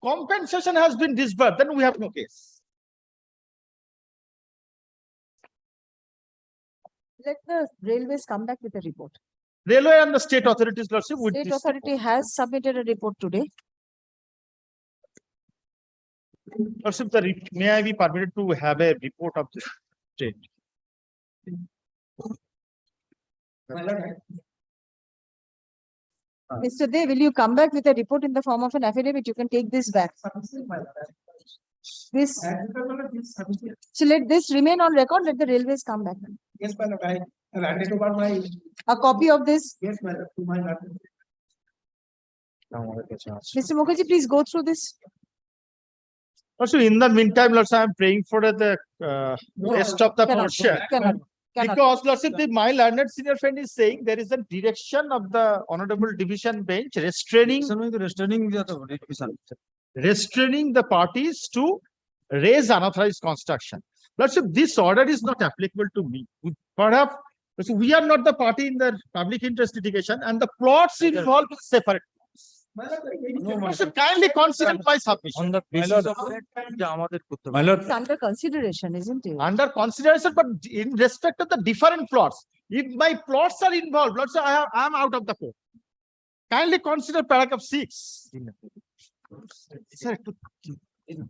compensation has been disbursed, then we have no case. Let the railways come back with a report. Railway and the state authorities, Lordship, with State this authority has submitted a report today. Lordship, may I be permitted to have a report of the state? Mr. Dev, will you come back with a report in the form of an affidavit? You can take this back. This. So let this remain on record. Let the railways come back. Yes, madam. I handed over my. A copy of this. Yes, madam. To my lab. Mr. Mukherjee, please go through this. Also, in the meantime, Lordship, I am praying for the rest of the portion. Because, Lordship, my learned senior friend is saying there is a direction of the Honorable Division Bench restraining the parties to raise unauthorized construction. Lordship, this order is not applicable to me. Perhaps we are not the party in the public interest litigation, and the plots involved is separate. Lordship, kindly consider my submission. On the basis of my lord, It's under consideration, isn't it? Under consideration, but in respect of the different plots. If my plots are involved, Lordship, I am out of the court. Kindly consider paragraph 6.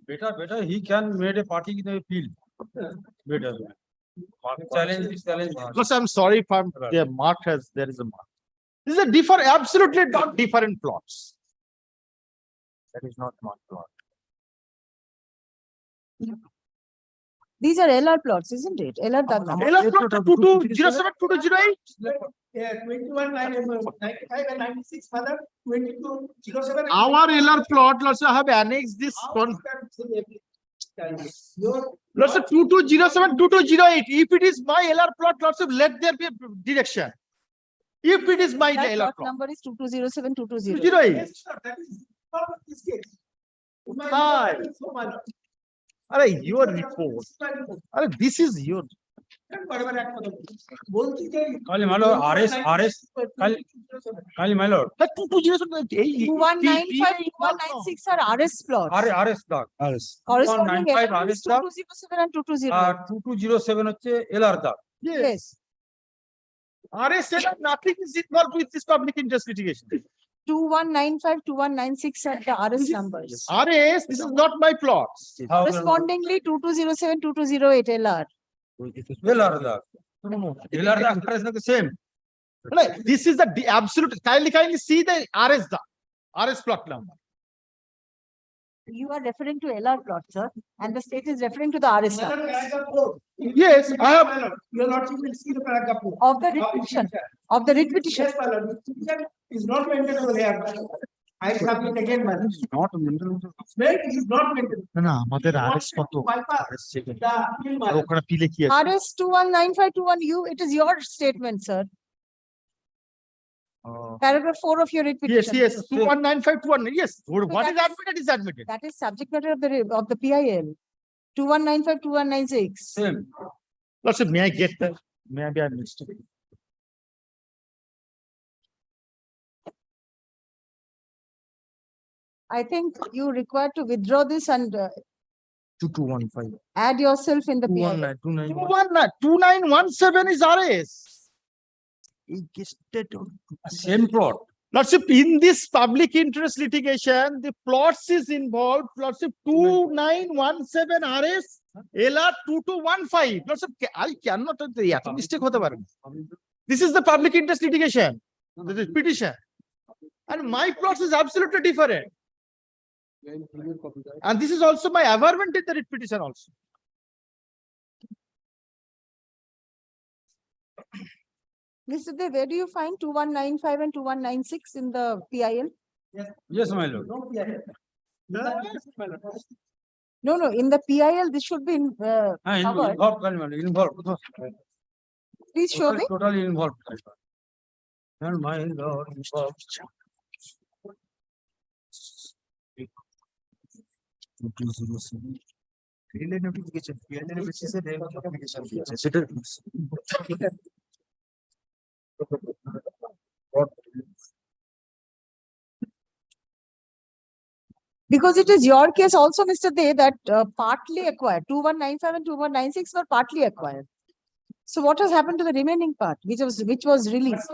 better he can made a party in the field. Plus, I'm sorry if I'm, there is a mark. These are different, absolutely not different plots. That is not marked plot. These are LR plots, isn't it? LR diagram. LR plot 2207, 2208. Yeah, 95 and 96, mother, 2207. Our LR plot, let's say I have annexed this one. Let's say 2207, 2208. If it is my LR plot, let's say let there be a direction. If it is my That LR plot plot. number is 2207, 2208. 2208. Yes, sir, that is not this case. Hi. Are your report? Are this is your. Kali my lord, RS, Kali my lord. 2195, 2196 are RS plots. RS dog. RS. Corresponding 195 LR is RS dog. 2207 and 2208. 2207 হচ্ছে LR dog. Yes. RS said nothing is involved with this public interest litigation. 2195, 2196 are the RS numbers. RS, this is not my plots. Correspondingly, 2207, 2208 LR. LR dog. LR dog is not the same. Like, this is the absolute, kindly see the RS plot number. You are referring to LR plot, sir, and the state is referring to the RS numbers. Yes, I have. You are not able to see the paragraph. Of the writ petition. Of the writ petition. Yes, my lord. Is not maintainable here. I submit again, madam. Not mental. Wait, is not maintainable. না আমাদের RS কত আর ওখানে পিলে কি আছে RS 219521U, it is your statement, sir. Paragraph 4 of your writ Yes, petition. yes, 219521. Yes, what is that admitted is admitted. That is subject matter of the PIL. 2195, 2196. Same. Let's say, may I get that? Maybe I missed it. I think you require to withdraw this and 2215. add yourself in the PIL. 2917 is RS. Same plot. Lordship, in this public interest litigation, the plots is involved. Lordship, 2917 RS, LR 2215. Lordship, I cannot mistake. This is the public interest litigation, the petition. And my plots is absolutely different. And this is also my averment in the writ petition also. Mr. Dev, where do you find 2195 and 2196 in the PIL? Yes, my lord. No, in the PIL, this should be covered. Involved, Kali my lord, involved. Please show me. Totally involved. And my lord involved. Because it is your case also, Mr. Dev, that partly acquired, 2195 and 2196 were partly acquired. So what has happened to the remaining part, which was released?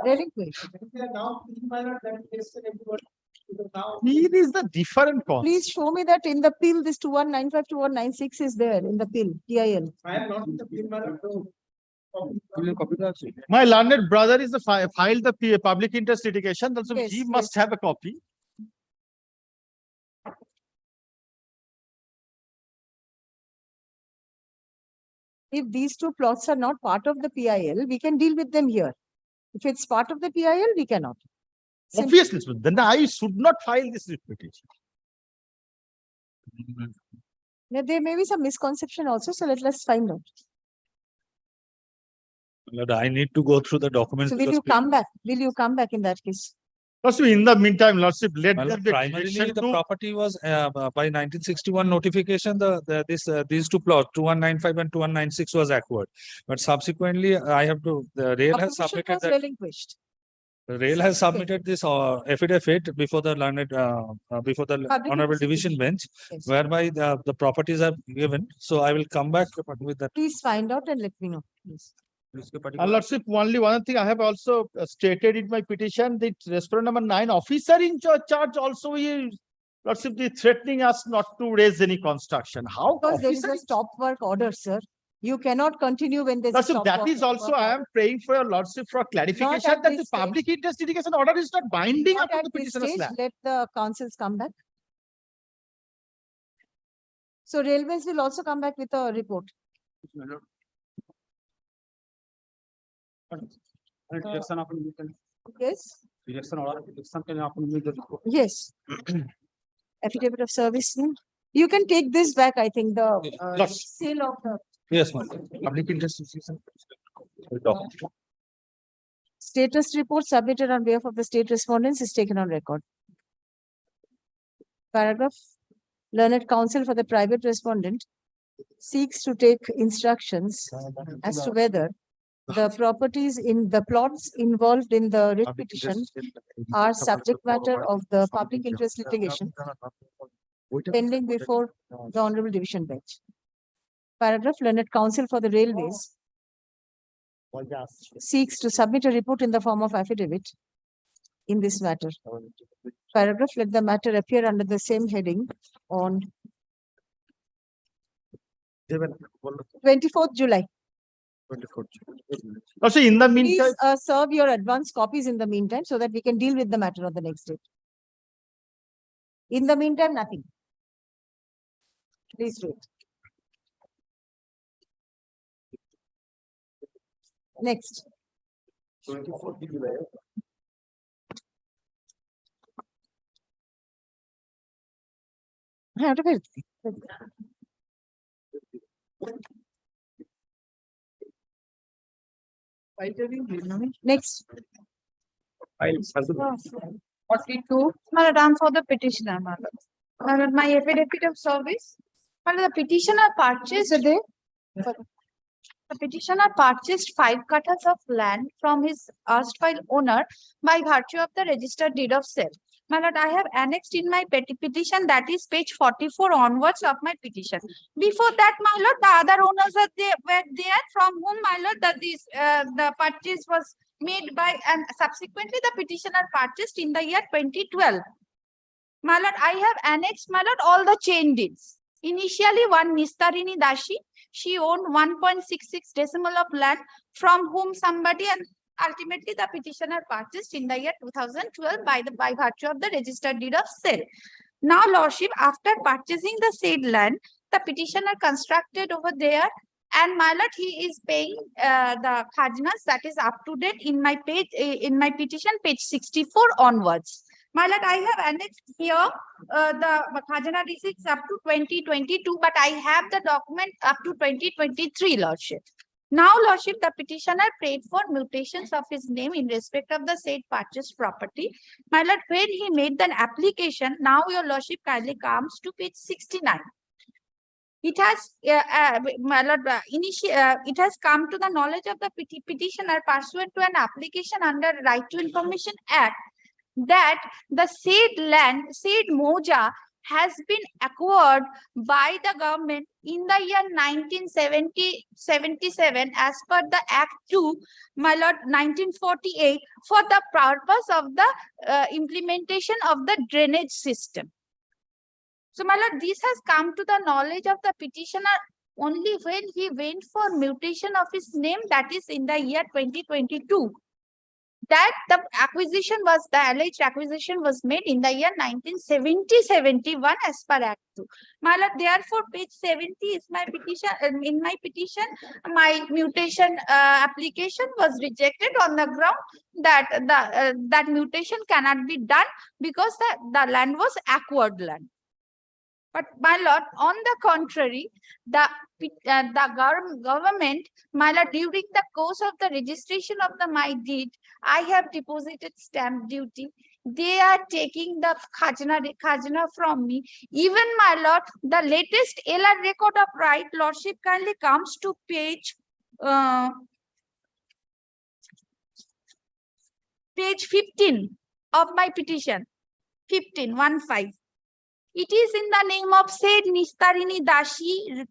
Relinquished. Here is the different cost. Please show me that in the PIL, this 2195, 2196 is there in the PIL. I am not in the PIL, madam. My learned brother is the filed the public interest litigation. Also, Yes, he must have a copy. If these two plots are not part of the PIL, we can deal with them here. If it's part of the PIL, we cannot. Obviously, so then I should not file this writ petition. There may be some misconception also, so let's find out. Lord, I need to go through the documents. So will you come back? Will you come back in that case? Lordship, in the meantime, Lordship, let Well, there be a primarily direction the to- property was by 1961 notification, these two plots, 2195 and 2196 was acquired. But subsequently, I have to, the rail has Opposition submitted was that. relinquished. The rail has submitted this affidavit before the learned, before the Public honorable interest division litigation. bench, Yes. whereby the properties are given. So I will come back with that. Please find out and let me know, please. And Lordship, only one thing I have also stated in my petition, the restaurant number 9 officer in charge also is Lordship, they threatening us not to raise any construction. How? Because there is a officially- stop work order, sir. You cannot continue when there's a Lordship, stop that work. is also, work I am order. praying for your Lordship for clarification at that the this stage. public interest litigation order is not binding Not upon at the this petitioner's stage, land. let the councils come back. So railways will also come back with a report. Rejection आपण we can- Yes, rejection order, rejection can आपण with the report. yes. Affidavit of service. No? You can take this back, I think, the Yes. sale of the Yes, madam. Public interest association. We'll talk. status report submitted on behalf of the state respondents is taken on record. Paragraph, learned counsel for the private respondent seeks to take instructions as to whether the properties in the plots involved in the writ petition are subject matter of the public interest litigation pending before the Honorable Division Bench. Paragraph, learned counsel for the railways seeks to submit a report in the form of affidavit in this matter. Paragraph, let the matter appear under the same heading on 24th July. Also, in the meantime, Please serve your advance copies in the meantime so that we can deal with the matter on the next day. In the meantime, nothing. Please wait. Next. হ্যাঁ, ওটা ফেরত দিই। Next. 42, Madam, for the petitioner, Madam. Madam, my affidavit of service. Madam, the petitioner purchased the petitioner purchased 5 kathas of land from his erstwhile owner by virtue of the registered deed of sale. My lord, I have annexed in my petition, that is page 44 onwards of my petition. Before that, my lord, the other owners were there from whom, my lord, that the purchase was made by, and subsequently the petitioner purchased in the year 2012. My lord, I have annexed, my lord, all the chain deeds. Initially, one Nistarini Dashi, she owned 1.66 decimal of land from whom somebody, and ultimately the petitioner purchased in the year 2012 by virtue of the registered deed of sale. Now, lordship, after purchasing the said land, the petitioner constructed over there, and my lord, he is paying the khajnas that is up to date in my page, in my petition, page 64 onwards. My lord, I have annexed here the khajana receipts up to 2022, but I have the document up to 2023, lordship. Now, lordship, the petitioner prayed for mutations of his name in respect of the said purchased property. My lord, when he made the application, now your lordship kindly comes to page 69. It has, my lord, it has come to the knowledge of the petitioner pursuant to an application under Right to Information Act that the said land, said moja, has been acquired by the government in the year 1977 as per the Act 2, my lord, 1948, for the purpose of the implementation of the drainage system. So, my lord, this has come to the knowledge of the petitioner only when he went for mutation of his name, that is in the year 2022. That the acquisition was, the alleged acquisition was made in the year 1970-71 as per Act 2. My lord, therefore, page 70 is my petition. In my petition, my mutation application was rejected on the ground that that mutation cannot be done because the land was acquired land. But my lord, on the contrary, the government, my lord, during the course of the registration of my deed, I have deposited stamp duty. They are taking the khajna from me. Even, my lord, the latest LR record of right, lordship kindly comes to page 15 of my petition. 15. It is in the name of said Nistarini Dashi.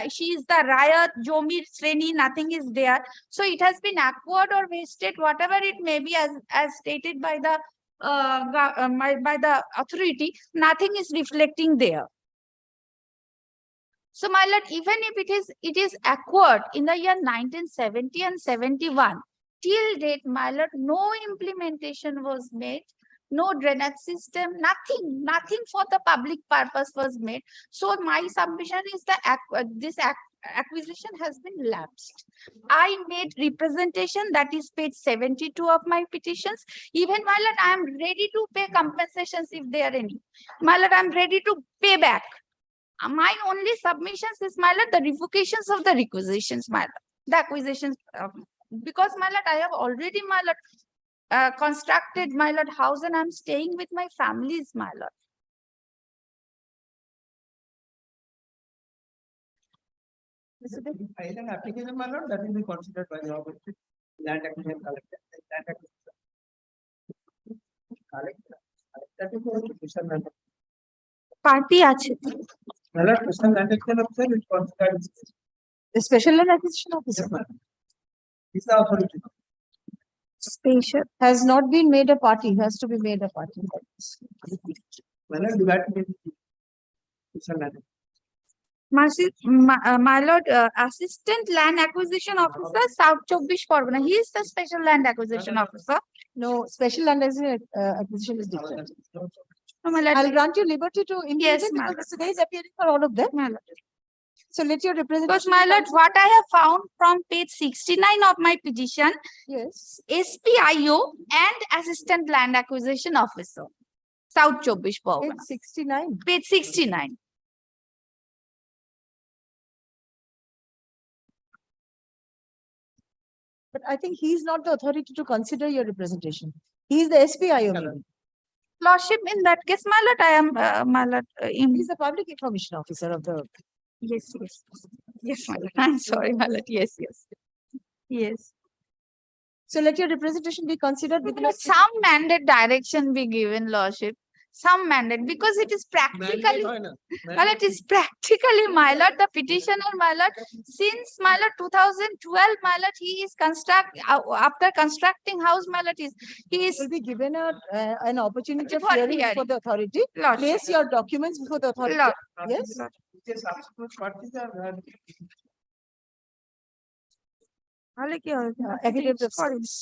She is the Rayat, Jomir, Sreni, nothing is there. So it has been acquired or wasted, whatever it may be, as stated by the by the authority, nothing is reflecting there. So, my lord, even if it is acquired in the year 1970 and 71, till date, my lord, no implementation was made, no drainage system, nothing for the public purpose was made. So, my submission is that this acquisition has been lapsed. I made representation, that is page 72 of my petitions. Even, my lord, I am ready to pay compensations if there are any. My lord, I am ready to pay back. My only submissions is, my lord, the revocations of the requisitions, my lord, the acquisitions, because, my lord, I have already, my lord, constructed, my lord, house, and I'm staying with my families, my lord. File an application, my lord, that will be considered by the authority, land acquisition collector. Land acquisition. That is the special land. Party আছে My lord, special land acquisition officer will consider The special land acquisition officer is the authority. special has not been made a party, has to be made a party. My lord, divide it into special land. My lord, assistant land acquisition officer, South 24 Pargana. He is the special land acquisition officer. No, special land acquisition is different. No, my lord. I'll grant you liberty to indicate Yes, my because today is appearing for all of them. My lord. So let your representative. Because, my lord, what I have found from page 69 of my petition, Yes. SPIO and assistant land acquisition officer, South 24 Pargana. Page 69. Page 69. But I think he's not the authority to consider your representation. He is the SPIO. maybe. Lordship, in that case, my lord, I am, my lord, He's the public information officer of the. yes, my lord. I'm sorry, my lord. Yes. Yes. So let your representation be considered within But some mandate direction be given, lordship. Some mandate, because it is practically, well, it is practically, my lord, the petitioner, my lord, since, my lord, 2012, my lord, he is after constructing house, my lord, he is will be given an opportunity of Before hearing before hearing. the authority. Lord. Place your documents before the authority. Lord. Yes. Just absolute parties are. তাহলে কি হবে? Affidavit of করেন। service.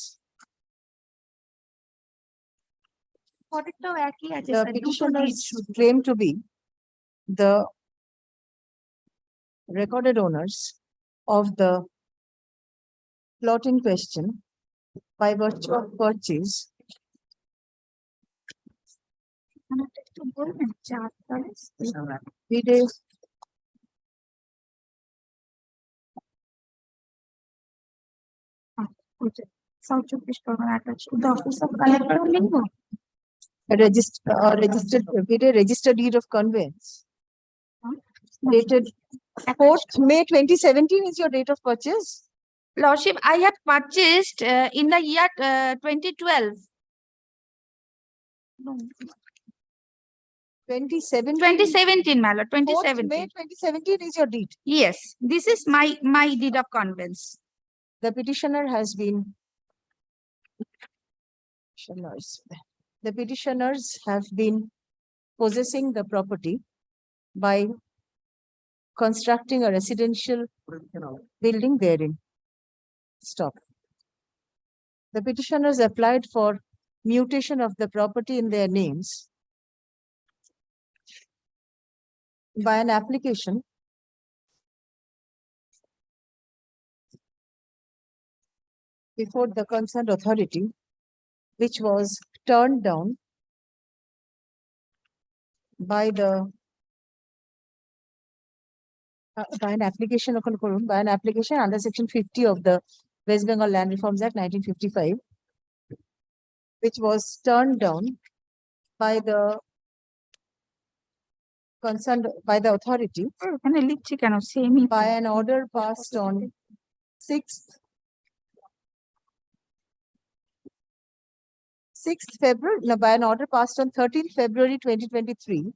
পরেরটাও একই আছে, The sir, দুটো petitioners deed শুধু। claim to be the recorded owners of the plot in question by virtue of purchase আমারটা একটু বলবেন, চার তাহলে? dated South 24 Pargana attached to the office of collector লিখবো? registered deed of conveyance dated 4th May 2017 is your date of purchase. Lordship, I had purchased in the year 2012. No, 2017. 2017, my lord, 4th May 2017. 2017 is your deed. Yes, this is my deed of conveyance. The petitioner has been the petitioners have been possessing the property by constructing a residential building therein. Stop. The petitioners applied for mutation of the property in their names by an application before the concerned authority, which was turned down by an application under section 50 of the West Bengal Land Reforms Act 1955, which was turned down by the concerned by the authority by an order passed on 6th February, no, by an order passed on 13th February 2023,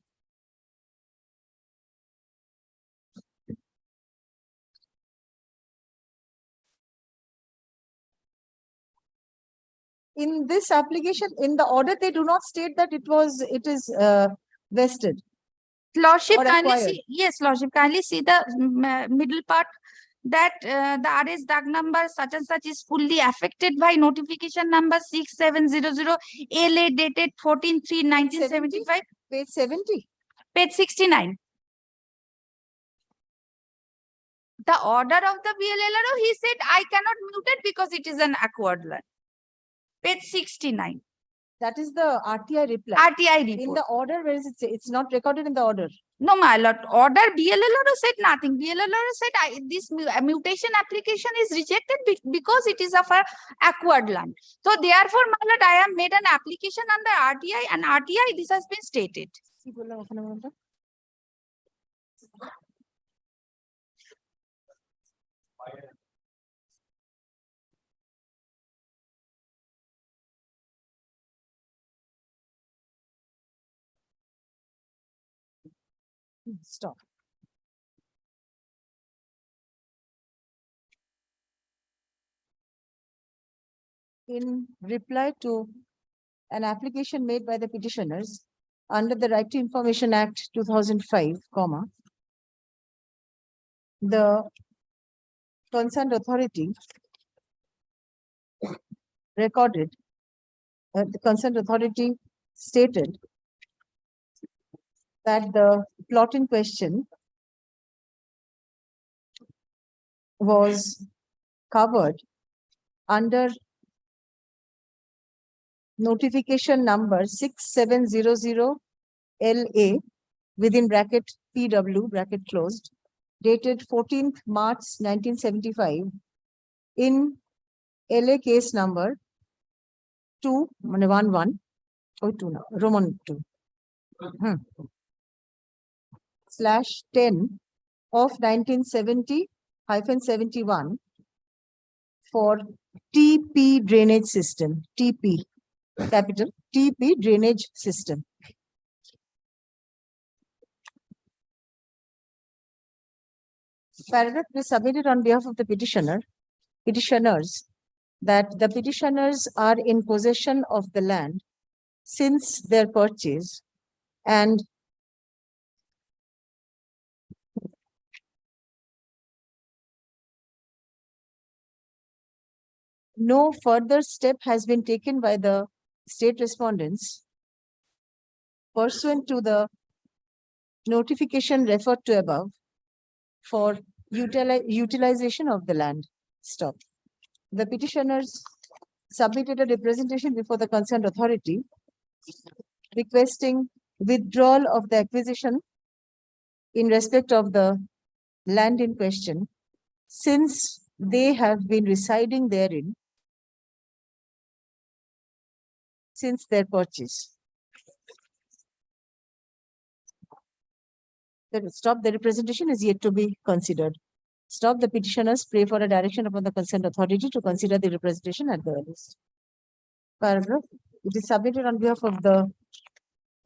in this application, in the order, they do not state that it is vested. Lordship, Or kindly acquired. see, yes, Lordship, kindly see the middle part, that the RS DAG number such and such is fully affected by notification number 6700 LA dated 14/3/1975. Page 70. Page 69. The order of the BLLRO, he said, I cannot mute it because it is an acquired land. Page 69. That is the RTI reply. RTI report. In the order, where is it? It's not recorded in the order. No, my lord. Order BLLRO said nothing. BLLRO said this mutation application is rejected because it is of a acquired land. So therefore, my lord, I have made an application under RTI, and RTI this has been stated. Stop. In reply to an application made by the petitioners under the Right to Information Act 2005, the concerned authority recorded, the concerned authority stated that the plot in question was covered under notification number 6700 LA within bracket PW bracket closed, dated 14th March 1975 in LA case number 211 Roman 2 /10 of 1970-71 for TP drainage system, TP, capital TP drainage system. Paragraph is submitted on behalf of the petitioners, that the petitioners are in possession of the land since their purchase, and no further step has been taken by the state respondents pursuant to the notification referred to above for utilization of the land. Stop. The petitioners submitted a representation before the concerned authority requesting withdrawal of the acquisition in respect of the land in question, since they have been residing therein since their purchase. Stop. The representation is yet to be considered. Stop. The petitioners pray for a direction upon the concerned authority to consider the representation at the earliest. Paragraph. It is submitted on behalf of the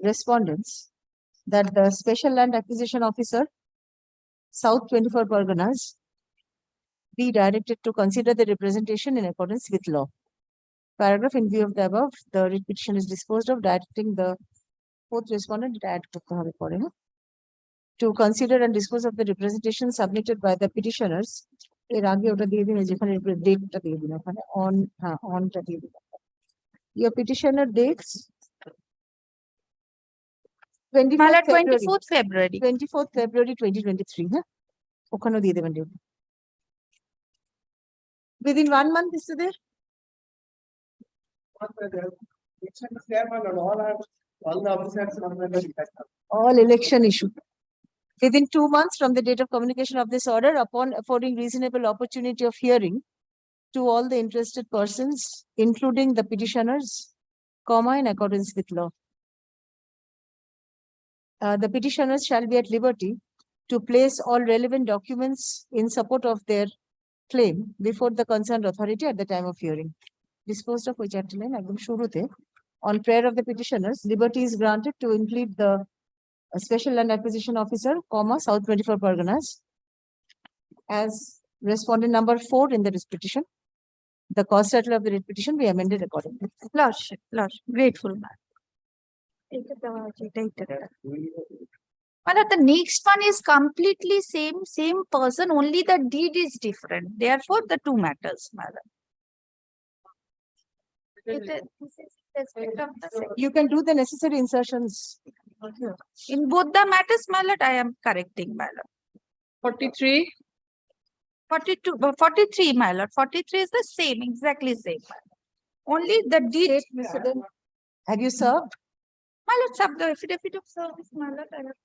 respondents that the Special Land Acquisition Officer, South 24 Parganas, be directed to consider the representation in accordance with law. Paragraph. In view of the above, the petition is disposed of, directing the fourth respondent to consider and dispose of the representation submitted by the petitioners. On your petitioner dates 24th February 2023. Within 1 month is there? All election issue. Within 2 months from the date of communication of this order, upon affording reasonable opportunity of hearing to all the interested persons, including the petitioners, in accordance with law. The petitioners shall be at liberty to place all relevant documents in support of their claim before the concerned authority at the time of hearing. Disposed of which on prayer of the petitioners, liberty is granted to include the Special Land Acquisition Officer, South 24 Parganas, as respondent number 4 in the petition, The cause title of the writ petition be amended accordingly. Lordship, grateful, ma'am. The next one is completely same person, only the deed is different. Therefore, the two matters, madam. You can do the necessary insertions. In both the matters, my lord, I am correcting, my lord. 43. 42, 43, my lord. 43 is the same, exactly same. My lord. Only the deed. Have you served? My lord, served the affidavit of service, my lord. I have.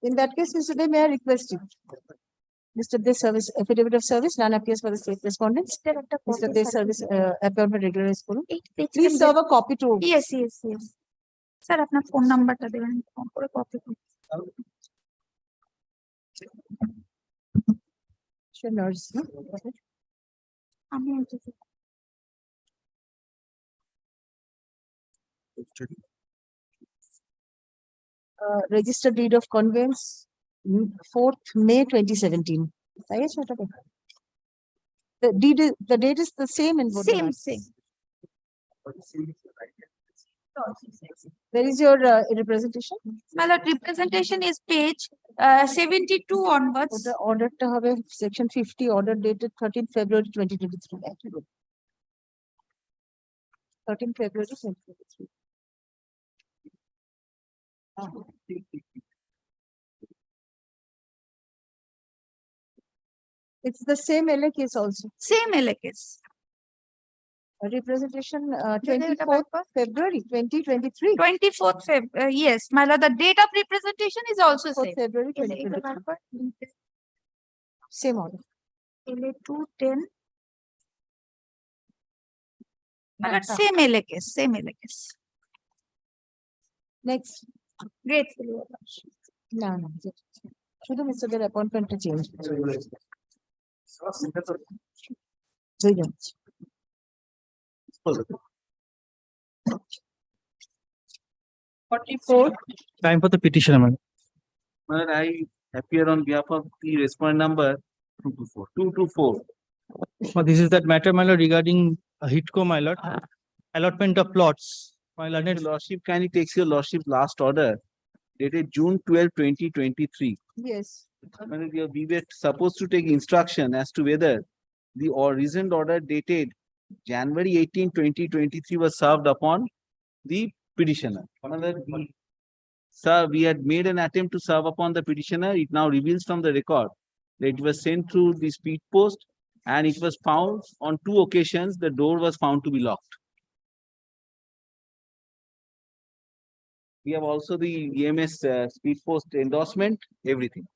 In that case, Mr. Day, may I request you? Mr. Day service, affidavit of service, none appears for the state respondents. Mr. Day service, appointment regular is full. Please serve a copy to. Yes. Sir, अपना phone number टा देना, phone पर copy. Sure, nurse. No? Registered deed of conveyance, 4th May 2017. The date is the same in both. Same. Where is your representation? My lord, representation is page 72 onwards. The order to have a section 50, order dated 13th February 2023. 13th February 2023. It's the same LA case also. Same LA case. Representation 24th February 2023. 24th February. Yes, my lord, the date of representation is also same. February 2023. Same order. LA 210. My lord, same LA case. Next. Gratefully. No. Should Mr. Their appointment to change? 44. Time for the petitioner, madam. Well, I appear on behalf of the respondent number 224. So this is that matter, my lord, regarding HITCO, my lord, allotment of plots. My Your lord, lordship kindly takes your lordship last order dated June 12, 2023. Yes. We were supposed to take instruction as to whether the reasoned order dated January 18, 2023 was served upon the petitioner. Sir, we had made an attempt to serve upon the petitioner. It now reveals from the record that it was sent through the speed post and it was found on 2 occasions the door was found to be locked. We have also the EMS speed post endorsement, everything.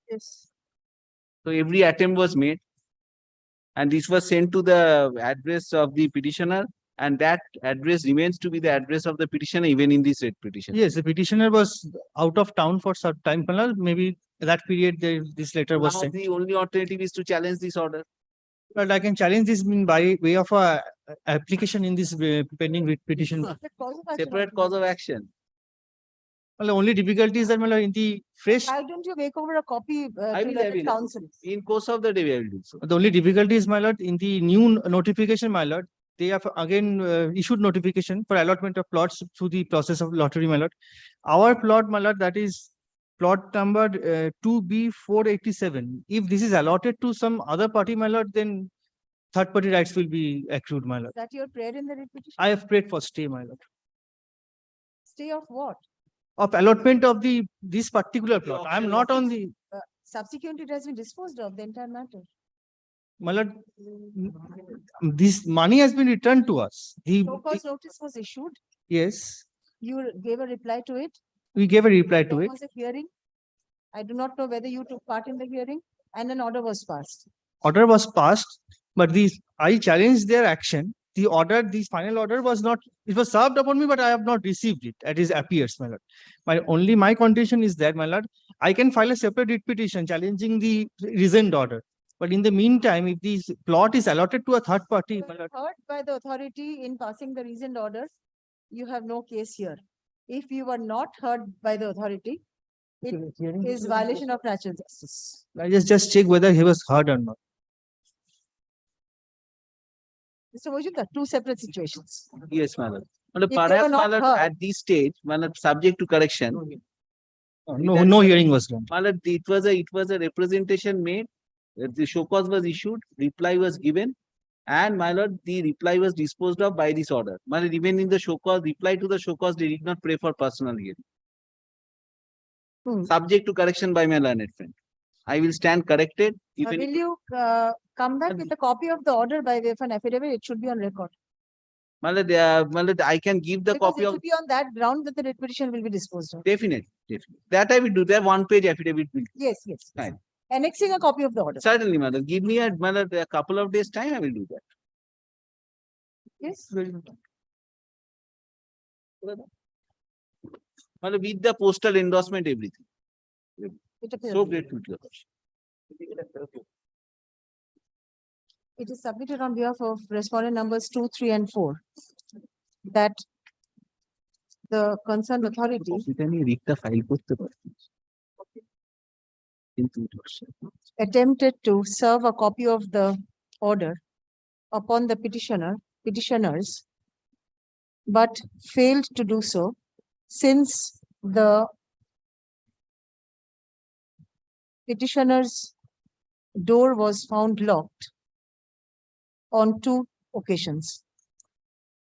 Yes. So every attempt was made and this was sent to the address of the petitioner and that address remains to be the address of the petitioner even in this petition. yes, the petitioner was out of town for some time, my lord. Maybe that period this letter was Now sent. the only alternative is to challenge this order. But I can challenge this by way of a application in this pending writ petition. Separate cause of action. Well, the only difficulty is that, my lord, in the fresh, Why don't you make over a copy I to will, the council? In course of the day, I will do so. the only difficulty is, my lord, in the new notification, my lord, they have again issued notification for allotment of plots through the process of lottery, my lord. Our plot, my lord, that is plot number 2B487. If this is allotted to some other party, my lord, then third party rights will be accrued, my lord. That your prayer in the writ petition? I have prayed for stay, my lord, Stay of what? of allotment of this particular plot. I am not on the, Subsequently, it has been disposed of, the entire matter. my lord, this money has been returned to us. So cause notice was issued. Yes, You gave a reply to it. we gave a reply to There it. was a hearing. I do not know whether you took part in the hearing and an order was passed. Order was passed, but I challenged their action. The order, the final order was not, it was served upon me, but I have not received it. That is appears, my lord. My condition is that, my lord, I can file a separate writ petition challenging the rescind order. But in the meantime, if this plot is allotted to a third party, my lord, Heard by the authority in passing the reasoned order you have no case here. If you were not heard by the authority, it is violation of natural justice. I just check whether he was heard or not. Mr. Mojumdar, two separate situations. Yes, my lord. But they were perhaps, my not lord, heard- at this stage, my lord, subject to correction. No hearing was done. My lord, it was a representation made, the show cause was issued, reply was given, and my lord, the reply was disposed of by this order. My lord, even in the show cause, reply to the show cause, they did not pray for personal hearing. Subject to correction by my learned friend. I will stand corrected. Even Will you come back with a copy of the order by way of an affidavit? It should be on record. my lord, I can give the Because copy it of will be on that ground that the writ petition will be disposed of. definitely. That I will do. That one-page affidavit will. Yes, yes. Fine. Annexing a copy of the order. Certainly, madam. Give me a couple of days' time. I will do that. Yes. Madam, with the postal endorsement, everything. It appears. So grateful to you. It is submitted on behalf of respondent numbers 2, 3, and 4. That the concerned authority এটা নিয়ে রিটটা file করতে পারছি কিন্তু attempted to serve a copy of the order upon the petitioners, but failed to do so since the petitioner's door was found locked on 2 occasions.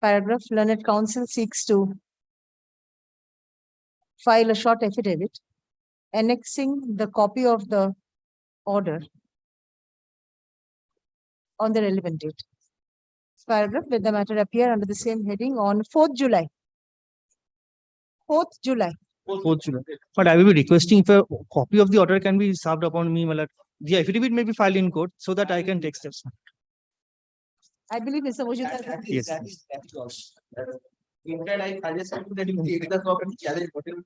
Paragraph, learned counsel seeks to file a short affidavit annexing the copy of the order on the relevant date. Paragraph, let the matter appear under the same heading on 4th July. 4th July. 4th July. But I will be requesting if a copy of the order can be served upon me, my lord. The affidavit may be filed in court so that I can take steps. I believe Mr. Mojumdar. Yes. Instead, I suggest that you take the copy and challenge whatever.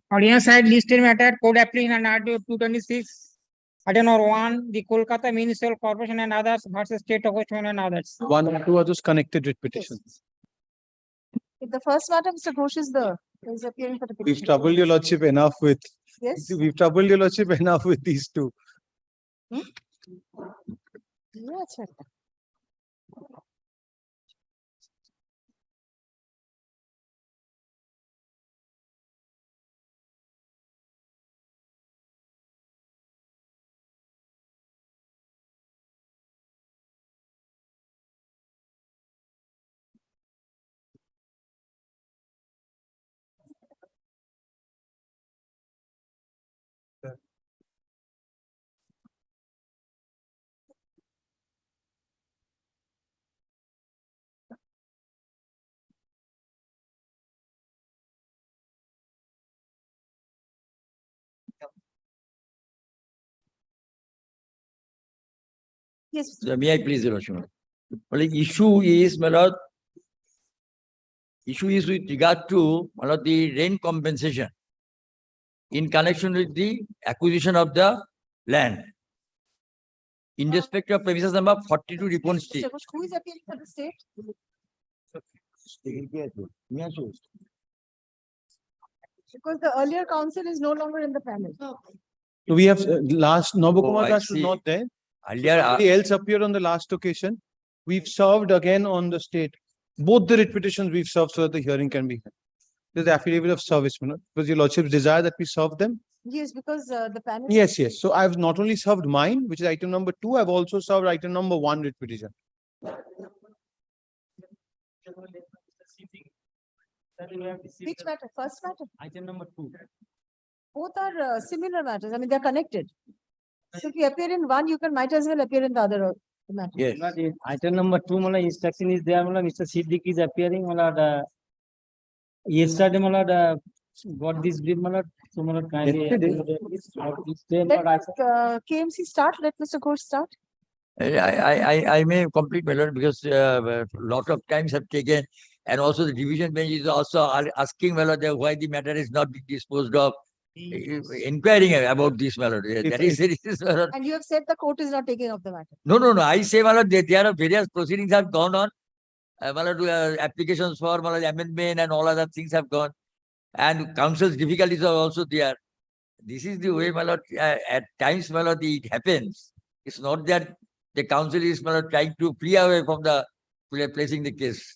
Audience side listed matter, code application and RDO 226. Item number 1, the Kolkata Municipal Corporation and others versus State of West Bengal and others. One or two are those connected with petitions. If the first matter, Mr. Ghosh is appearing for the We've petition. troubled your lordship enough with, Yes. we've troubled your lordship enough with these two. Yeah, check. Yes. May I please, Your Lordship? Well, the issue is, my lord, issue is with regard to, my lord, the rent compensation in connection with the acquisition of the land in respect of premises number 42 Ripon Street. Mr. Ghosh, who is appearing for the state? Because the earlier council is no longer in the panel. So we have last, Nobukumar I Das was see. not there. Earlier, Somebody else appeared on the last occasion. We've served again on the state. Both the writ petitions we've served so that the hearing can be held. There's the affidavit of service, because your lordship's desire that we serve them. Yes, because the panel. Yes, yes. So I've not only served mine, which is item number 2, I've also served item number 1 writ petition. Which matter? First matter? Item number 2. Both are similar matters. I mean, they're connected. So if you appear in one, you might as well appear in the other matter. yes. Item number 2, mala instruction is there, mala Mr. Siddiq is appearing, mala yesterday, mala got this brief, mala so mala kindly. Let KMC start. Let Mr. Ghosh start. I may complete my lord because lot of times have taken, and also the division bench is also asking my lord why the matter is not being disposed of, inquiring about this matter. That is my lord. And you have said the court is not taking up the matter. No. I say, my lord, there are various proceedings have gone on. My lord, applications for my lord, amendment and all other things have gone, and council's difficulties are also there. This is the way, my lord. At times, my lord, it happens. It's not that the council is, my lord, trying to flee away from the placing the case.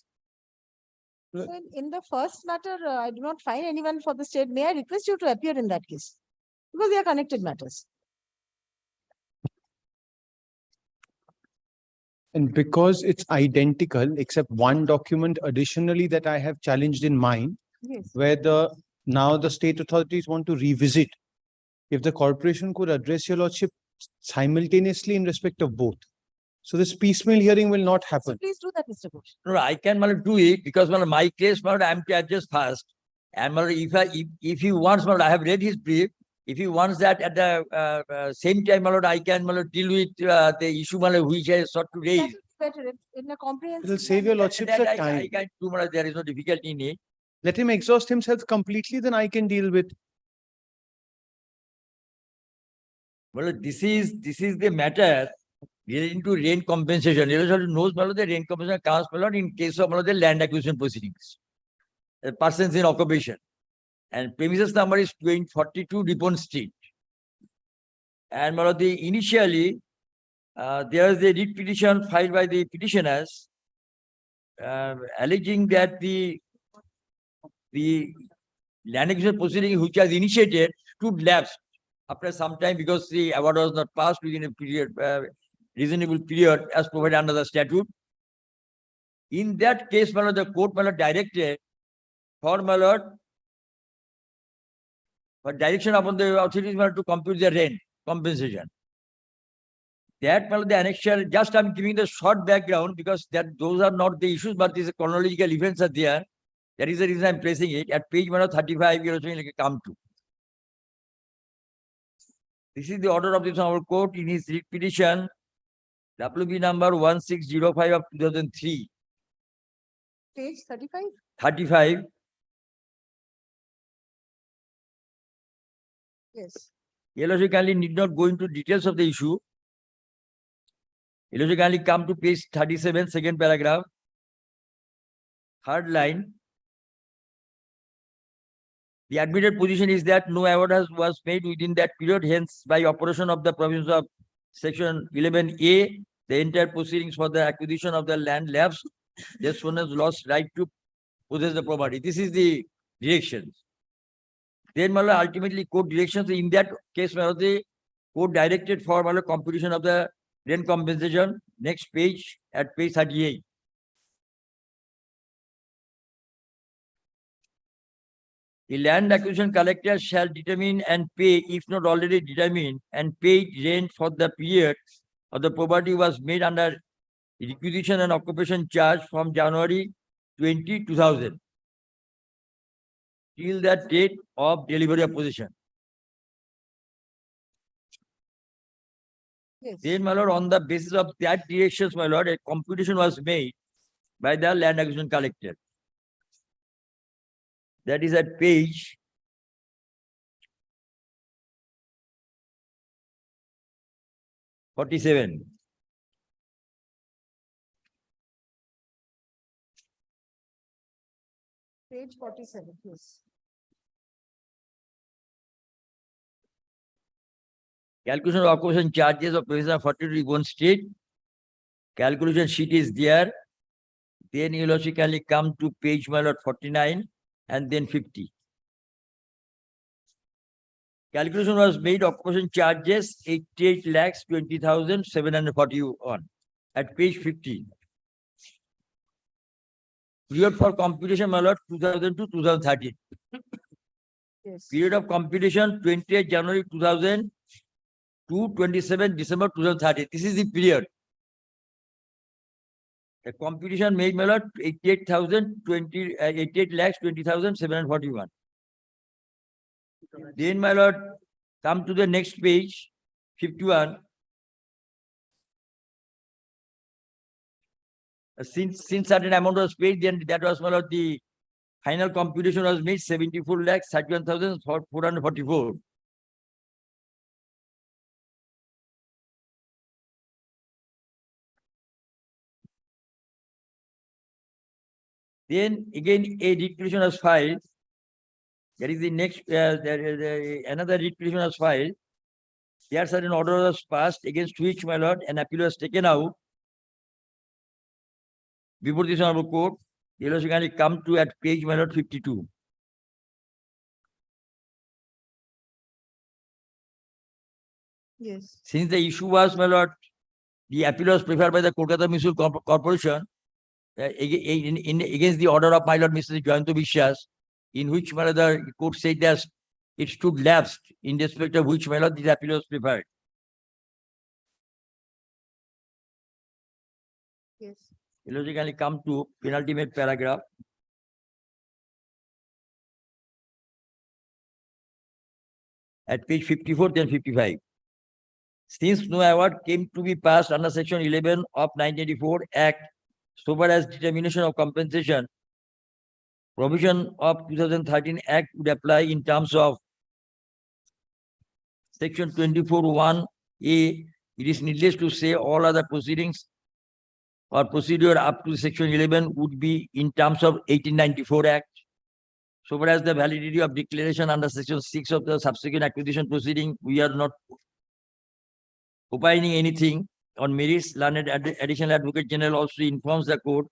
So in the first matter, I do not find anyone for the state. May I request you to appear in that case? Because they are connected matters. And because it's identical, except one document additionally that I have challenged in mine, Yes. where now the state authorities want to revisit. If the corporation could address your lordship simultaneously in respect of both. So this piecemeal hearing will not happen. Please do that, Mr. Ghosh. No, I can, my lord, do it because, my lord, my case, my lord, I am to adjust first. And, my lord, if he wants, my lord, I have read his brief. If he wants that at the same time, my lord, I can, my lord, deal with the issue, my lord, which I sought to That raise. will be better in a comprehensive. It'll save your lordship That the time. I can do, my lord, there is no difficulty in it. Let him exhaust himself completely, then I can deal with. Well, this is the matter relating to rent compensation. You knows, my lord, the rent compensation comes, my lord, in case of, my lord, the land acquisition proceedings. The persons in occupation. And premises number is 42 Ripon Street. And, my lord, initially, there was a writ petition filed by the petitioners alleging that the land acquisition proceeding which was initiated stood lapsed after some time because the award was not passed within a period, reasonable period as provided under the statute. In that case, my lord, the court, my lord, directed for, my lord, for direction upon the authorities, my lord, to compute the rent compensation. That, my lord, the annexure, just I'm giving the short background because those are not the issues, but these chronological events are there. That is the reason I'm placing it at page 35. You also come to. This is the order of this our court in his writ petition, WB number 1605 of 2003. Page 35. 35. Yes. Your Lordship kindly need not go into details of the issue. Your Lordship kindly come to page 37, second paragraph, third line. The admitted position is that no award was made within that period, hence by operation of the provisions of section 11A, the entire proceedings for the acquisition of the land lapsed. This one has lost right to possess the property. This is the directions. Then ultimately court directions in that case, the court directed for computation of the rent compensation. Next page at page 38. The land acquisition collector shall determine and pay, if not already determined, and paid rent for the period of the property was made under requisition and occupation charge from January 20, 2000 till the date of delivery of possession. Yes. Then, my lord, on the basis of that directions, my lord, a computation was made by the land acquisition collector. That is at page 47. Page 47, yes. Calculation of occupation charges of provision of 42 state. Calculation sheet is there. Then you logically come to page 49 and then 50. Calculation was made occupation charges 88,20,741 at page 50. Period for computation, my lord, 2000 to 2013. Yes. Period of computation 28 January 2000 to 27 December 2013. This is the period. The computation made, my lord, 88,20,741. Then, my lord, come to the next page, 51. Since certain amount was paid, then that was, my lord, the final computation was made 74,31,444. Then again a declaration was filed. That is the next, another declaration was filed. There certain order was passed against which, my lord, an appeal was taken out. Before this honorable court, the logically come to at page, my lord, 52. Yes. Since the issue was, my lord, the appeal was preferred by the Kolkata Municipal Corporation against the order of my lord, Mr. Jayanto Vishwas, in which, my lord, the court said that it stood lapsed, in respect of which, my lord, this appeal was preferred. Yes. Logically come to penultimate paragraph. At page 54 then 55. Since no award came to be passed under section 11 of 1984 Act, so far as determination of compensation, provision of 2013 Act would apply in terms of section 24(1)(a). It is needless to say all other proceedings or procedure up to section 11 would be in terms of 1894 Act. So far as the validity of declaration under section 6 of the subsequent acquisition proceeding, we are not opining anything on merits. Learned Additional Advocate General also informs the court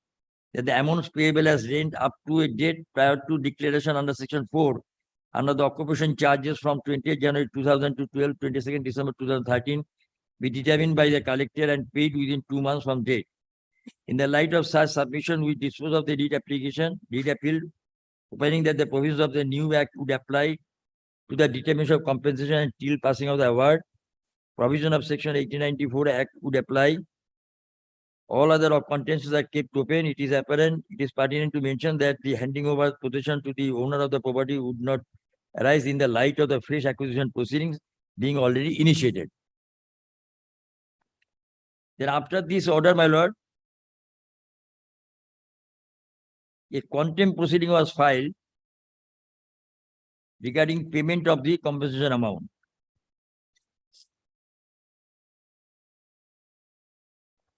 that the amounts payable as rent up to a date prior to declaration under section 4 under the occupation charges from 20th January 2000 to 22nd December 2013 be determined by the collector and paid within 2 months from date. In the light of such submission, we dispose of the deed appeal, opining that the provisions of the new act would apply to the determination of compensation until passing of the award. Provision of section 1894 Act would apply. All other contentions are kept open. It is apparent, it is pertinent to mention that the handing over possession to the owner of the property would not arise in the light of the fresh acquisition proceedings being already initiated. Then after this order, my lord, a contempt proceeding was filed regarding payment of the compensation amount.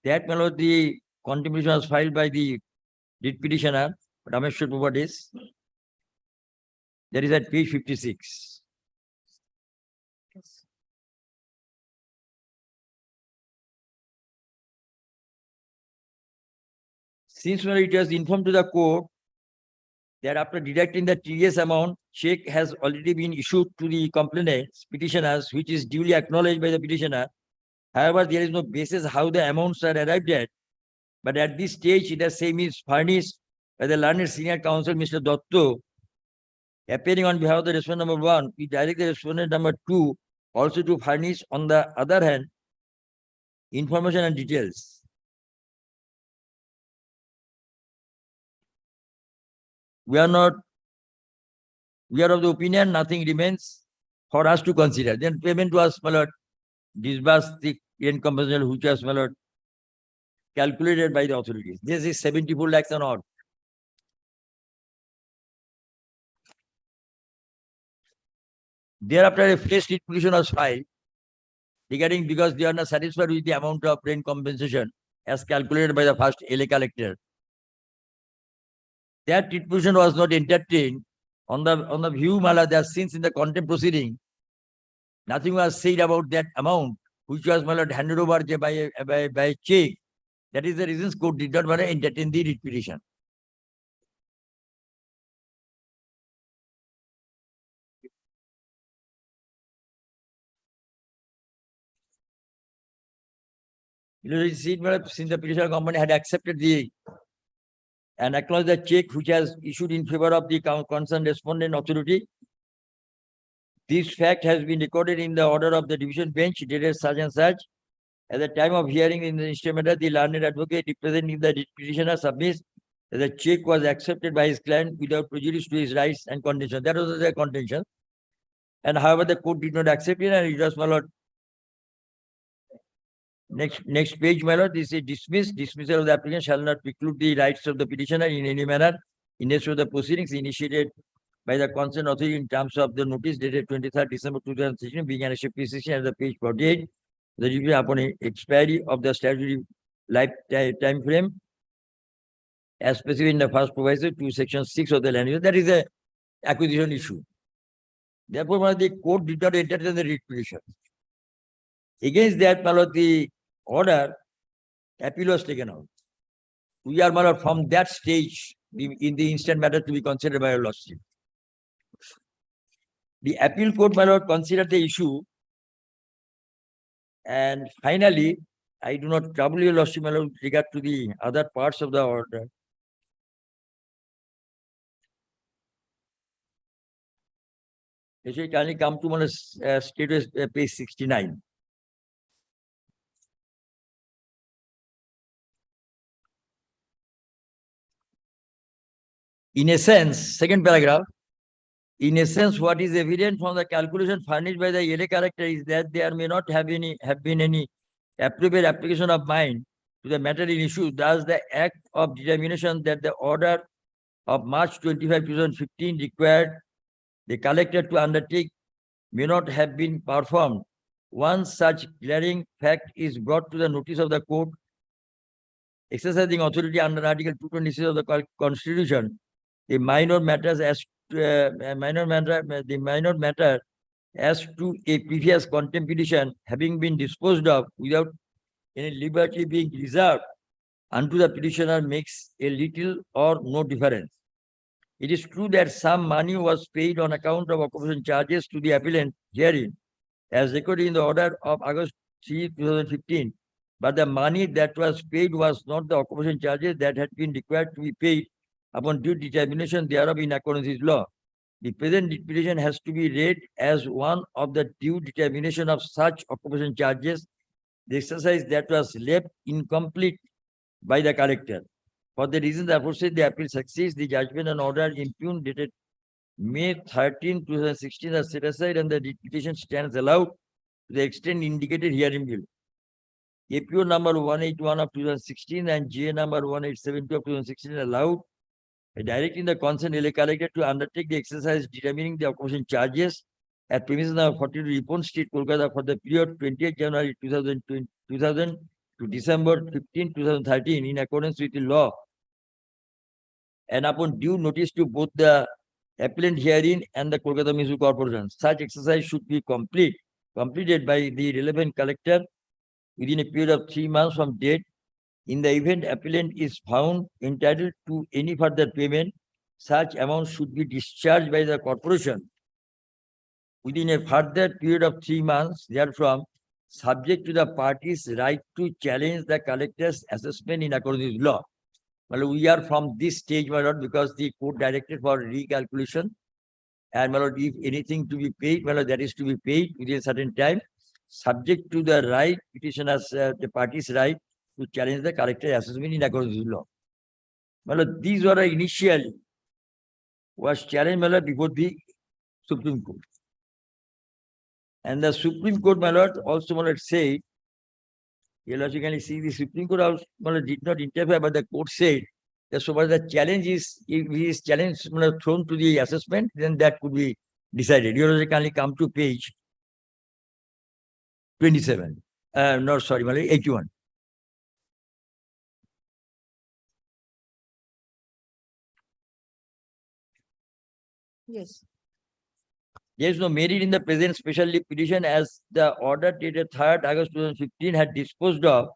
That, my lord, the contribution was filed by the writ petitioner, Rameshwar Properties. That is at page 56. Since when it was informed to the court that after deducting the TDS amount, check has already been issued to the complainants, petitioners, which is duly acknowledged by the petitioner. However, there is no basis how the amounts are arrived at. But at this stage, the same is furnished by the learned senior counsel, Mr. Dotto, appearing on behalf of the respondent number 1. We direct the respondent number 2 also to furnish, on the other hand, information and details. We are of the opinion nothing remains for us to consider. Then payment was, my lord, disbursed the rent compensation which was, my lord, calculated by the authorities. This is 74 lakhs and odd. Thereafter, a fresh writ petition was filed regarding, because they are not satisfied with the amount of rent compensation as calculated by the first LA collector. That writ petition was not entertained on the view, Mala, that since in the contempt proceeding, nothing was said about that amount, which was, my lord, handed over by check. That is the reason court did not want to entertain the writ petition. Since the petitioner company had accepted and acknowledged the check which has issued in favor of the concerned respondent authority, this fact has been recorded in the order of the division bench dated such and such. At the time of hearing in the instrument matter, the learned advocate representing the petitioner submits that the check was accepted by his client without prejudice to his rights and conditions. That was the contention. And however, the court did not accept it, and it was, my lord. Next page, my lord, this is dismissed. Dismissal of the applicant shall not preclude the rights of the petitioner in any manner in nature of the proceedings initiated by the concerned authority in terms of the notice dated 23rd December 2016, being an SPCC at the page 48. The review upon expiry of the statutory time frame as specified in the first proviso to section 6 of the land use. That is a acquisition issue. Therefore, the court did not entertain the writ petition. Against that, my lord, the order appeal was taken out. We are, my lord, from that stage in the instant matter to be considered by a lordship. The appeal court, my lord, considered the issue, and finally, I do not trouble your lordship, my lord, with regard to the other parts of the order. Can you come to my status page 69? In a sense, second paragraph, in essence, what is evident from the calculation furnished by the LA character is that there may not have been any appropriate application of mine to the matter in issue. Thus, the act of determination that the order of March 25, 2015 required the collector to undertake may not have been performed. Once such glaring fact is brought to the notice of the court, exercising authority under Article 226 of the Constitution, the minor matter as to a previous contempt petition having been disposed of without any liberty being reserved unto the petitioner makes a little or no difference. It is true that some money was paid on account of occupation charges to the appellant herein, as recorded in the order of August 3, 2015. But the money that was paid was not the occupation charges that had been required to be paid upon due determination thereof in accordance with law. The present petition has to be read as one of the due determination of such occupation charges, the exercise that was left incomplete by the collector. For the reasons aforesaid, the appeal succeeds. The judgment and order impugned dated May 13, 2016 are set aside, and the petition stands allowed to the extent indicated herein below. APO number 181 of 2016 and GA number 1872 of 2016 allowed directing the concerned LA collector to undertake the exercise determining the occupation charges at premises number 42 Ripon Street, Kolkata for the period 28th January 2000 to December 15, 2013 in accordance with the law. And upon due notice to both the appellant herein and the Kolkata Municipal Corporation, such exercise should be completed by the relevant collector within a period of 3 months from date. In the event appellant is found entitled to any further payment, such amount should be discharged by the corporation within a further period of 3 months, therefrom, subject to the parties' right to challenge the collector's assessment in accordance with law. Well, we are from this stage, my lord, because the court directed for recalculation, and my lord, if anything to be paid, my lord, that is to be paid within a certain time, subject to the right petitioners, the parties' right to challenge the collector's assessment in accordance with law. My lord, these were initially was challenged, my lord, before the Supreme Court. And the Supreme Court, my lord, also, my lord, said, you logically see the Supreme Court also, my lord, did not interfere, but the court said that so far the challenge is, if he is challenged, my lord, thrown to the assessment, then that could be decided. You logically come to page 27. No, sorry, my lord, 81. Yes. There is no merit in the present special petition as the order dated 3rd August 2015 had disposed of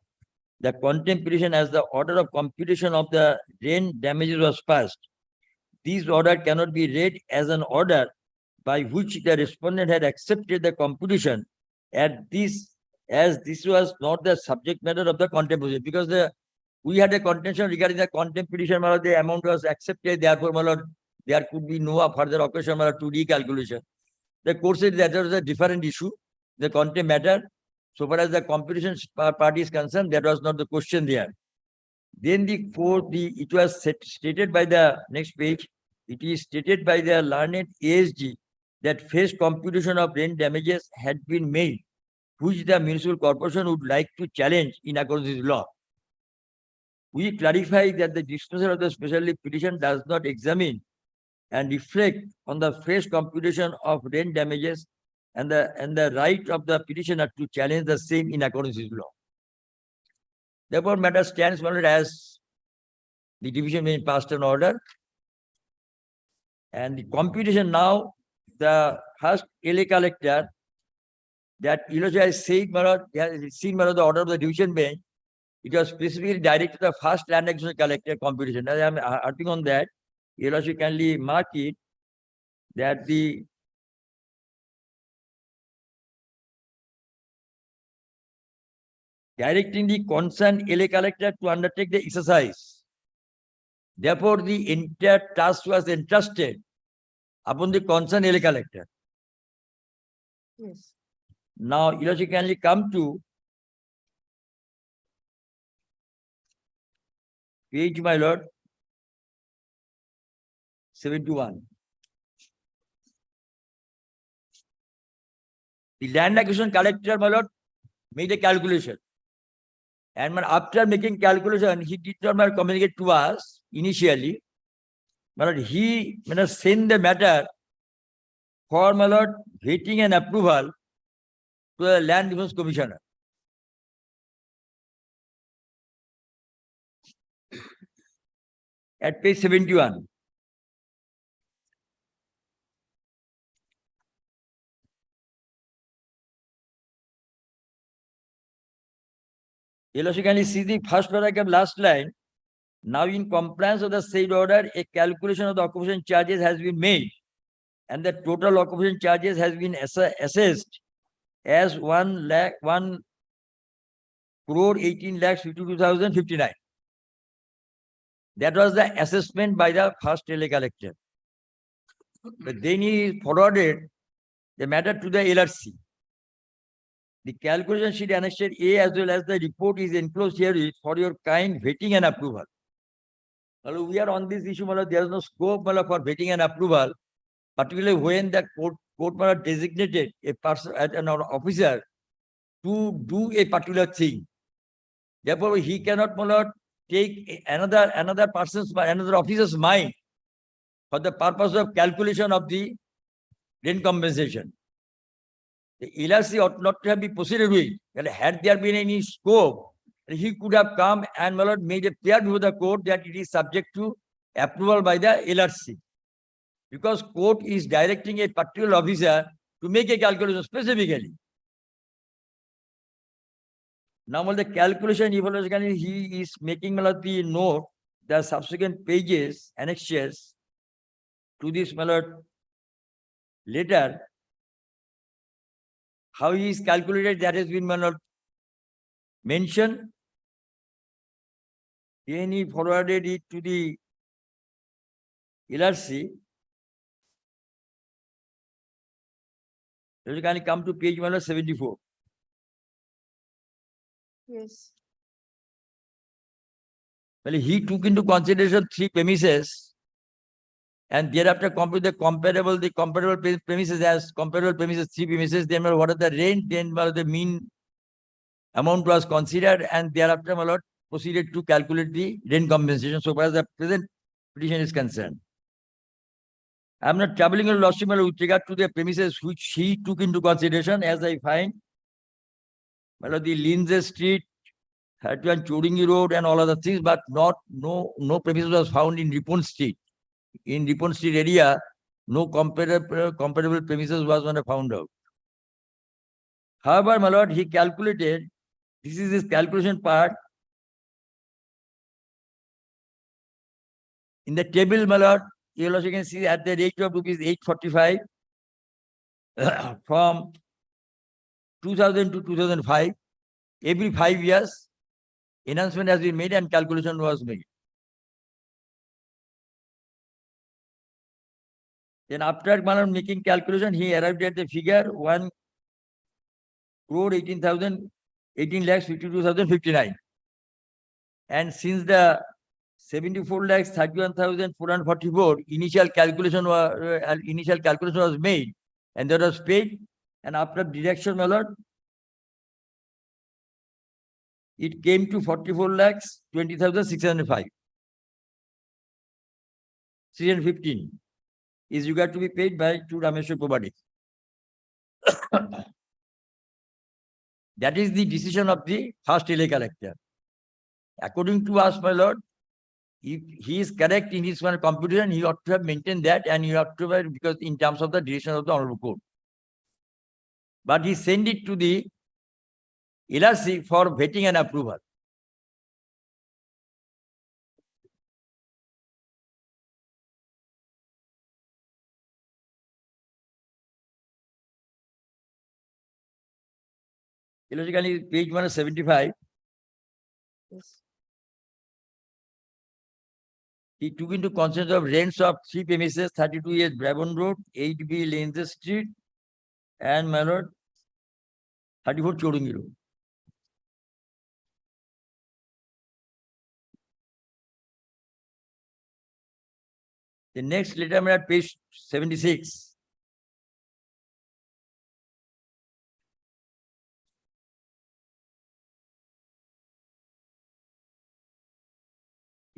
the contempt petition as the order of computation of the rent damages was passed. This order cannot be read as an order by which the respondent had accepted the computation as this was not the subject matter of the contempt petition, because we had a contention regarding the contempt petition, my lord, the amount was accepted, therefore, my lord, there could be no further occasion, my lord, to recalculation. The court said that was a different issue, the contempt matter. So far as the computation party is concerned, that was not the question there. Then the court, it was stated by the next page, it is stated by the learned ASG that phase computation of rent damages had been made, which the municipal corporation would like to challenge in accordance with law. We clarify that the dismissal of the special petition does not examine and reflect on the fresh computation of rent damages and the right of the petitioner to challenge the same in accordance with law. Therefore, matter stands valid as the division being passed an order, and the computation now, the first LA collector that has said, has seen the order of the division bench, it was specifically directed to the first land acquisition collector computation. As I am harping on that, you kindly mark it that the directing the concerned LA collector to undertake the exercise. Therefore, the entire task was entrusted upon the concerned LA collector. Yes. Now, you kindly come to page, my lord, 71. The land acquisition collector, my lord, made a calculation. And after making calculation, he did not communicate to us initially. But he sent the matter for, my lord, vetting and approval to the land defense commissioner. At page 71. You can see the first paragraph, last line. Now, in compliance with the said order, a calculation of the occupation charges has been made, and the total occupation charges has been assessed as 1 crore 18 lakhs 52,059. That was the assessment by the first LA collector. But then he forwarded the matter to the LRC. The calculation sheet annexed A as well as the report is enclosed here for your kind vetting and approval. Well, we are on this issue, there is no scope for vetting and approval, particularly when the court designated a person, an officer to do a particular thing. Therefore, he cannot take another officer's mind for the purpose of calculation of the rent compensation. The LRC ought not to have been proceeded with. And had there been any scope, he could have come and made a clear view of the court that it is subject to approval by the LRC. Because court is directing a particular officer to make a calculation specifically. Now, the calculation evaluation, he is making the note, the subsequent pages, annexures to this letter. How he is calculated, that has been mentioned. Then he forwarded it to the LRC. You can come to page 74. Yes. Well, he took into consideration 3 premises and thereafter compute the comparable premises as comparable premises, 3 premises, then what are the rent, then the mean amount was considered, and thereafter proceeded to calculate the rent compensation so far as the present petition is concerned. I am not troubling your lordship with regard to the premises which he took into consideration, as I find the Lindsay Street, 31 Chodingi Road and all other things, but no premises was found in Ripon Street. In Ripon Street area, no comparable premises was found out. However, my lord, he calculated, this is his calculation part. In the table, my lord, you also can see at the rate of rupees 845 from 2000 to 2005, every 5 years, enhancement has been made and calculation was made. Then after making calculation, he arrived at the figure 1,18,52,059. And since the 74,31,444 initial calculation was made, and that was paid, and after deduction, my lord, it came to 44,20,605. 315 is regard to be paid by to Rameshwar property. That is the decision of the first LA collector. According to us, my lord, if he is correct in his computation, he ought to have maintained that, and he ought to have, because in terms of the decision of the Honorable Court. But he sent it to the LRC for vetting and approval. Illogically, page 175. Yes. He took into consideration of rents of 3 premises, 32 years Brabant Road, 8B Lindsay Street, and my lord, 34 Chodingi Road. The next letter, I'm at page 76.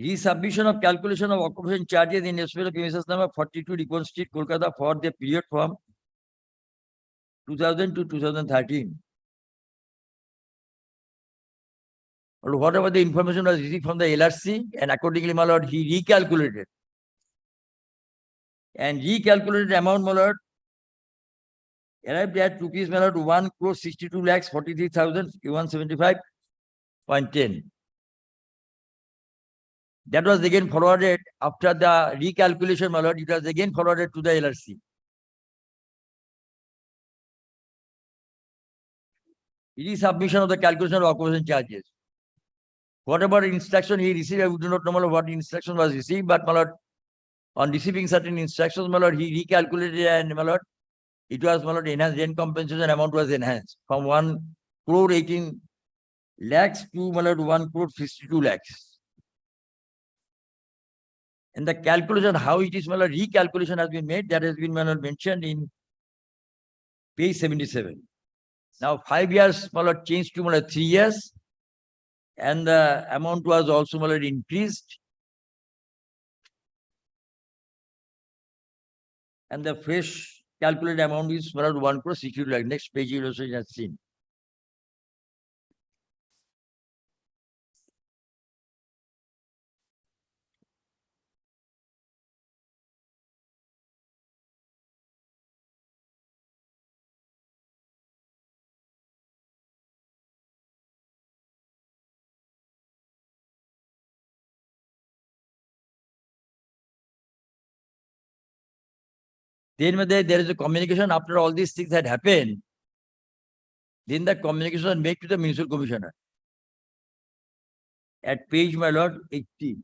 Resubmission of calculation of occupation charges in respect of premises number 42 Ripon Street, Kolkata for the period from 2000 to 2013. Whatever the information was received from the LRC, and accordingly, my lord, he recalculated. And recalculated amount, my lord, arrived at rupees, my lord, 1,62,43,175.10. That was again forwarded after the recalculation, my lord, it was again forwarded to the LRC. It is submission of the calculation of occupation charges. Whatever instruction he received, I do not know what instruction was received, but my lord, on receiving certain instructions, my lord, he recalculated, and my lord, it was, my lord, enhanced rent compensation amount was enhanced from 1,18 lakhs to, my lord, 1,52 lakhs. And the calculation, how it is, my lord, recalculation has been made, that has been, my lord, mentioned in page 77. Now 5 years, my lord, changed to, my lord, 3 years, and the amount was also, my lord, increased. and the fresh calculated amount is around 1 crore 62 lakh. Next page illustration has seen. Then when there is a communication after all these things had happened, then the communication was made to the municipal commissioner. At page, my lord, 80.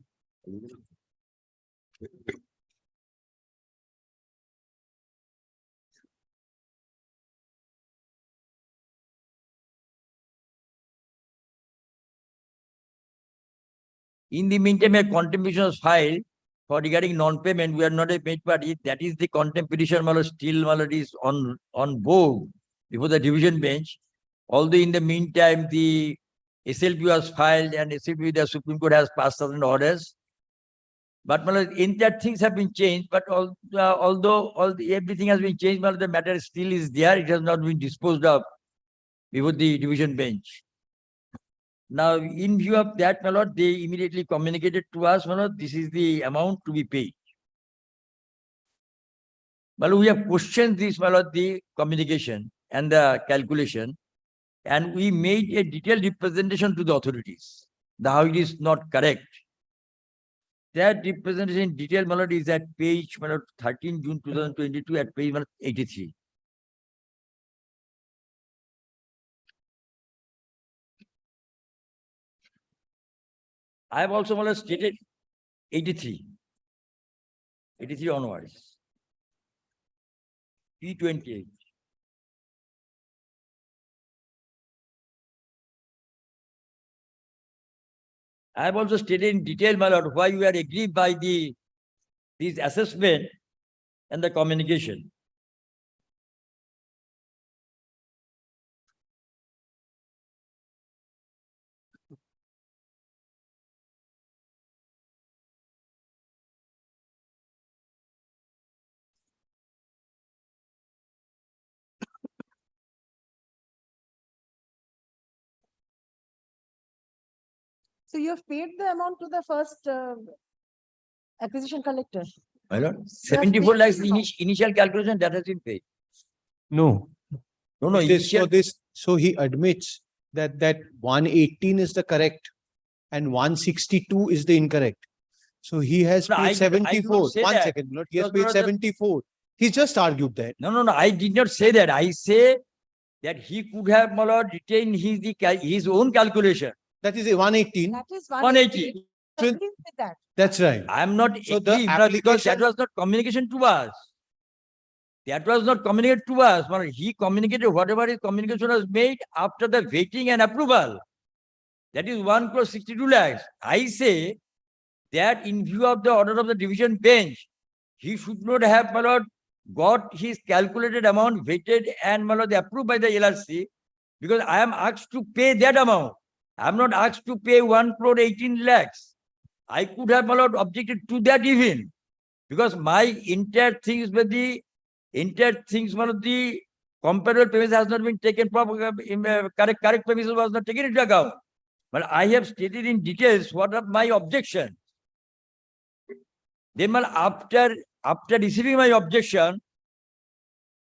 In the meantime, a contempt was filed for regarding non-payment. We are not a paid party. That is the contempt petition, my lord, still, my lord, is on board before the division bench. Although in the meantime, the SLP was filed and SLP, the Supreme Court has passed certain orders. But my lord, in that things have been changed. But although everything has been changed, my lord, the matter still is there. It has not been disposed of before the division bench. Now, in view of that, my lord, they immediately communicated to us, my lord, this is the amount to be paid. But we have questioned this, my lord, the communication and the calculation, and we made a detailed representation to the authorities. How it is not correct. That representation in detail, my lord, is at page, my lord, 13 June 2022 at page 83. I have also, my lord, stated 83 onwards. P28. I have also stated in detail, my lord, why we are aggrieved by this assessment and the communication. So you have paid the amount to the first acquisition collector? My lord, 74 lakhs initial calculation that has been paid. No. No, no, initial. So he admits that 118 is the correct and 162 is the incorrect. So he has No, I paid 74. don't say One that. second, Lord. He has No, paid no, 74. He's just argued that. No, I did not say that. I say that he could have, my lord, retained his own calculation. That is a 118. That is 180. Agree with that. That's right. I am not So the agree, because that application- was not communication to us. That was not communicated to us. But he communicated whatever his communication was made after the waiting and approval. That is 1 crore 62 lakhs. I say that in view of the order of the division bench, he should not have, my lord, got his calculated amount weighted and, my lord, approved by the LRC, because I am asked to pay that amount. I am not asked to pay 1 crore 18 lakhs. I could have, my lord, objected to that even, because my entire things were the one of the comparable payments has not been taken correct premises was not taken into account. But I have stated in details what are my objections. Then after receiving my objection,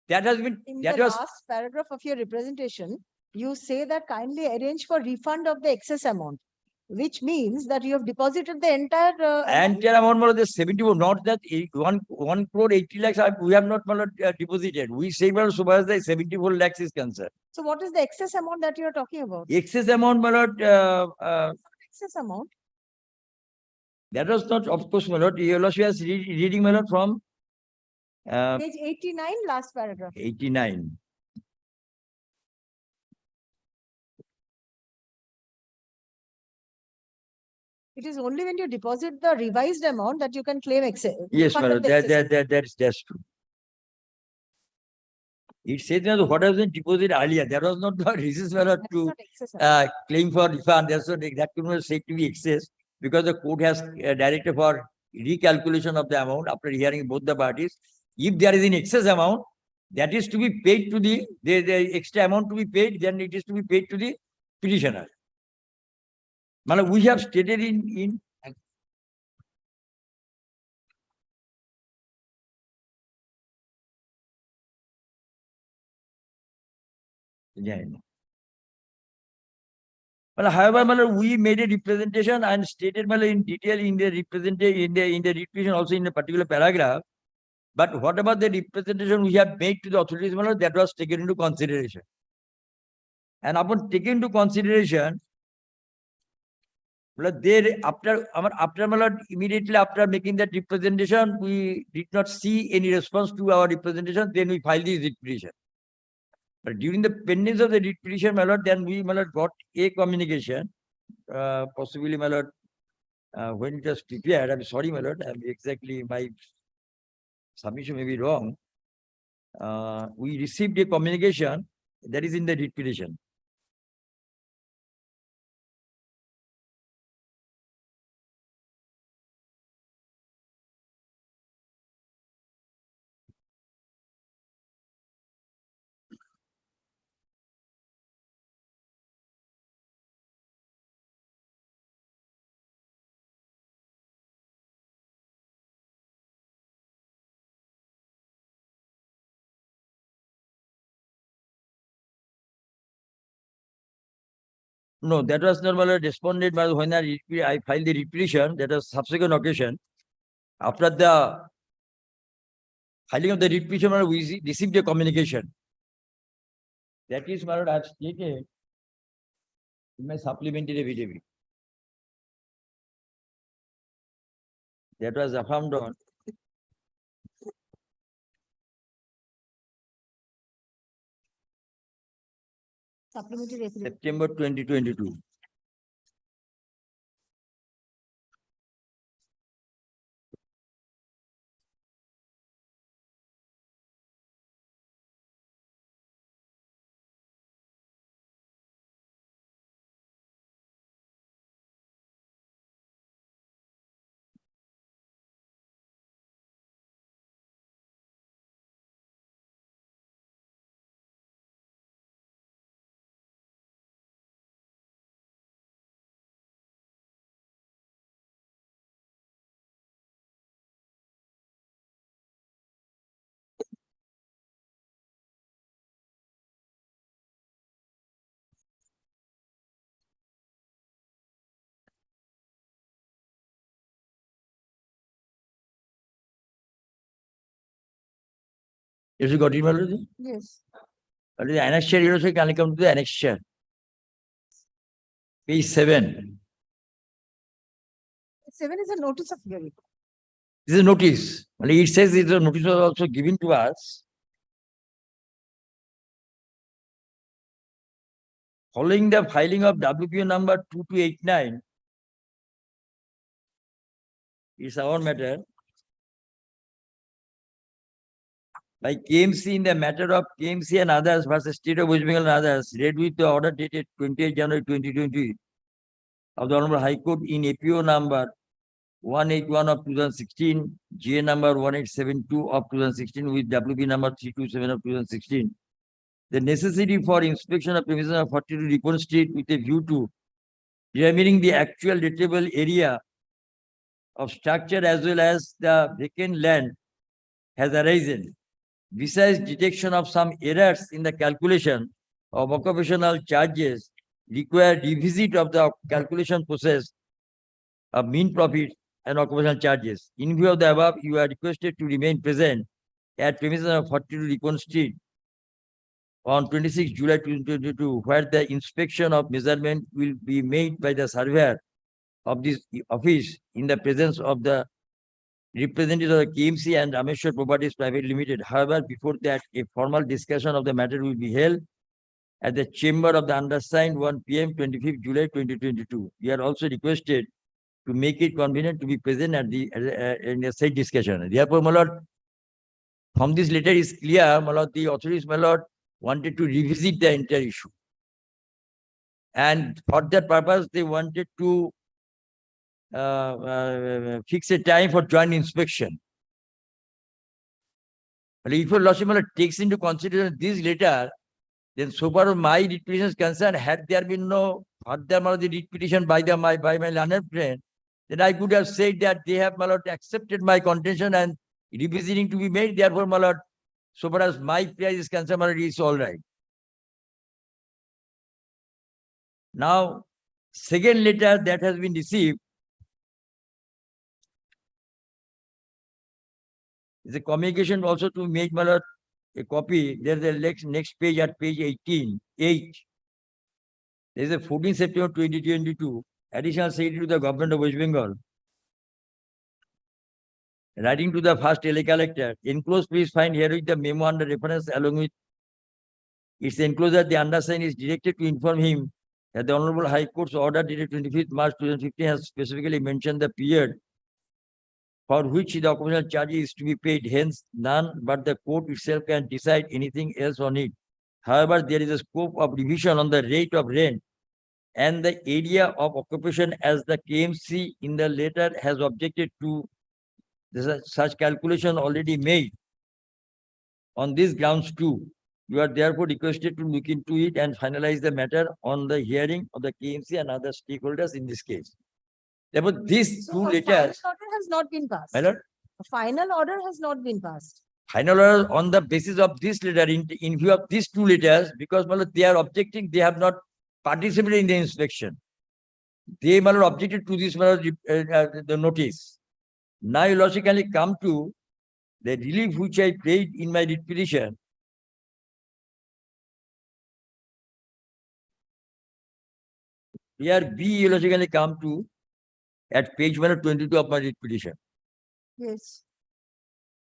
that has been In that the was last paragraph of your representation, you say that kindly arrange for refund of the excess amount, which means that you have deposited the entire amount. entire amount of the 74, not that 1 crore 80 lakhs we have not, my lord, deposited. We say, well, so far as the 74 lakhs is concerned. So what is the excess amount that you are talking about? Excess amount, my lord, Excess amount. that was not, of course, my lord. You was reading, my lord, from Page 89, last paragraph. 89. It is only when you deposit the revised amount that you can claim excess. Yes, refund my of lord, the excess. that's true. It says that what has been deposited earlier, there was not the reasons, my lord, to claim for refund. That's what that could not say to be excess, because the court has directed for recalculation of the amount after hearing both the parties. If there is an excess amount, that is to be paid to the extra amount to be paid, then it is to be paid to the petitioner. We have stated in however, we made a representation and stated in detail in the representation in the representation also in a particular paragraph. But whatever the representation we have made to the authorities, that was taken into consideration. And upon taking into consideration, immediately after making that representation, we did not see any response to our representation. Then we filed this petition. But during the pending of the petition, then we got a communication, possibly when it was prepared. I'm sorry, exactly my submission may be wrong. We received a communication that is in the petition. No, that was not responded by when I filed the petition. That was subsequent occasion. After the filing of the petition, we received a communication. That is, I have stated in my supplementary affidavit. That was affirmed on Supplementary affidavit. September 2022. Yes, you got it, Mallory? Yes. What is the annexure? You also can come to the annexure. Page 7. 7 is a notice of hearing. This is a notice. It says it's a notice was also given to us. Following the filing of WPO number 2289, is our matter. By KMC in the matter of KMC and others versus State of West Bengal and others, read with the order dated 28 January 2020 of the Honorable High Court in APO number 181 of 2016, GA number 1872 of 2016 with WP number 327 of 2016. The necessity for inspection of premises of 42 Ripon Street with a view to determining the actual lettable area of structure as well as the vacant land has arisen. Besides detection of some errors in the calculation of occupational charges, require revisit of the calculation process of mean profit and occupational charges. In view of the above, you are requested to remain present at premises of 42 Ripon Street on 26 July 2022, where the inspection of measurement will be made by the surveyor of this office in the presence of the representative of the KMC and Rameshwar Properties Private Limited. However, before that, a formal discussion of the matter will be held at the chamber of the undersigned 1 p.m. 25th July 2022. We are also requested to make it convenient to be present at the in the said discussion. Therefore, my lord, from this letter is clear, my lord, the authorities, my lord, wanted to revisit the entire issue. And for that purpose, they wanted to fix a time for joint inspection. Well, if your lordship takes into consideration this letter, then so far as my writ petition is concerned, had there been no further the writ petition by my learned friend, then I could have said that they have accepted my contention and revisiting to be made. Therefore, my lord, so far as my price is concerned, it is all right. Now, second letter that has been received is a communication also to make my lord a copy. There's a next page at page 18, 8. There's a 14 September 2022, additional secretary to the government of West Bengal. Writing to the first LA collector, enclosed please find here with the memo under reference along with its enclosure. The undersigned is directed to inform him that the Honorable High Court's order dated 25th March 2015 has specifically mentioned the period for which the occupational charge is to be paid. Hence, none but the court itself can decide anything else on it. However, there is a scope of revision on the rate of rent and the area of occupation as the KMC in the letter has objected to such calculation already made. On these grounds too, you are therefore requested to look into it and finalize the matter on the hearing of the KMC and other stakeholders in this case. Therefore, these two A letters. final order has not been passed. My lord, A final order has not been passed. final order on the basis of this letter, in view of these two letters, because my lord, they are objecting, they have not participated in the inspection. They my lord, objected to this my lord, the notice. Now you logically come to the relief which I paid in my writ petition. Here B you logically come to at page 122 of my writ petition. Yes.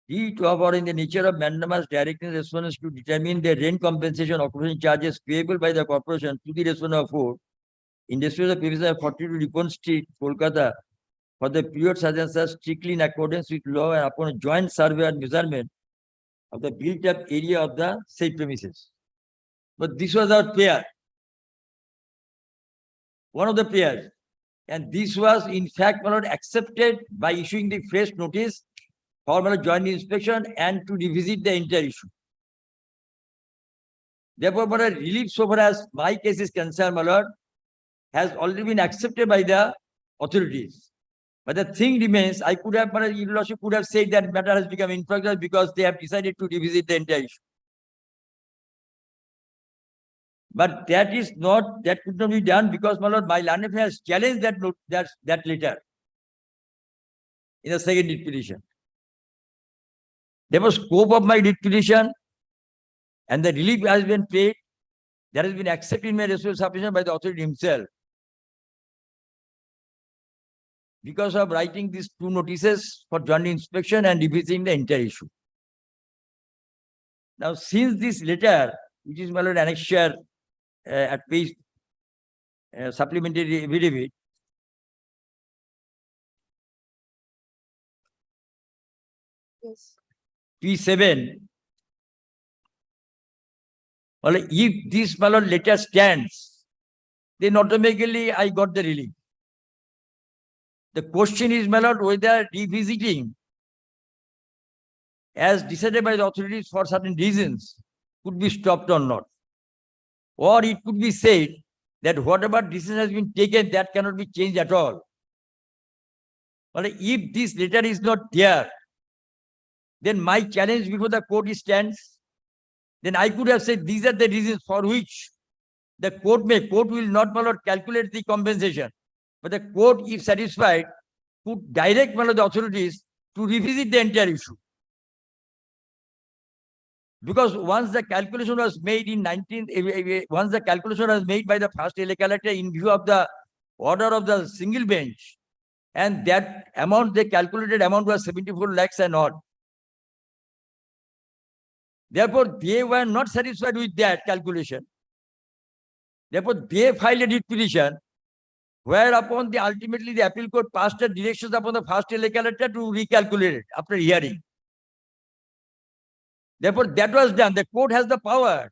D to have in the nature of mandamus directing respondents to determine the rent compensation occupation charges payable by the corporation to the respondent of 4 in respect of premises of 42 Ripon Street, Kolkata, for the period such and such strictly in accordance with law and upon a joint survey and measurement of the built-up area of the said premises. But this was our pair, one of the pairs, and this was in fact my lord, accepted by issuing the fresh notice for my lord, joint inspection and to revisit the entire issue. Therefore, my lord, relief so far as my case is concerned, my lord, has already been accepted by the authorities. But the thing remains, I could have, my lordship could have said that matter has become infructuous because they have decided to revisit the entire issue. But that is not, that could not be done because my lord, my learned friend has challenged that note, that letter in the second writ petition. There was scope of my writ petition and the relief has been paid. That has been accepted in my resource sufficient by the authority himself. Because of writing these two notices for joint inspection and revisiting the entire issue. Now, since this letter, which is my lord annexure at page supplementary affidavit, Yes. P7, well, if this my lord letter stands, then automatically I got the relief. The question is, my lord, whether revisiting as decided by the authorities for certain reasons could be stopped or not. Or it could be said that whatever decision has been taken, that cannot be changed at all. But if this letter is not there, then my challenge before the court stands. Then I could have said these are the reasons for which the court will not, my lord, calculate the compensation. But the court, if satisfied, could direct one of the authorities to revisit the entire issue. Because once the calculation was made in once the calculation was made by the first LA collector in view of the order of the single bench, and that amount, the calculated amount was 74 lakhs and odd. Therefore, they were not satisfied with that calculation. Therefore, they filed a writ petition, whereupon ultimately the appeal court passed the directions upon the first LA collector to recalculate it after hearing. Therefore, that was done. The court has the power.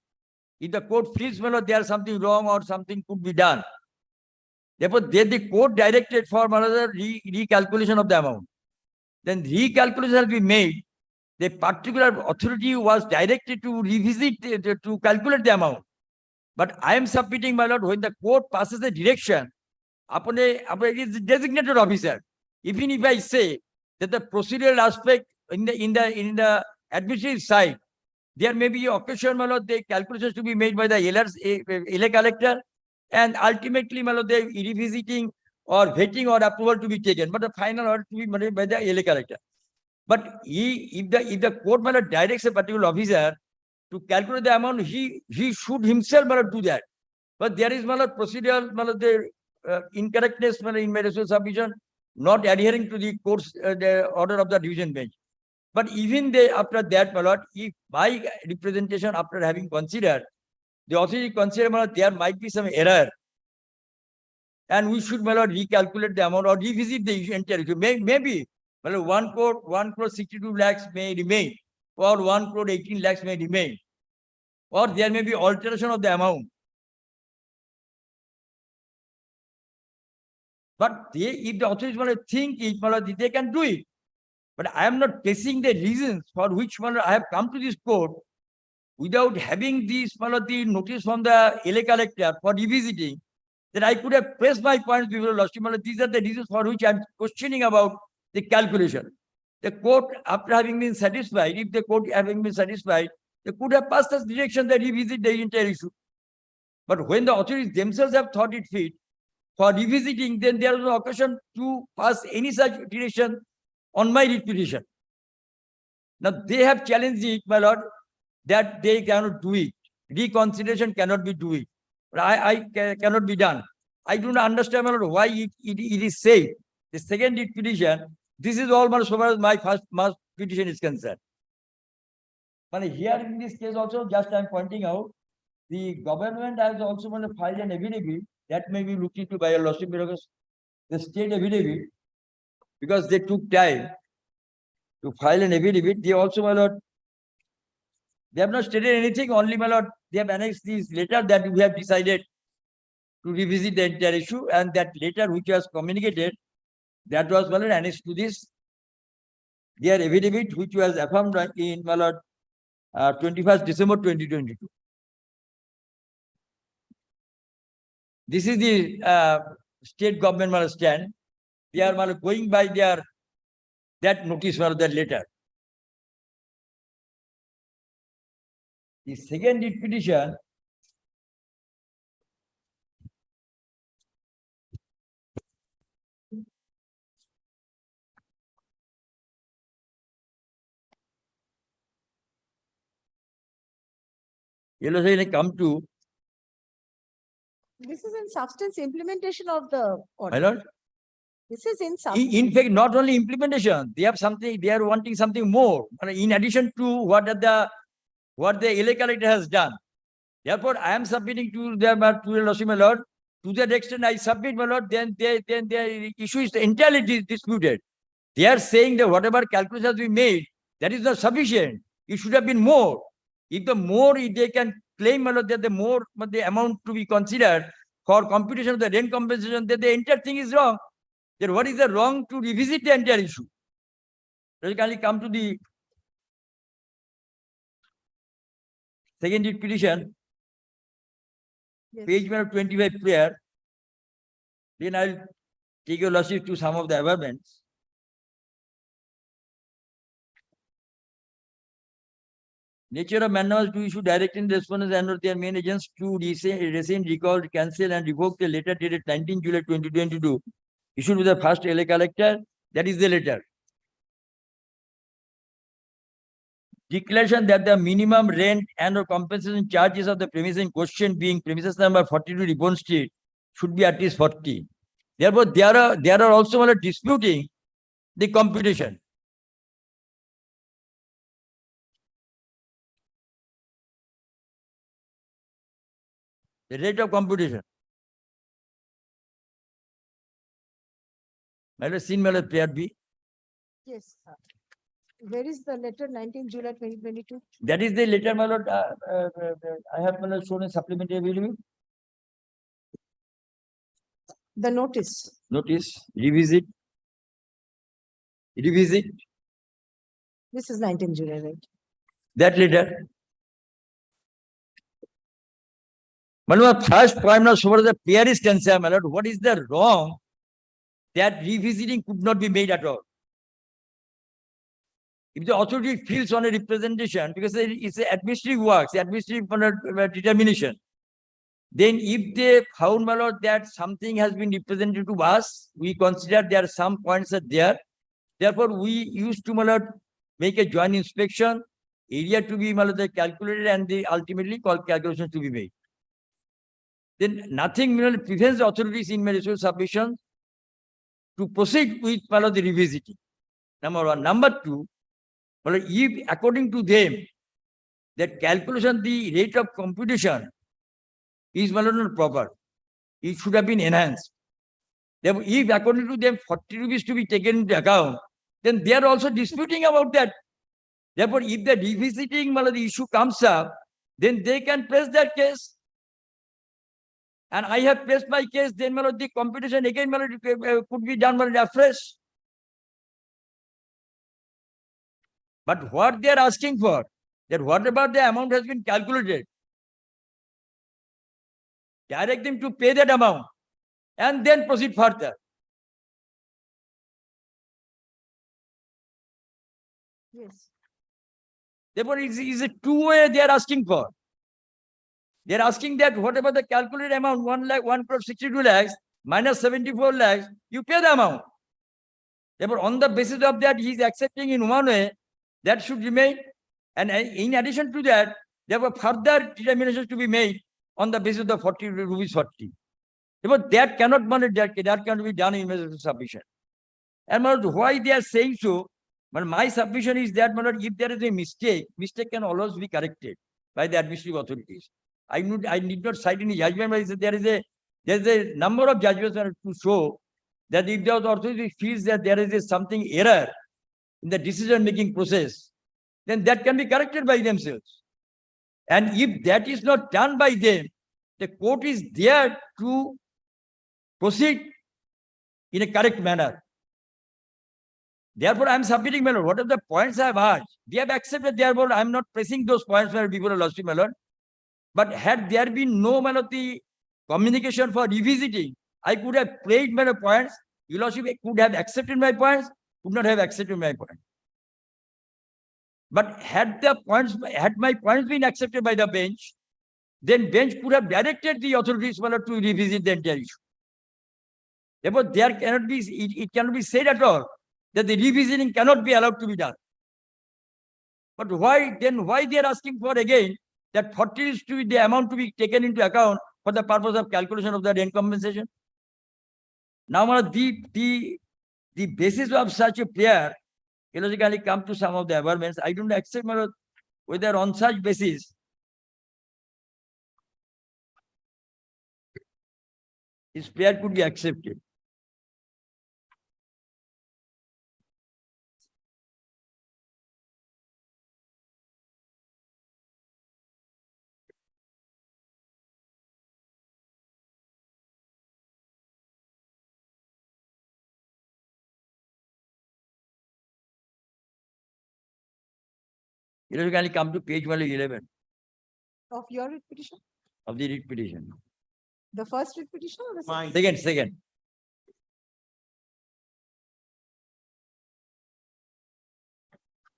If the court feels, well, there is something wrong or something could be done. Therefore, the court directed for another recalculation of the amount. Then recalculation has been made the particular authority was directed to revisit, to calculate the amount. But I am submitting, my lord, when the court passes the direction upon it is the designated officer. Even if I say that the procedural aspect in the administrative side, there may be occasion, my lord, the calculations to be made by the LA collector, and ultimately, my lord, they revisiting or vetting or approval to be taken, but the final order to be made by the LA collector. But if the court, my lord, directs a particular officer to calculate the amount, he should himself, my lord, do that. But there is, my lord, procedural, my lord, the incorrectness, my lord, in my resource submission, not adhering to the court's the order of the division bench. But even after that, my lord, if my representation, after having considered, the authority consider, my lord, there might be some error, and we should, my lord, recalculate the amount or revisit the entire issue. Maybe, my lord, 1 crore 62 lakhs may remain, or 1 crore 18 lakhs may remain, or there may be alteration of the amount. But if the authorities want to think it, my lord, they can do it. But I am not guessing the reasons for which, my lord, I have come to this court without having this, my lord, the notice from the LA collector for revisiting, that I could have pressed my points before the lordship. These are the reasons for which I am questioning about the calculation. The court, after having been satisfied, if the court having been satisfied, they could have passed us direction that revisit the entire issue. But when the authorities themselves have thought it fit for revisiting, then there is no occasion to pass any such direction on my petition. Now they have challenged it, my lord, that they cannot do it. Reconsideration cannot be do it. I cannot be done. I do not understand, my lord, why it is said. The second petition, this is all, so far as my first petition is concerned. But here in this case also, just I am pointing out, the government has also filed an affidavit that may be looked into by a lordship, because the state affidavit, because they took time to file an affidavit. They also, my lord, they have not stated anything, only, my lord, they have annexed this letter that we have decided to revisit the entire issue, and that letter which was communicated, that was, my lord, annexed to this, their affidavit, which was affirmed in, my lord, 21st December 2022. This is the state government, my lord, stand. They are, my lord, going by that notice, my lord, that letter. The second petition, come to, This is in substance implementation of the order. my lord. This is in substance. In fact, not only implementation, they have something, they are wanting something more, in addition to what the LA collector has done. Therefore, I am submitting to them, my lord, to that extent I submit, my lord, then their issue is entirely disputed. They are saying that whatever calculations we made, that is not sufficient. It should have been more. If the more, if they can claim, my lord, that the more the amount to be considered for computation of the rent compensation, that the entire thing is wrong. Then what is the wrong to revisit the entire issue? Let us come to the second petition, Yes. page 25 prayer. Then I'll take your lordship to some of the amendments. Nature of manuals to issue directing the respondents and their main agents to rescind, recall, cancel, and revoke the letter dated 19 July 2022, issued with the first LA collector. That is the letter. Declaration that the minimum rent and or compensation charges of the premises in question, being premises number 42 Ribbon Street, should be at least 40. Therefore, there are also disputing the computation. The rate of computation. I have seen my prayer B. Yes. Where is the letter 19 July 2022? That is the letter, my lord. I have, my lord, shown a supplementary available. The notice. Notice, revisit. This is 19 July, right? That letter. My lord, first point of so far as the prayer is concerned, my lord, what is the wrong that revisiting could not be made at all? If the authority feels on a representation, because it's a administrative works, administrative determination, then if they found, my lord, that something has been represented to us, we consider there are some points are there. Therefore, we used to, my lord, make a joint inspection, area to be, my lord, calculated, and the ultimately calculations to be made. Then nothing, my lord, prevents the authorities in my resource submission to proceed with, my lord, the revisiting. Number one. Number two, well, if according to them, that calculation, the rate of computation is not proper, it should have been enhanced. Therefore, if according to them 40 rupees to be taken into account, then they are also disputing about that. Therefore, if the revisiting the issue comes up, then they can press that case. And I have pressed my case, then the computation again could be done afresh. But what they are asking for, that what about the amount has been calculated? Direct them to pay that amount and then proceed further. Yes. Therefore, it is a two-way they are asking for. They are asking that whatever the calculated amount, 1,62 lakhs minus 74 lakhs, you pay the amount. Therefore, on the basis of that, he is accepting in one way, that should remain. And in addition to that, there were further determinations to be made on the basis of the 40 rupees 40. Therefore, that cannot be done in submission. And why they are saying so? But my submission is that if there is a mistake can always be corrected by the administrative authorities. I need not cite any judgment, but there is a number of judgments to show that if the authority feels that there is something error in the decision-making process, then that can be corrected by themselves. And if that is not done by them, the court is there to proceed in a correct manner. Therefore, I am submitting, my lord, what are the points I have asked? They have accepted, therefore, I am not pressing those points, before a lawsuit, my lord. But had there been no, my lord, the communication for revisiting, I could have played my points. Your lordship could have accepted my points, could not have accepted my point. But had my points been accepted by the bench, then bench could have directed the authorities to revisit the entire issue. Therefore, there cannot be, it cannot be said at all that the revisiting cannot be allowed to be done. But why they are asking for again that 40 is to be the amount to be taken into account for the purpose of calculation of the rent compensation? Now, the basis of such a prayer illogically come to some of the averments. I don't accept whether on such basis his prayer could be accepted. Illogically come to page 11 Of your writ petition? of the writ petition. The first writ petition or the second? Second.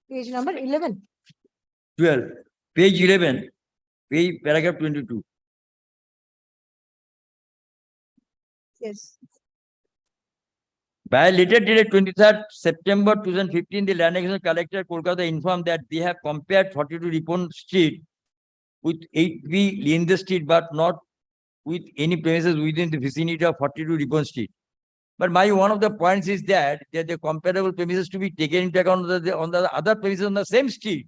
Page number 11. 12. Page 11. Paragraph 22. Yes. By a letter dated 23rd September 2015, the Land Acquisition Collector Kolkata informed that they have compared 42 Ripon Street with 8B Liende Street, but not with any premises within the vicinity of 42 Ripon Street. But one of the points is that the comparable premises to be taken into account on the other premises on the same street.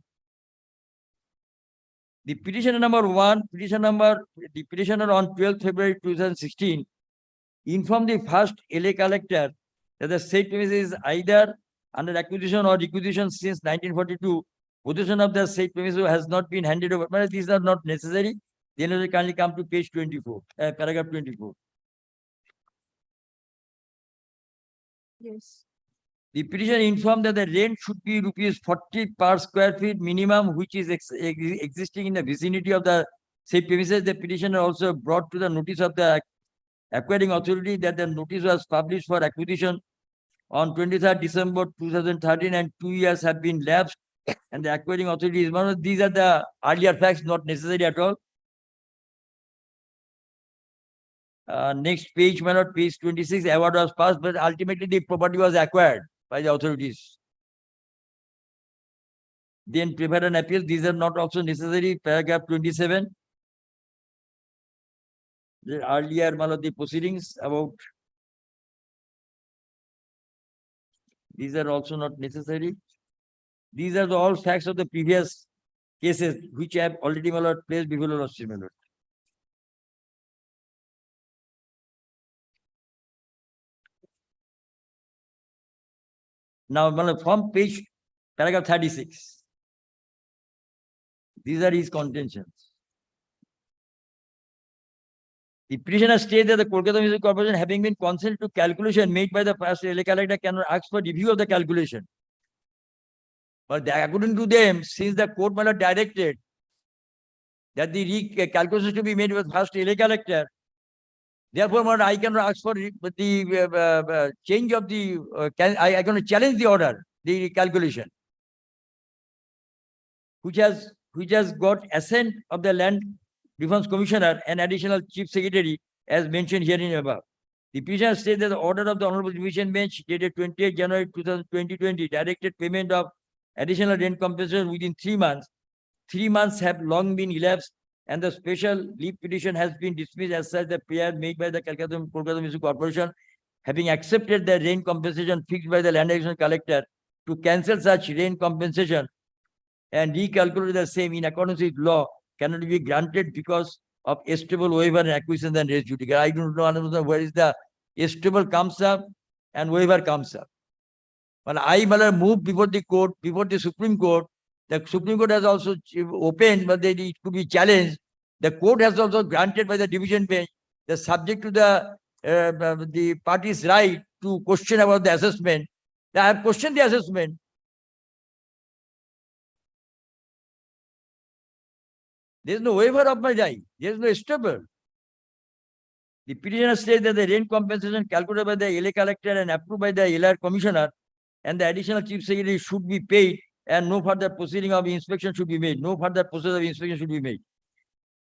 The petitioner number 1, the petitioner on 12th February 2016 informed the first LA collector that the said premises is either under acquisition or requisition since 1942. Possession of the said premises has not been handed over. But these are not necessary. Then we kindly come to page 24, paragraph 24. Yes. The petitioner informed that the rent should be rupees 40 per square feet minimum, which is existing in the vicinity of the said premises. The petitioner also brought to the notice of the acquiring authority that the notice was published for acquisition on 23rd December 2013 and 2 years have been lapsed, and the acquiring authority is one of these are the earlier facts, not necessary at all. Next page, my lord, page 26, award was passed, but ultimately the property was acquired by the authorities. Then prepared an appeal. These are not also necessary. Paragraph 27. The earlier, my lord, the proceedings about. These are also not necessary. These are all facts of the previous cases which I have already, my lord, placed before the lordship, my lord. Now, my lord, from page paragraph 36. These are his contentions. The petitioner states that the Kolkata Municipal Corporation, having been consented to calculation made by the past LA collector, cannot ask for review of the calculation. But according to them, since the court matter directed that the calculation to be made with first LA collector, therefore, I cannot ask for the change of the. I cannot challenge the order, the calculation, which has got assent of the Land Reforms Commissioner and Additional Chief Secretary, as mentioned herein above. The petitioner states that the order of the Honorable Division Bench dated 28 January 2020 directed payment of additional rent compensation within 3 months. 3 months have long been elapsed, and the special leave petition has been dismissed as such. The prayer made by the Kolkata Municipal Corporation, having accepted the rent compensation fixed by the Land Acquisition Collector, to cancel such rent compensation and recalculate the same in accordance with law, cannot be granted because of equitable waiver and acquisition and res judicata. I don't know where is the equitable comes up and waiver comes up. But I move before the court, before the Supreme Court. The Supreme Court has also opened, but it could be challenged. The court has also granted by the division bench the subject to the party's right to question about the assessment. I have questioned the assessment. There is no waiver of my right. There is no equitable. The petitioner states that the rent compensation calculated by the LA collector and approved by the LR commissioner and the additional chief secretary should be paid, and no further proceeding of inspection should be made. No further process of inspection should be made.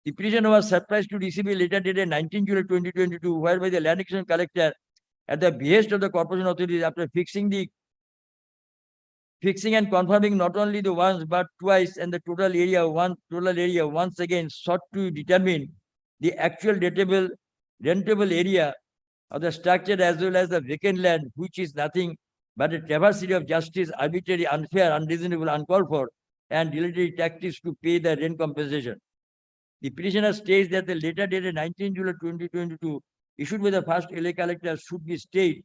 The petitioner was surprised to receive a letter dated 19 July 2022, whereby the Land Acquisition Collector, at the behest of the corporation authorities, after fixing and confirming not only the once but twice and the total area once again sought to determine the actual rentable area of the structure as well as the vacant land, which is nothing but a travesty of justice, arbitrary, unfair, unreasonable, uncalled for, and dilatory tactics to pay the rent compensation. The petitioner states that the letter dated 19 July 2022 issued by the first LA collector should be stayed,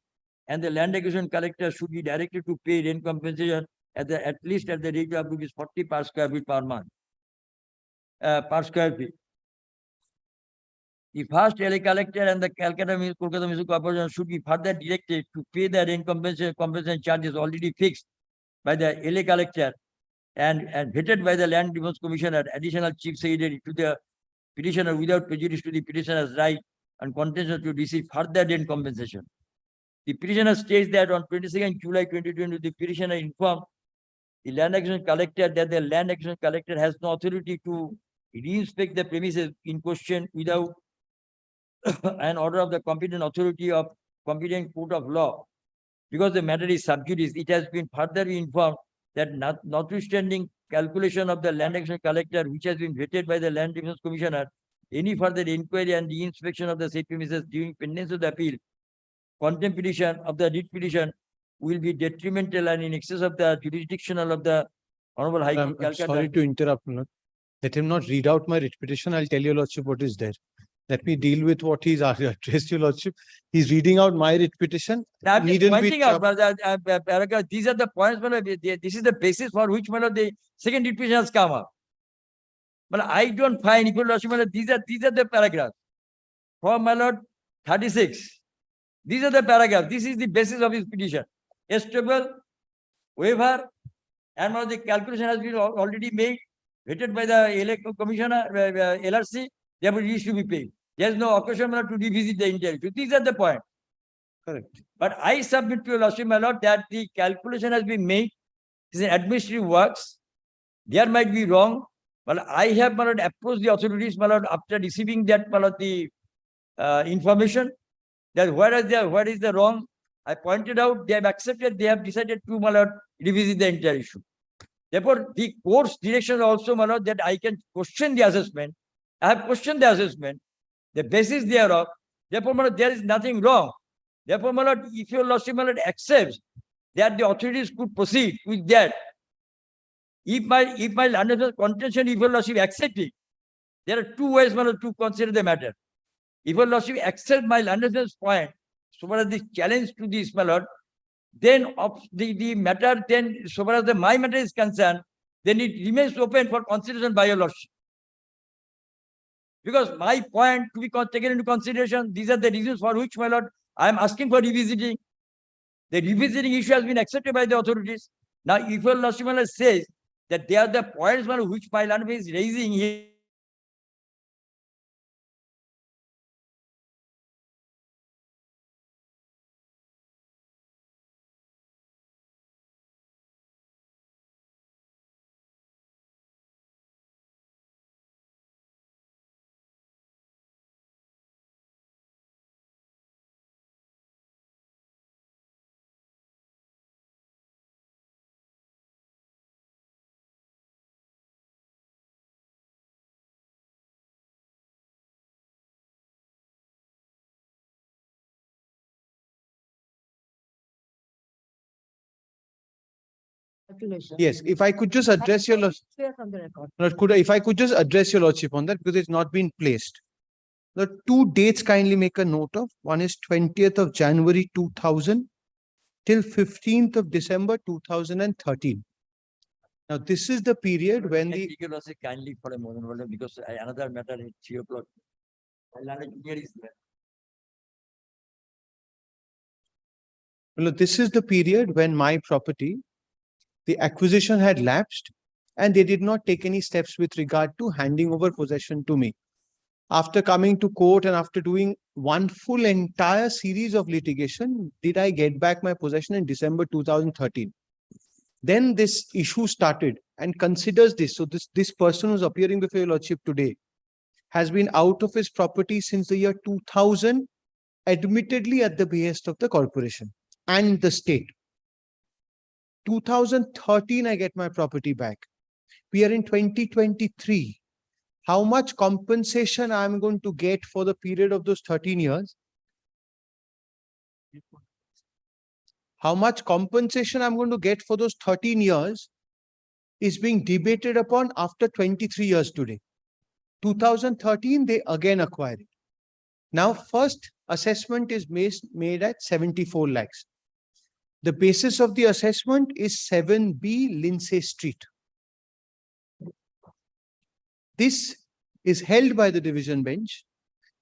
and the Land Acquisition Collector should be directed to pay rent compensation at least at the rate of rupees 40 per square feet per month. Per square feet. The first LA collector and the Kolkata Municipal Corporation should be further directed to pay the rent compensation charges already fixed by the LA collector and vetted by the Land Reforms Commissioner, Additional Chief Secretary, to the petitioner without prejudice to the petitioner's right and contention to receive further rent compensation. The petitioner states that on 22nd July 2020, the petitioner informed the Land Acquisition Collector that the Land Acquisition Collector has no authority to reinspect the premises in question without an order of the competent authority of competent court of law. Because the matter is sub judice, it has been further informed that notwithstanding calculation of the Land Acquisition Collector, which has been vetted by the Land Reforms Commissioner, any further inquiry and reinspection of the said premises during pendency of the appeal, contempt petition of the writ petition will be detrimental and in excess of the jurisdictional of the Honorable High Court. I'm sorry to interrupt. Let him not read out my writ petition. I'll tell your lordship what is there. Let me deal with what he's addressed, your lordship. He's reading out my writ petition. Now, I'm just pointing out, paragraph, these are the points, this is the basis for which the second writ petition has come up. But I don't find equal lordship, these are the paragraphs. From my lord 36. These are the paragraphs. This is the basis of his petition. stable, waiver, and now the calculation has been already made, vetted by the electoral commissioner, LRC, therefore it is to be paid. There is no occasion to revisit the entire issue. These are the point. Correct. But I submit to your lordship, my lord, that the calculation has been made. It is an administrative works. There might be wrong, but I have, my lord, approached the authorities, my lord, after receiving that, my lord, the information that where is the wrong. I pointed out, they have accepted, they have decided to, my lord, revisit the entire issue. Therefore, the course direction also, my lord, that I can question the assessment. I have questioned the assessment, the basis thereof. Therefore, my lord, there is nothing wrong. Therefore, my lord, if your lordship, my lord, accepts that the authorities could proceed with that, if my landed contention, if your lordship accept it, there are two ways, my lord, to consider the matter. If your lordship accept my landed point, so far as the challenge to this, my lord, then of the matter, then so far as my matter is concerned, then it remains open for consideration by your lordship. Because my point to be taken into consideration, these are the reasons for which, my lord, I am asking for revisiting. The revisiting issue has been accepted by the authorities. Now, if your lordship, my lord, says that they are the points, my lord, which my land is raising here, Yes, if I could just address your lordship. Clear from the record. If I could just address your lordship on that, because it's not been placed. The two dates kindly make a note of. One is 20th of January 2000 till 15th of December 2013. Now, this is the period when can the take your lordship kindly for a moment, my lord, because another matter at 3 o'clock. My landed here is there. well, this is the period when my property, the acquisition had lapsed, and they did not take any steps with regard to handing over possession to me. After coming to court and after doing one full entire series of litigation, did I get back my possession in December 2013. Then this issue started and considers this. So this person who's appearing before your lordship today has been out of his property since the year 2000, admittedly at the behest of the corporation and the state. 2013, I get my property back. We are in 2023. How much compensation I'm going to get for the period of those 13 years? How much compensation I'm going to get for those 13 years is being debated upon after 23 years today. 2013, they again acquired it. Now, first assessment is made at 74 lakhs. The basis of the assessment is 7B Lindsay Street. This is held by the division bench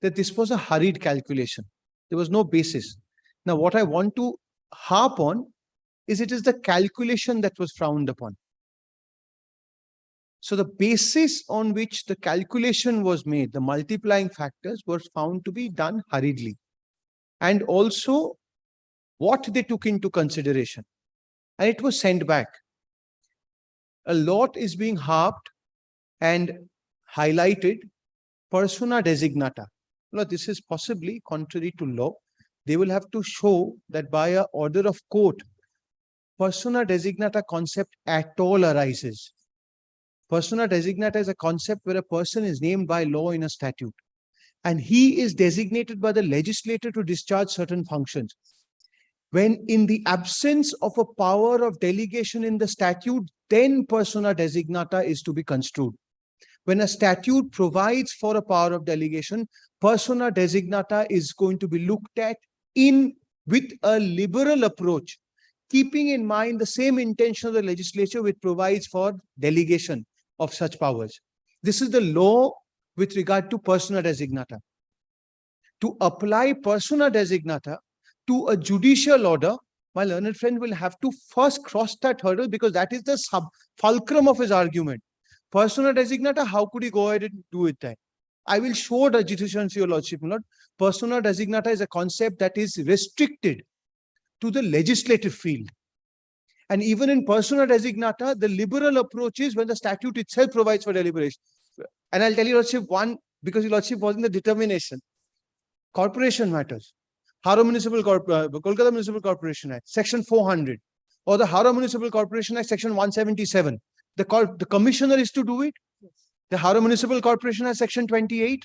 that this was a hurried calculation. There was no basis. Now, what I want to harp on is it is the calculation that was frowned upon. So the basis on which the calculation was made, the multiplying factors, were found to be done hurriedly. And also what they took into consideration. And it was sent back. A lot is being harped and highlighted persona designata. Now, this is possibly contrary to law. They will have to show that by an order of court, persona designata concept at all arises. Persona designata is a concept where a person is named by law in a statute, and he is designated by the legislator to discharge certain functions. When in the absence of a power of delegation in the statute, then persona designata is to be construed. When a statute provides for a power of delegation, persona designata is going to be looked at with a liberal approach, keeping in mind the same intention of the legislature which provides for delegation of such powers. This is the law with regard to persona designata. To apply persona designata to a judicial order my learned friend will have to first cross that hurdle because that is the fulcrum of his argument. Persona designata, how could he go ahead and do it then? I will show the decisions, your lordship, my lord. Persona designata is a concept that is restricted to the legislative field. And even in persona designata, the liberal approach is when the statute itself provides for deliberation. And I'll tell you, lordship, one, because your lordship was in the determination. Corporation matters. Howrah Kolkata Municipal Corporation Act, Section 400, or the Howrah Municipal Corporation Act, Section 177. The commissioner is to do it. The Howrah Municipal Corporation Act, Section 28,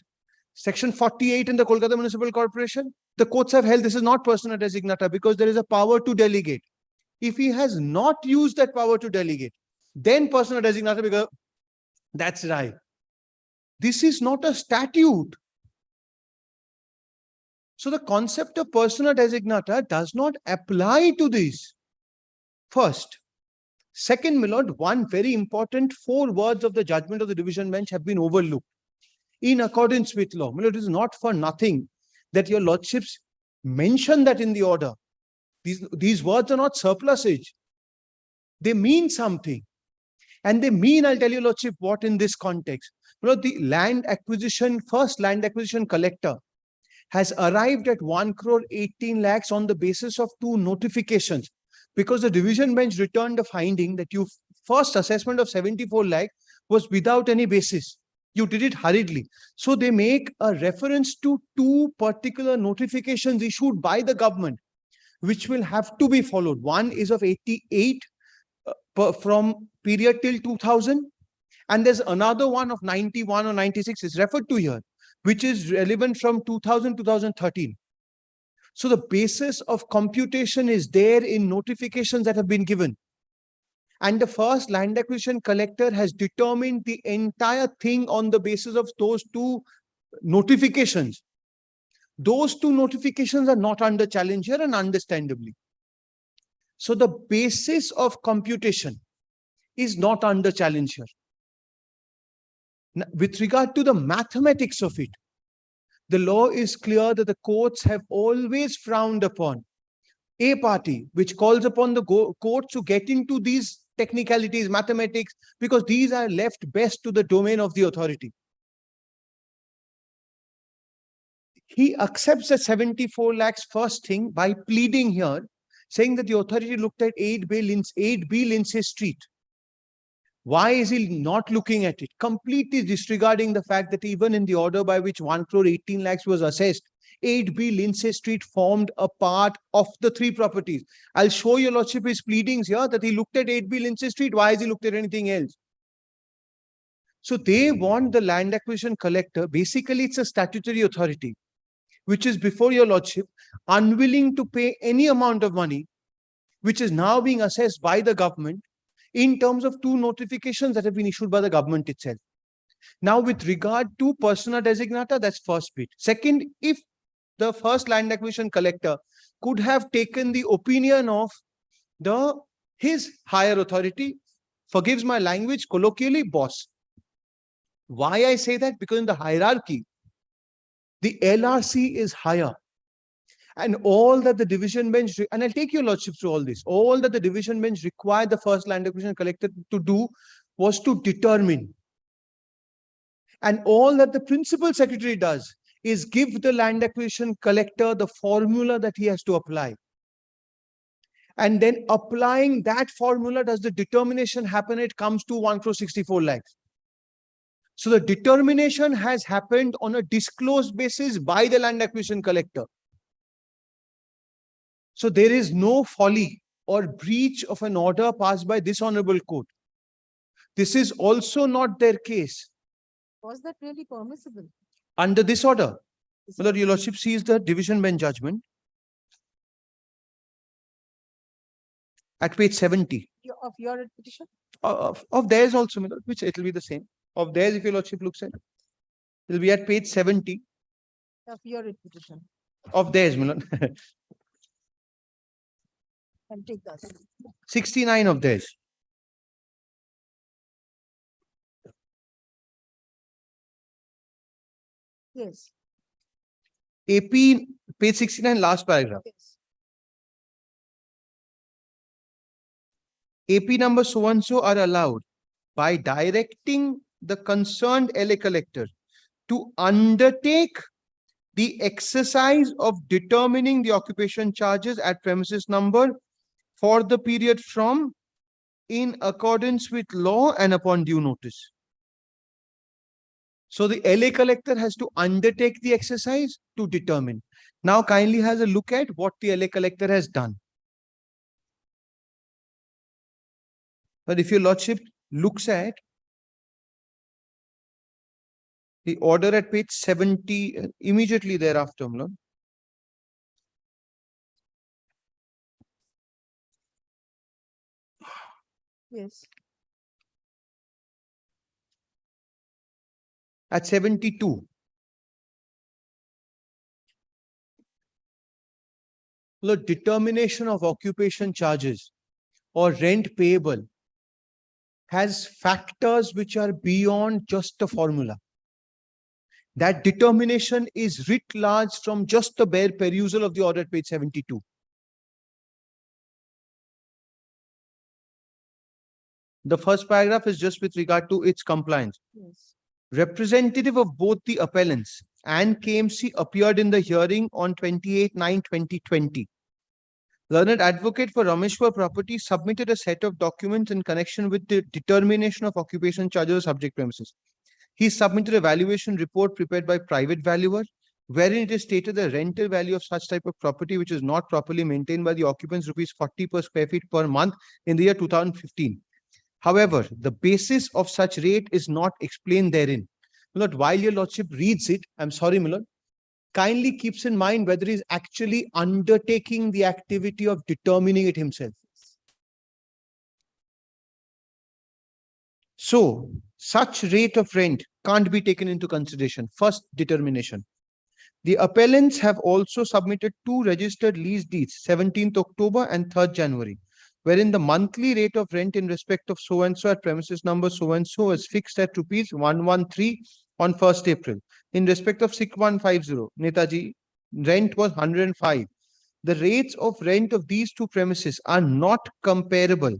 Section 48 in the Kolkata Municipal Corporation. The courts have held this is not persona designata because there is a power to delegate. If he has not used that power to delegate, then persona designata, because that's right. This is not a statute. So the concept of persona designata does not apply to this. First. Second, my lord, one very important 4 words of the judgment of the division bench have been overlooked. In accordance with law. My lord, it is not for nothing that your lordships mention that in the order. These words are not surplusage. They mean something. And they mean, I'll tell you, lordship, what in this context. My lord, the first land acquisition collector has arrived at 1,18 lakhs on the basis of 2 notifications. Because the division bench returned a finding that your first assessment of 74 lakh was without any basis. You did it hurriedly. So they make a reference to 2 particular notifications issued by the government, which will have to be followed. One is of 88 from period till 2000. And there's another one of 91 or 96 is referred to here, which is relevant from 2000 to 2013. So the basis of computation is there in notifications that have been given. And the first land acquisition collector has determined the entire thing on the basis of those 2 notifications. Those 2 notifications are not under challenge here, and understandably. So the basis of computation is not under challenge here. Now, with regard to the mathematics of it, the law is clear that the courts have always frowned upon a party which calls upon the courts to get into these technicalities, mathematics, because these are left best to the domain of the authority. He accepts the 74 lakhs first thing by pleading here, saying that the authority looked at 8B Lindsay Street. Why is he not looking at it? Completely disregarding the fact that even in the order by which 1,18 lakhs was assessed, 8B Lindsay Street formed a part of the 3 properties. I'll show your lordship his pleadings here that he looked at 8B Lindsay Street. Why has he looked at anything else? So they want the land acquisition collector, basically it's a statutory authority, which is before your lordship, unwilling to pay any amount of money, which is now being assessed by the government, in terms of 2 notifications that have been issued by the government itself. Now, with regard to persona designata, that's first bit. Second, if the first land acquisition collector could have taken the opinion of his higher authority, forgives my language, colloquially, boss. Why I say that? Because in the hierarchy, the LRC is higher. And all that the division bench, and I'll take your lordship through all this, all that the division bench required the first land acquisition collector to do was to determine. And all that the principal secretary does is give the land acquisition collector the formula that he has to apply. And then applying that formula, does the determination happen? It comes to 1,64 lakhs. So the determination has happened on a disclosed basis by the land acquisition collector. So there is no folly or breach of an order passed by this honorable court. This is also not their case. Was that really permissible? Under this order, whether your lordship sees the division bench judgment at page 70. Of your petition? Of theirs also, which it will be the same. Of theirs, if your lordship looks at, it will be at page 70. Of your petition. Of theirs, my lord. And take that. 69 of theirs. Yes. AP, page 69, last paragraph. Yes. AP number so and so are allowed by directing the concerned LA collector to undertake the exercise of determining the occupation charges at premises number for the period from, in accordance with law and upon due notice. So the LA collector has to undertake the exercise to determine. Now kindly has a look at what the LA collector has done. But if your lordship looks at the order at page 70, immediately thereafter, my lord. Yes. At 72. The determination of occupation charges or rent payable has factors which are beyond just a formula. That determination is writ large from just the bare perusal of the order at page 72. The first paragraph is just with regard to its compliance. Yes. Representative of both the appellants and KMC appeared in the hearing on 28/9/2020. Learned advocate for Rameshwar Property submitted a set of documents in connection with the determination of occupation charges of subject premises. He submitted a valuation report prepared by private valuer, wherein it is stated the rental value of such type of property which is not properly maintained by the occupants ₹40 per square feet per month in the year 2015. However, the basis of such rate is not explained therein. My lord, while your lordship reads it, I'm sorry, my lord, kindly keeps in mind whether he is actually undertaking the activity of determining it himself. So, such rate of rent can't be taken into consideration. First determination. The appellants have also submitted 2 registered lease deeds, 17th October and 3rd January, wherein the monthly rate of rent in respect of so-and-so at premises number so-and-so is fixed at ₹113 on 1st April. In respect of 6150, Netaji, rent was 105. The rates of rent of these 2 premises are not comparable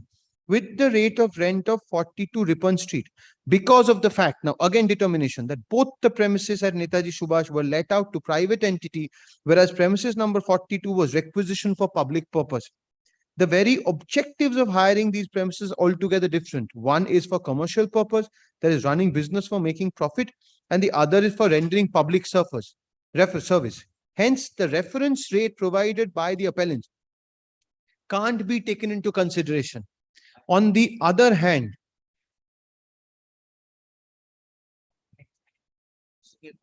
with the rate of rent of 42 Ripon Street because of the fact, now again determination, that both the premises at Netaji Subhash were let out to private entity, whereas premises number 42 was requisitioned for public purpose. The very objectives of hiring these premises altogether different. One is for commercial purpose, that is running business for making profit, and the other is for rendering public service. Hence, the reference rate provided by the appellant can't be taken into consideration. On the other hand,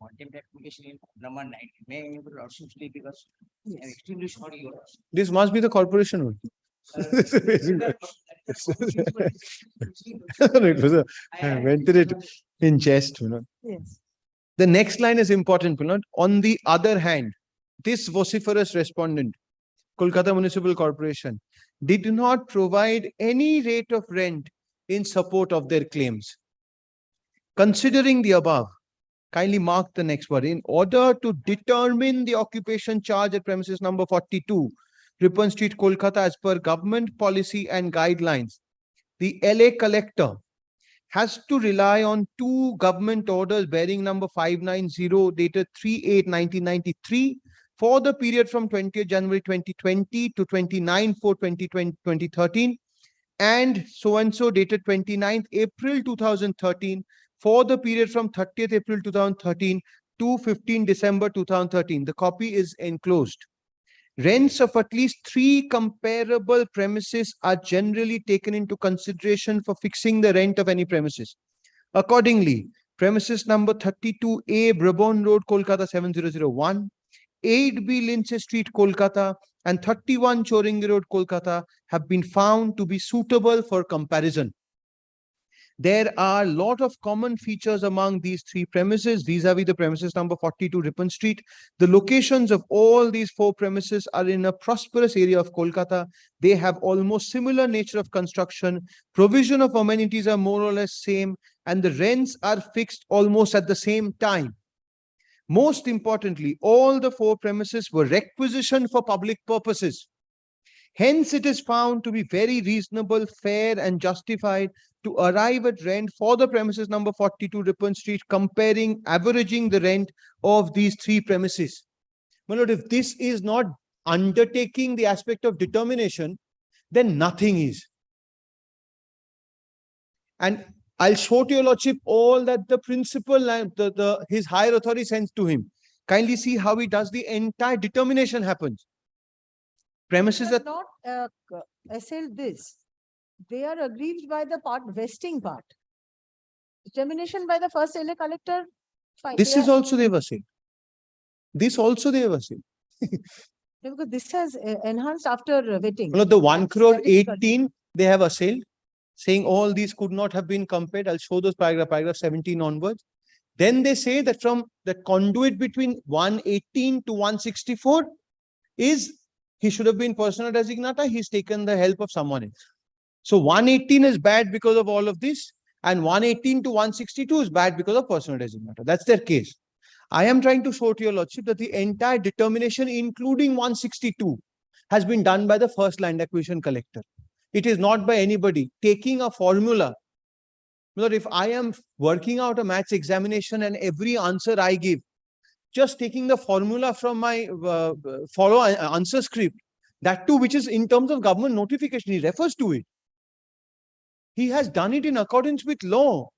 contempt application in number 9. May I have your lordship speak because I'm extremely sorry, your lordship. this must be the corporation only. It was a ventilated in jest, you know. Yes. The next line is important, you know. On the other hand, this vociferous respondent, Kolkata Municipal Corporation, did not provide any rate of rent in support of their claims. Considering the above, kindly mark the next word. In order to determine the occupation charge at premises number 42, Ripon Street, Kolkata, as per government policy and guidelines, the LA collector has to rely on 2 government orders bearing number 590 dated 3/8/1993 for the period from 20th January 2020 to 29/4/2013 and so dated 29th April 2013 for the period from 30th April 2013 to 15 December 2013. The copy is enclosed. Rents of at least 3 comparable premises are generally taken into consideration for fixing the rent of any premises. Accordingly, premises number 32A Brabon Road, Kolkata 7001, 8B Lindsay Street, Kolkata, and 31 Choringi Road, Kolkata have been found to be suitable for comparison. There are a lot of common features among these 3 premises vis-a-vis the premises number 42 Ripon Street. The locations of all these 4 premises are in a prosperous area of Kolkata. They have almost similar nature of construction. Provision of amenities are more or less same, and the rents are fixed almost at the same time. Most importantly, all the 4 premises were requisitioned for public purposes. Hence, it is found to be very reasonable, fair, and justified to arrive at rent for the premises number 42 Ripon Street, averaging the rent of these three premises. My lord, if this is not undertaking the aspect of determination, then nothing is. And I'll show to your lordship all that the principal, his higher authority sends to him. Kindly see how he does the entire determination happens. Premises They are have not assailed this. They are aggrieved by the vesting part. Determination by the first LA collector. Fine. This is also they were saying. This also they were saying. Because this has enhanced after vetting. Well, the 1 crore That is correct. 18 they have assailed, saying all these could not have been compared. I'll show those paragraph 17 onwards. Then they say that from the conduit between 118 to 164 is he should have been persona designata. He's taken the help of someone else. So 118 is bad because of all of this, and 118 to 162 is bad because of persona designata. That's their case. I am trying to show to your lordship that the entire determination, including 162, has been done by the first land acquisition collector. It is not by anybody. Taking a formula, if I am working out a maths examination and every answer I give, just taking the formula from my answer script, that too, which is in terms of government notification, he refers to it. He has done it in accordance with law.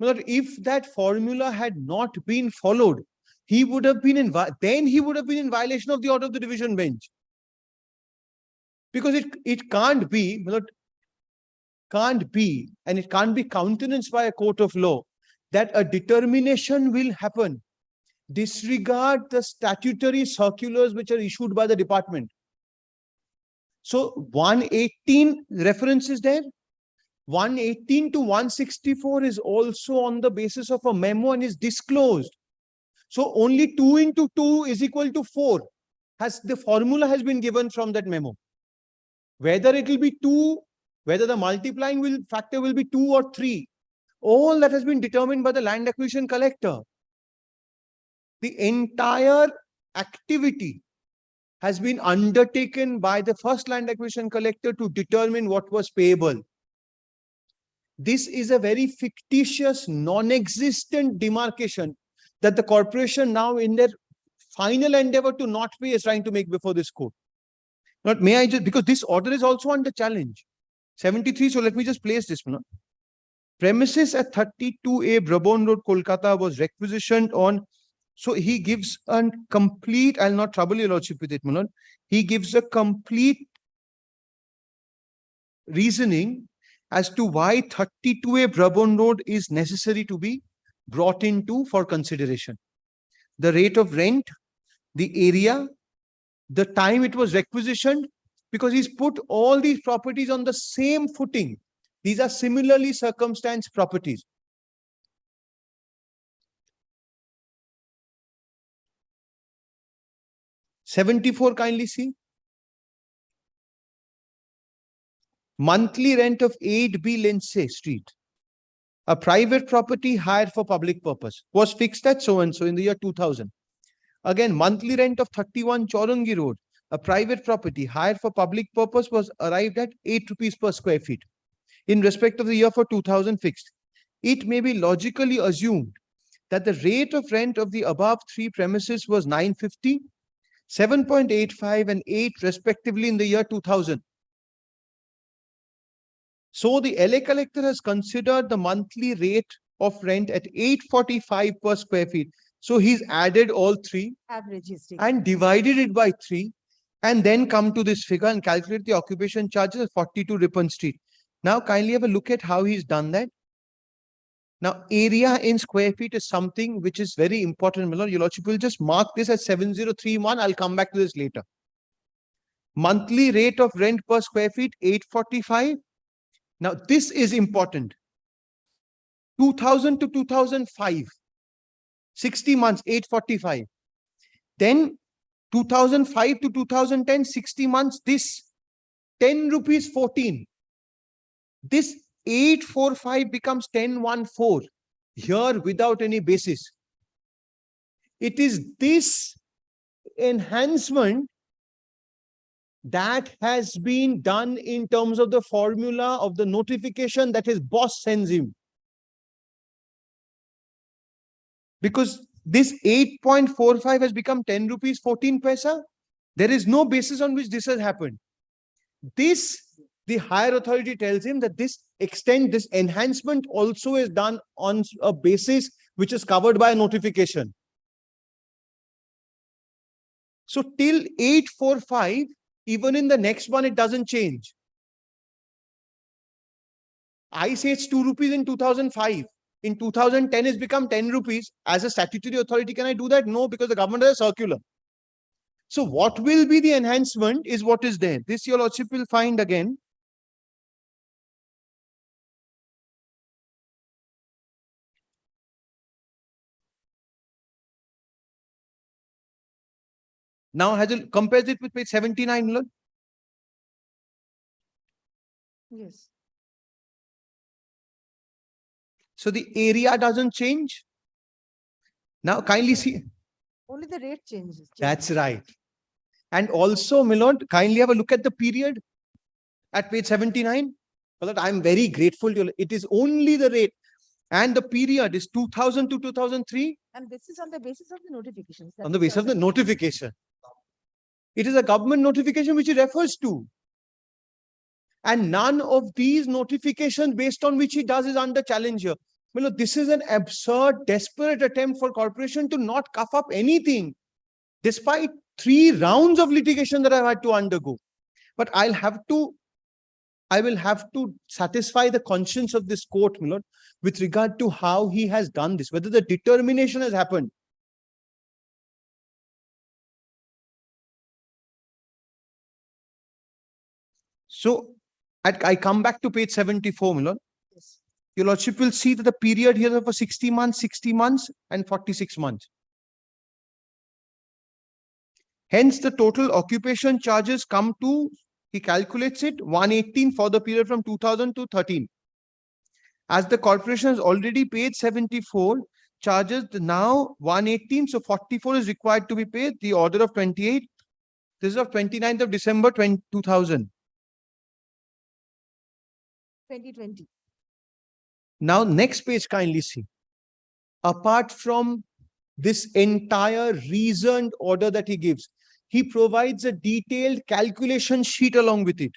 If that formula had not been followed, he would have been in violation of the order of the division bench. Because it can't be, and it can't be countenanced by a court of law that a determination will happen. Disregard the statutory circulars which are issued by the department. So 118 reference is there. 118 to 164 is also on the basis of a memo and is disclosed. So only 2 into 2 is equal to 4. The formula has been given from that memo. Whether it will be 2, whether the multiplying factor will be 2 or 3, all that has been determined by the land acquisition collector. The entire activity has been undertaken by the first land acquisition collector to determine what was payable. This is a very fictitious, non-existent demarcation that the corporation now in their final endeavor to not pay is trying to make before this court. But may I just, because this order is also under challenge. 73, so let me just place this one. Premises at 32A Brabon Road, Kolkata was requisitioned on. So he gives a complete, I'll not trouble your lordship with it, Manoj. He gives a complete reasoning as to why 32A Brabon Road is necessary to be brought into for consideration. The rate of rent, the area, the time it was requisitioned, because he's put all these properties on the same footing. These are similarly circumstanced properties. '74, kindly see. Monthly rent of 8B Lindsay Street, a private property hired for public purpose, was fixed at so-and-so in the year 2000. Again, monthly rent of 31 Chorungi Road, a private property hired for public purpose, was arrived at 8 rupees per square feet in respect of the year for 2000 fixed. It may be logically assumed that the rate of rent of the above three premises was 950, 7.85 and 8 respectively in the year 2000. So the LA collector has considered the monthly rate of rent at 845 per square feet. So he's added all three and divided it by 3 and then come to this figure and calculate the occupation charges at 42 Ripon Street. Now kindly have a look at how he's done that. Now area in square feet is something which is very important. Your lordship will just mark this as 7031. I'll come back to this later. Monthly rate of rent per square feet 845. Now this is important. 2000 to 2005. 60 months, 845. Then 2005 to 2010, 60 months, this 10 rupees 14. This 845 becomes 1014 here without any basis. It is this enhancement That has been done in terms of the formula of the notification that his boss sends him. Because this 8.45 has become 10 rupees 14 paisa. There is no basis on which this has happened. This, the higher authority tells him that this enhancement also is done on a basis which is covered by a notification. So till 845, even in the next one, it doesn't change. I say it's 2 rupees in 2005. In 2010, it's become 10 rupees. As a statutory authority, can I do that? No, because the government has a circular. So what will be the enhancement is what is there. This your lordship will find again. Now has it compared it with page 79, Lord? Yes. So the area doesn't change. Now kindly see. Only the rate changes. That's right. And also, Milord, kindly have a look at the period at page 79. Milord, I'm very grateful to you. It is only the rate. And the period is 2000 to 2003. And this is on the basis of the notifications. On the basis of the notification. It is a government notification which it refers to. And none of these notifications based on which he does is under challenge here. Well, this is an absurd, desperate attempt for corporation to not cough up anything, despite 3 rounds of litigation that I've had to undergo. But I will have to satisfy the conscience of this court, my lord, with regard to how he has done this, whether the determination has happened. So I come back to page 74, my lord. Yes. Your lordship will see that the period here is for 60 months, and 46 months. Hence, the total occupation charges come to, he calculates it, 118 for the period from 2000 to 13. As the corporation has already paid 74 charges, now 118, so 44 is required to be paid, the order of 28. This is of 29th of December 2000. 2020. Now, next page, kindly see. Apart from this entire reasoned order that he gives, he provides a detailed calculation sheet along with it.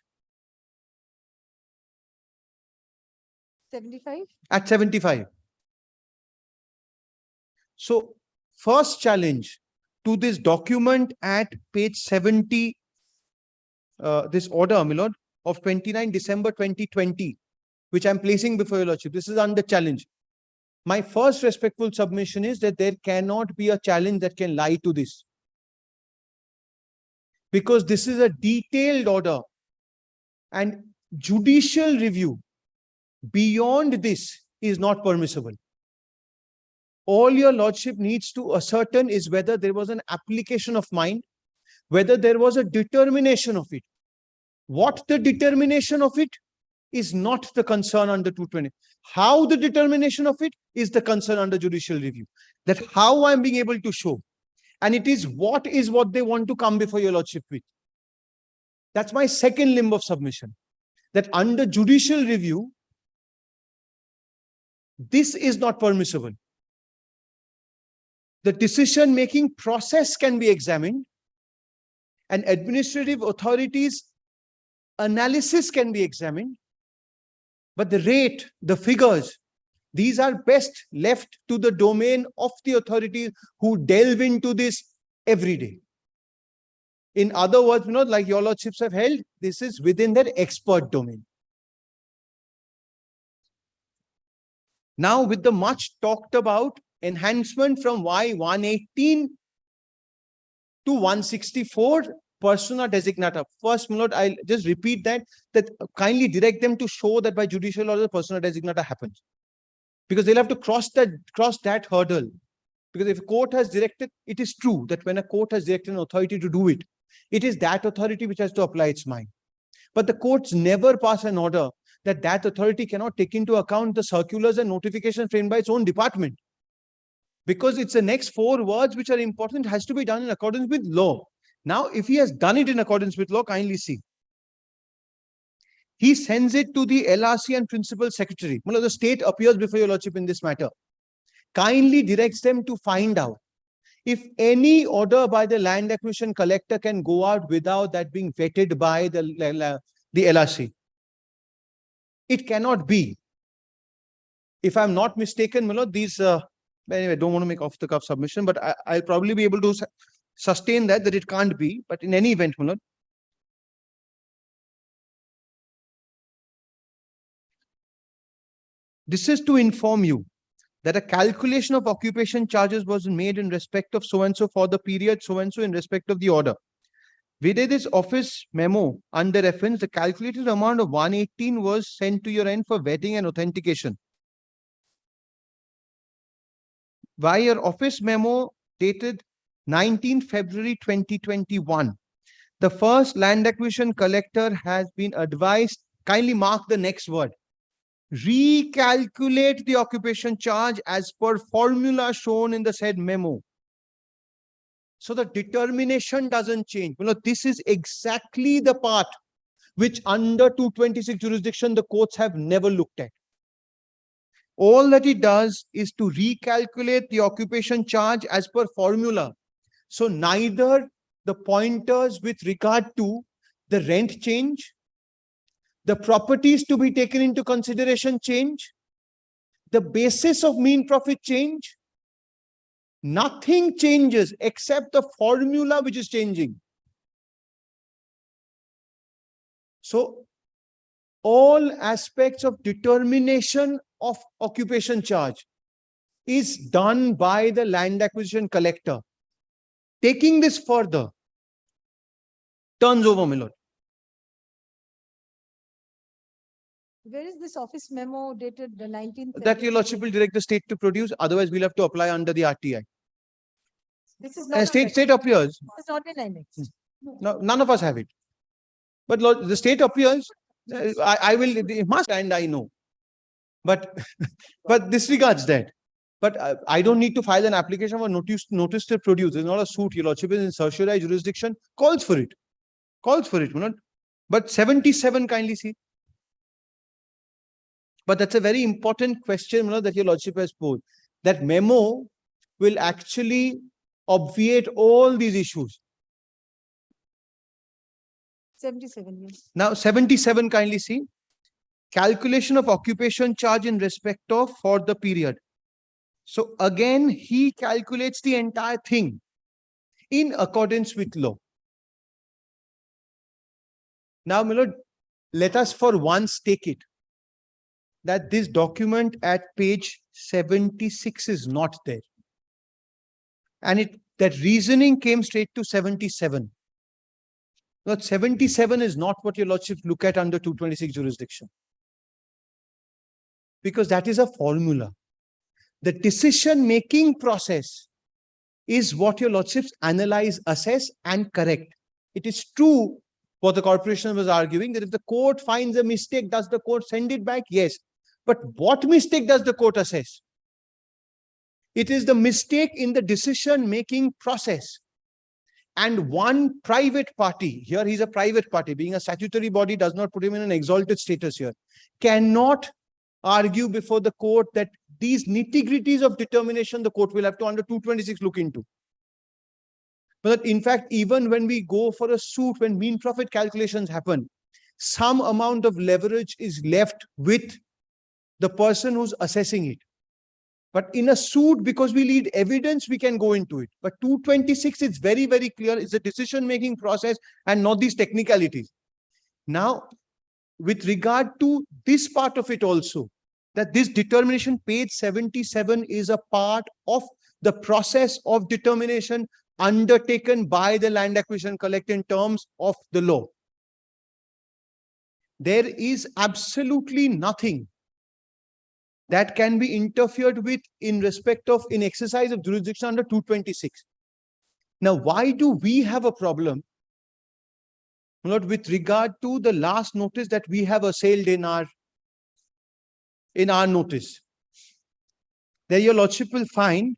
75? At 75. So, first challenge to this document at page 70, this order, my lord, of 29 December 2020, which I'm placing before your lordship. This is under challenge. My first respectful submission is that there cannot be a challenge that can lie to this. Because this is a detailed order and judicial review beyond this is not permissible. All your lordship needs to ascertain is whether there was an application of mind, whether there was a determination of it. What the determination of it is not the concern under 220. How the determination of it is the concern under judicial review. That how I'm being able to show. And it is what they want to come before your lordship with. That's my second limb of submission. That under judicial review, this is not permissible. The decision-making process can be examined, and administrative authorities' analysis can be examined, but the rate, the figures, these are best left to the domain of the authorities who delve into this every day. In other words, like your lordships have held, this is within their expert domain. Now, with the much talked about enhancement from Y118 to 164 persona designata. First, my lord, I'll just repeat that kindly direct them to show that by judicial order, persona designata happens. Because they'll have to cross that hurdle. Because if a court has directed, it is true that when a court has directed an authority to do it, it is that authority which has to apply its mind. But the courts never pass an order that authority cannot take into account the circulars and notifications framed by its own department. Because it's the next 4 words which are important, has to be done in accordance with law. Now, if he has done it in accordance with law, kindly see. He sends it to the LRC and Principal Secretary. The state appears before your lordship in this matter. Kindly directs them to find out if any order by the land acquisition collector can go out without that being vetted by the LRC. It cannot be. If I'm not mistaken, these, anyway, don't want to make off-the-cuff submission, but I'll probably be able to sustain that it can't be. But in any event, this is to inform you that a calculation of occupation charges was made in respect of so-and-so for the period so-and-so in respect of the order. Within this office memo under reference, the calculated amount of 118 was sent to your end for vetting and authentication. By your office memo dated 19 February 2021, the first land acquisition collector has been advised, kindly mark the next word, recalculate the occupation charge as per formula shown in the said memo. So the determination doesn't change. This is exactly the part which under 226 jurisdiction, the courts have never looked at. All that it does is to recalculate the occupation charge as per formula. So neither the pointers with regard to the rent change, the properties to be taken into consideration change, the basis of mean profit change, nothing changes except the formula which is changing. So all aspects of determination of occupation charge is done by the land acquisition collector. Taking this further, turns over, my lord. Where is this office memo dated the 19th? That your lordship will direct the state to produce. Otherwise, we'll have to apply under the RTI. This is not. State appears. This is not been annexed. No, none of us have it. But Lord, the state appears. I will, it must, and I know. But disregards that. But I don't need to file an application for notice to produce. It's not a suit. Your lordship is in certiorari jurisdiction. Calls for it. Calls for it. But 77, kindly see. But that's a very important question that your lordship has posed. That memo will actually obviate all these issues. 77, yes. Now, 77, kindly see. Calculation of occupation charge in respect of for the period. So again, he calculates the entire thing in accordance with law. Now, my lord, let us for once take it that this document at page 76 is not there. And that reasoning came straight to 77. But 77 is not what your lordship look at under 226 jurisdiction. Because that is a formula. The decision-making process is what your lordships analyze, assess, and correct. It is true what the corporation was arguing, that if the court finds a mistake, does the court send it back? Yes. But what mistake does the court assess? It is the mistake in the decision-making process. And one private party, here he's a private party, being a statutory body does not put him in an exalted status here, cannot argue before the court that these nitty-gritties of determination the court will have to under 226 look into. But in fact, even when we go for a suit, when mean profit calculations happen, some amount of leverage is left with the person who's assessing it. But in a suit, because we need evidence, we can go into it. But 226 is very, very clear. It's a decision-making process and not these technicalities. Now, with regard to this part of it also, that this determination, page 77, is a part of the process of determination undertaken by the land acquisition collector in terms of the law. There is absolutely nothing that can be interfered with in respect of, in exercise of jurisdiction under 226. Now, why do we have a problem, Lord, with regard to the last notice that we have assailed in our notice? There your lordship will find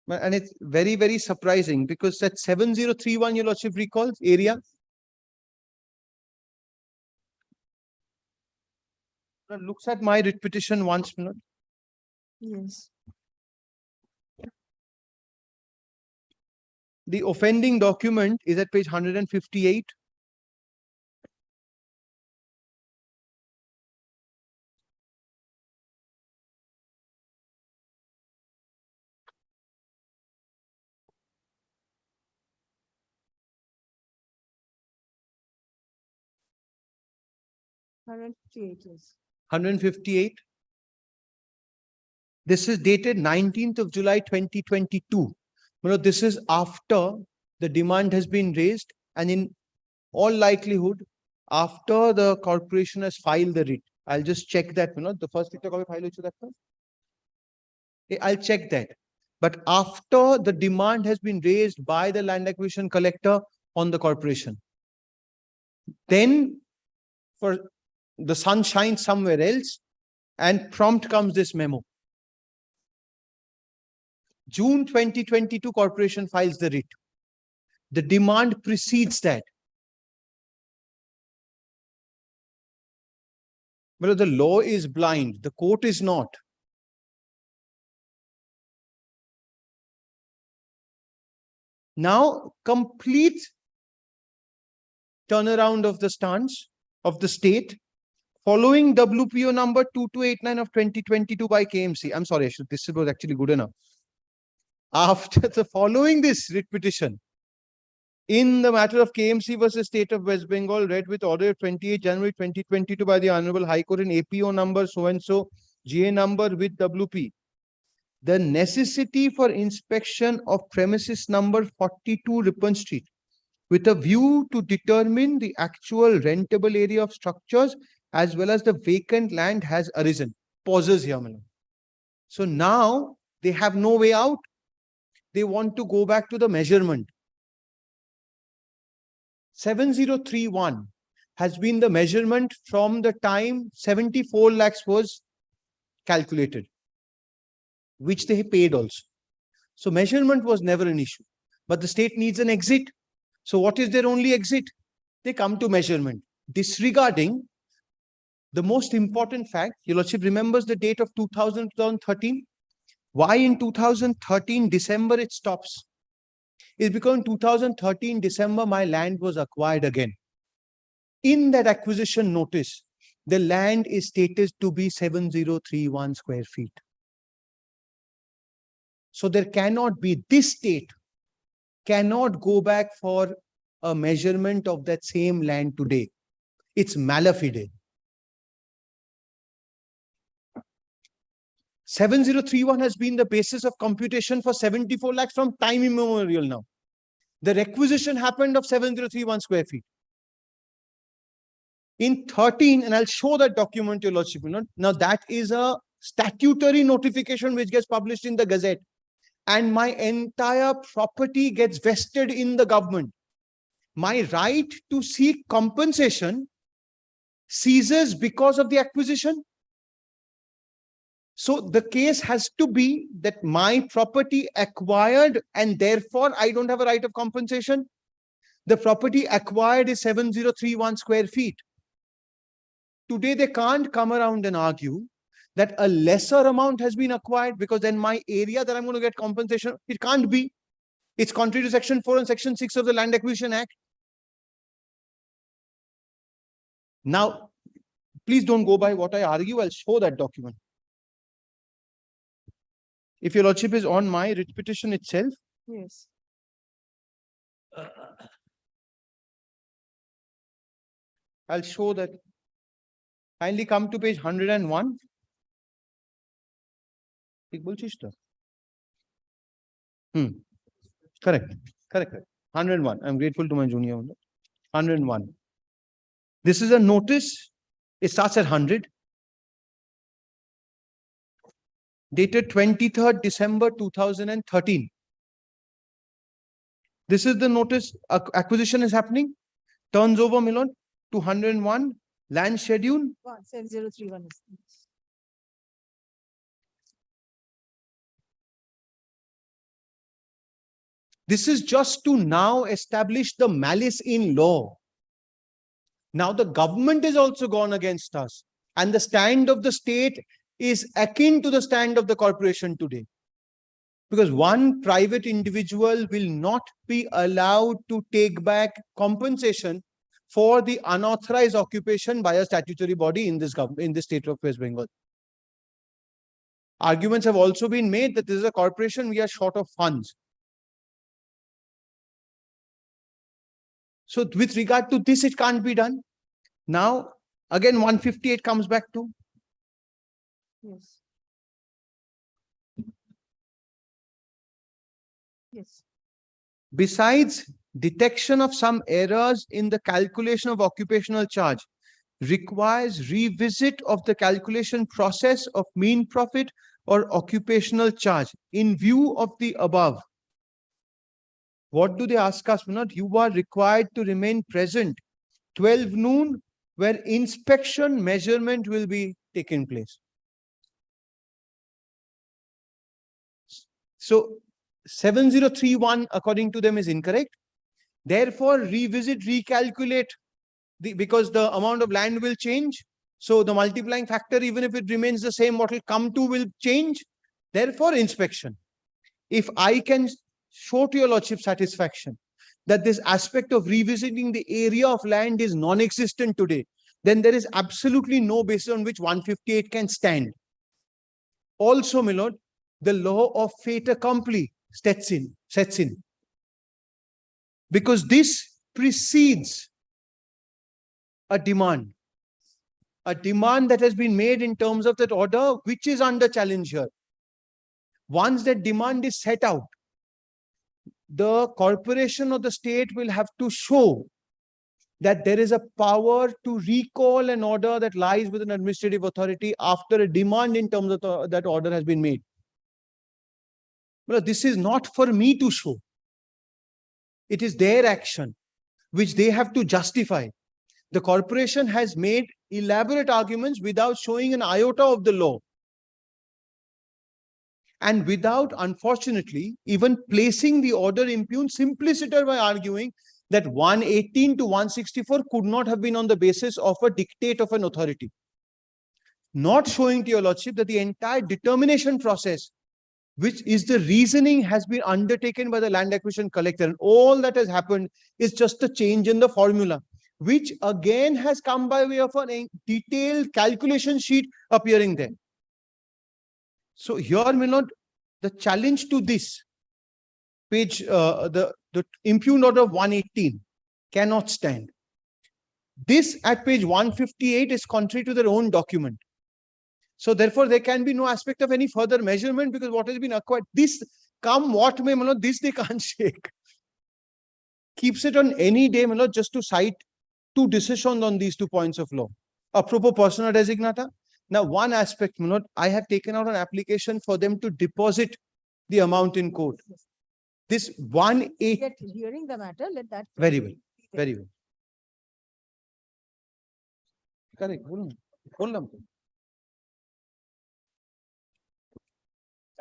And it's very, very surprising because that 7031, your lordship recalls, area. Looks at my writ petition once, my lord. Yes. The offending document is at page 158. Current 58 years. 158. This is dated 19th of July 2022. This is after the demand has been raised and in all likelihood after the corporation has filed the writ. I'll just check that. The first writ file that. I'll check that. But after the demand has been raised by the land acquisition collector on the corporation, then for the sun shines somewhere else and prompt comes this memo. June 2022, corporation files the writ. The demand precedes that. But the law is blind, the court is not. Now, complete turnaround of the stance of the state following WPO number 2289 of 2022 by KMC. I'm sorry, this was actually good enough. After the following this writ petition, in the matter of KMC versus State of West Bengal, read with order of 28 January 2022 by the Honorable High Court in APO number so-and-so, GA number with WP. The necessity for inspection of premises number 42 Ripon Street with a view to determine the actual rentable area of structures as well as the vacant land has arisen. Pauses here, Madam. So now they have no way out. They want to go back to the measurement. 7031 has been the measurement from the time 74 lakhs was calculated, which they paid also. So measurement was never an issue, but the state needs an exit. So what is their only exit? They come to measurement, disregarding the most important fact. Your lordship remembers the date of 2013. Why in 2013 December it stops? Is because in 2013 December my land was acquired again. In that acquisition notice, the land is stated to be 7031 square feet. So there cannot be, this state cannot go back for a measurement of that same land today. It's mala fide. 7031 has been the basis of computation for 74 lakhs from time immemorial now. The requisition happened of 7031 square feet. In 13, and I'll show that document, your lordship. Now that is a statutory notification which gets published in the Gazette. And my entire property gets vested in the government. My right to seek compensation ceases because of the acquisition. So the case has to be that my property acquired and therefore I don't have a right of compensation. The property acquired is 7031 square feet. Today they can't come around and argue that a lesser amount has been acquired because then my area that I'm going to get compensation, it can't be. It's contrary to Section 4 and Section 6 of the Land Acquisition Act. Now, please don't go by what I argue. I'll show that document. If your lordship is on my writ petition itself. Yes. I'll show that. Kindly come to page 101. Correct. 101. I'm grateful to my junior. 101. This is a notice. It starts at 100. Dated 23rd December 2013. This is the notice. Acquisition is happening. Turns over, Milon, to 101. Land schedule. 7031 is. This is just to now establish the malice in law. Now the government is also gone against us, and the stand of the state is akin to the stand of the corporation today. Because one private individual will not be allowed to take back compensation for the unauthorized occupation by a statutory body in this government, in the state of West Bengal. Arguments have also been made that this is a corporation, we are short of funds. So with regard to this, it can't be done. Now, again, 158 comes back to. Yes. Yes. Besides, detection of some errors in the calculation of occupational charge requires revisit of the calculation process of mean profit or occupational charge. In view of the above, what do they ask us? You are required to remain present 12 noon, where inspection measurement will be taken place. So 7031 according to them is incorrect. Therefore, revisit, recalculate because the amount of land will change. So the multiplying factor, even if it remains the same, what will come to will change. Therefore, inspection. If I can show to your lordship satisfaction that this aspect of revisiting the area of land is non-existent today, then there is absolutely no basis on which 158 can stand. Also, my lord, the law of fait accompli sets in. Because this precedes a demand that has been made in terms of that order, which is under challenge here. Once that demand is set out, the corporation or the state will have to show that there is a power to recall an order that lies with an administrative authority after a demand in terms of that order has been made. But this is not for me to show. It is their action, which they have to justify. The corporation has made elaborate arguments without showing an iota of the law. And without, unfortunately, even placing the order impugned simpliciter by arguing that 118 to 164 could not have been on the basis of a dictate of an authority. Not showing to your lordship that the entire determination process, which is the reasoning, has been undertaken by the land acquisition collector. And all that has happened is just a change in the formula, which again has come by way of a detailed calculation sheet appearing there. So here, my lord, the challenge to this page, the impugned order of 118 cannot stand. This at page 158 is contrary to their own document. So therefore, there can be no aspect of any further measurement because what has been acquired, this come what may, my lord, this they can't shake. Keeps it on any day, my lord, just to cite two decisions on these 2 points of law. Apropos persona designata. Now, one aspect, my lord, I have taken out an application for them to deposit the amount in court. This 180. Get hearing the matter, let that. Very well. Very well. Correct. Hold on.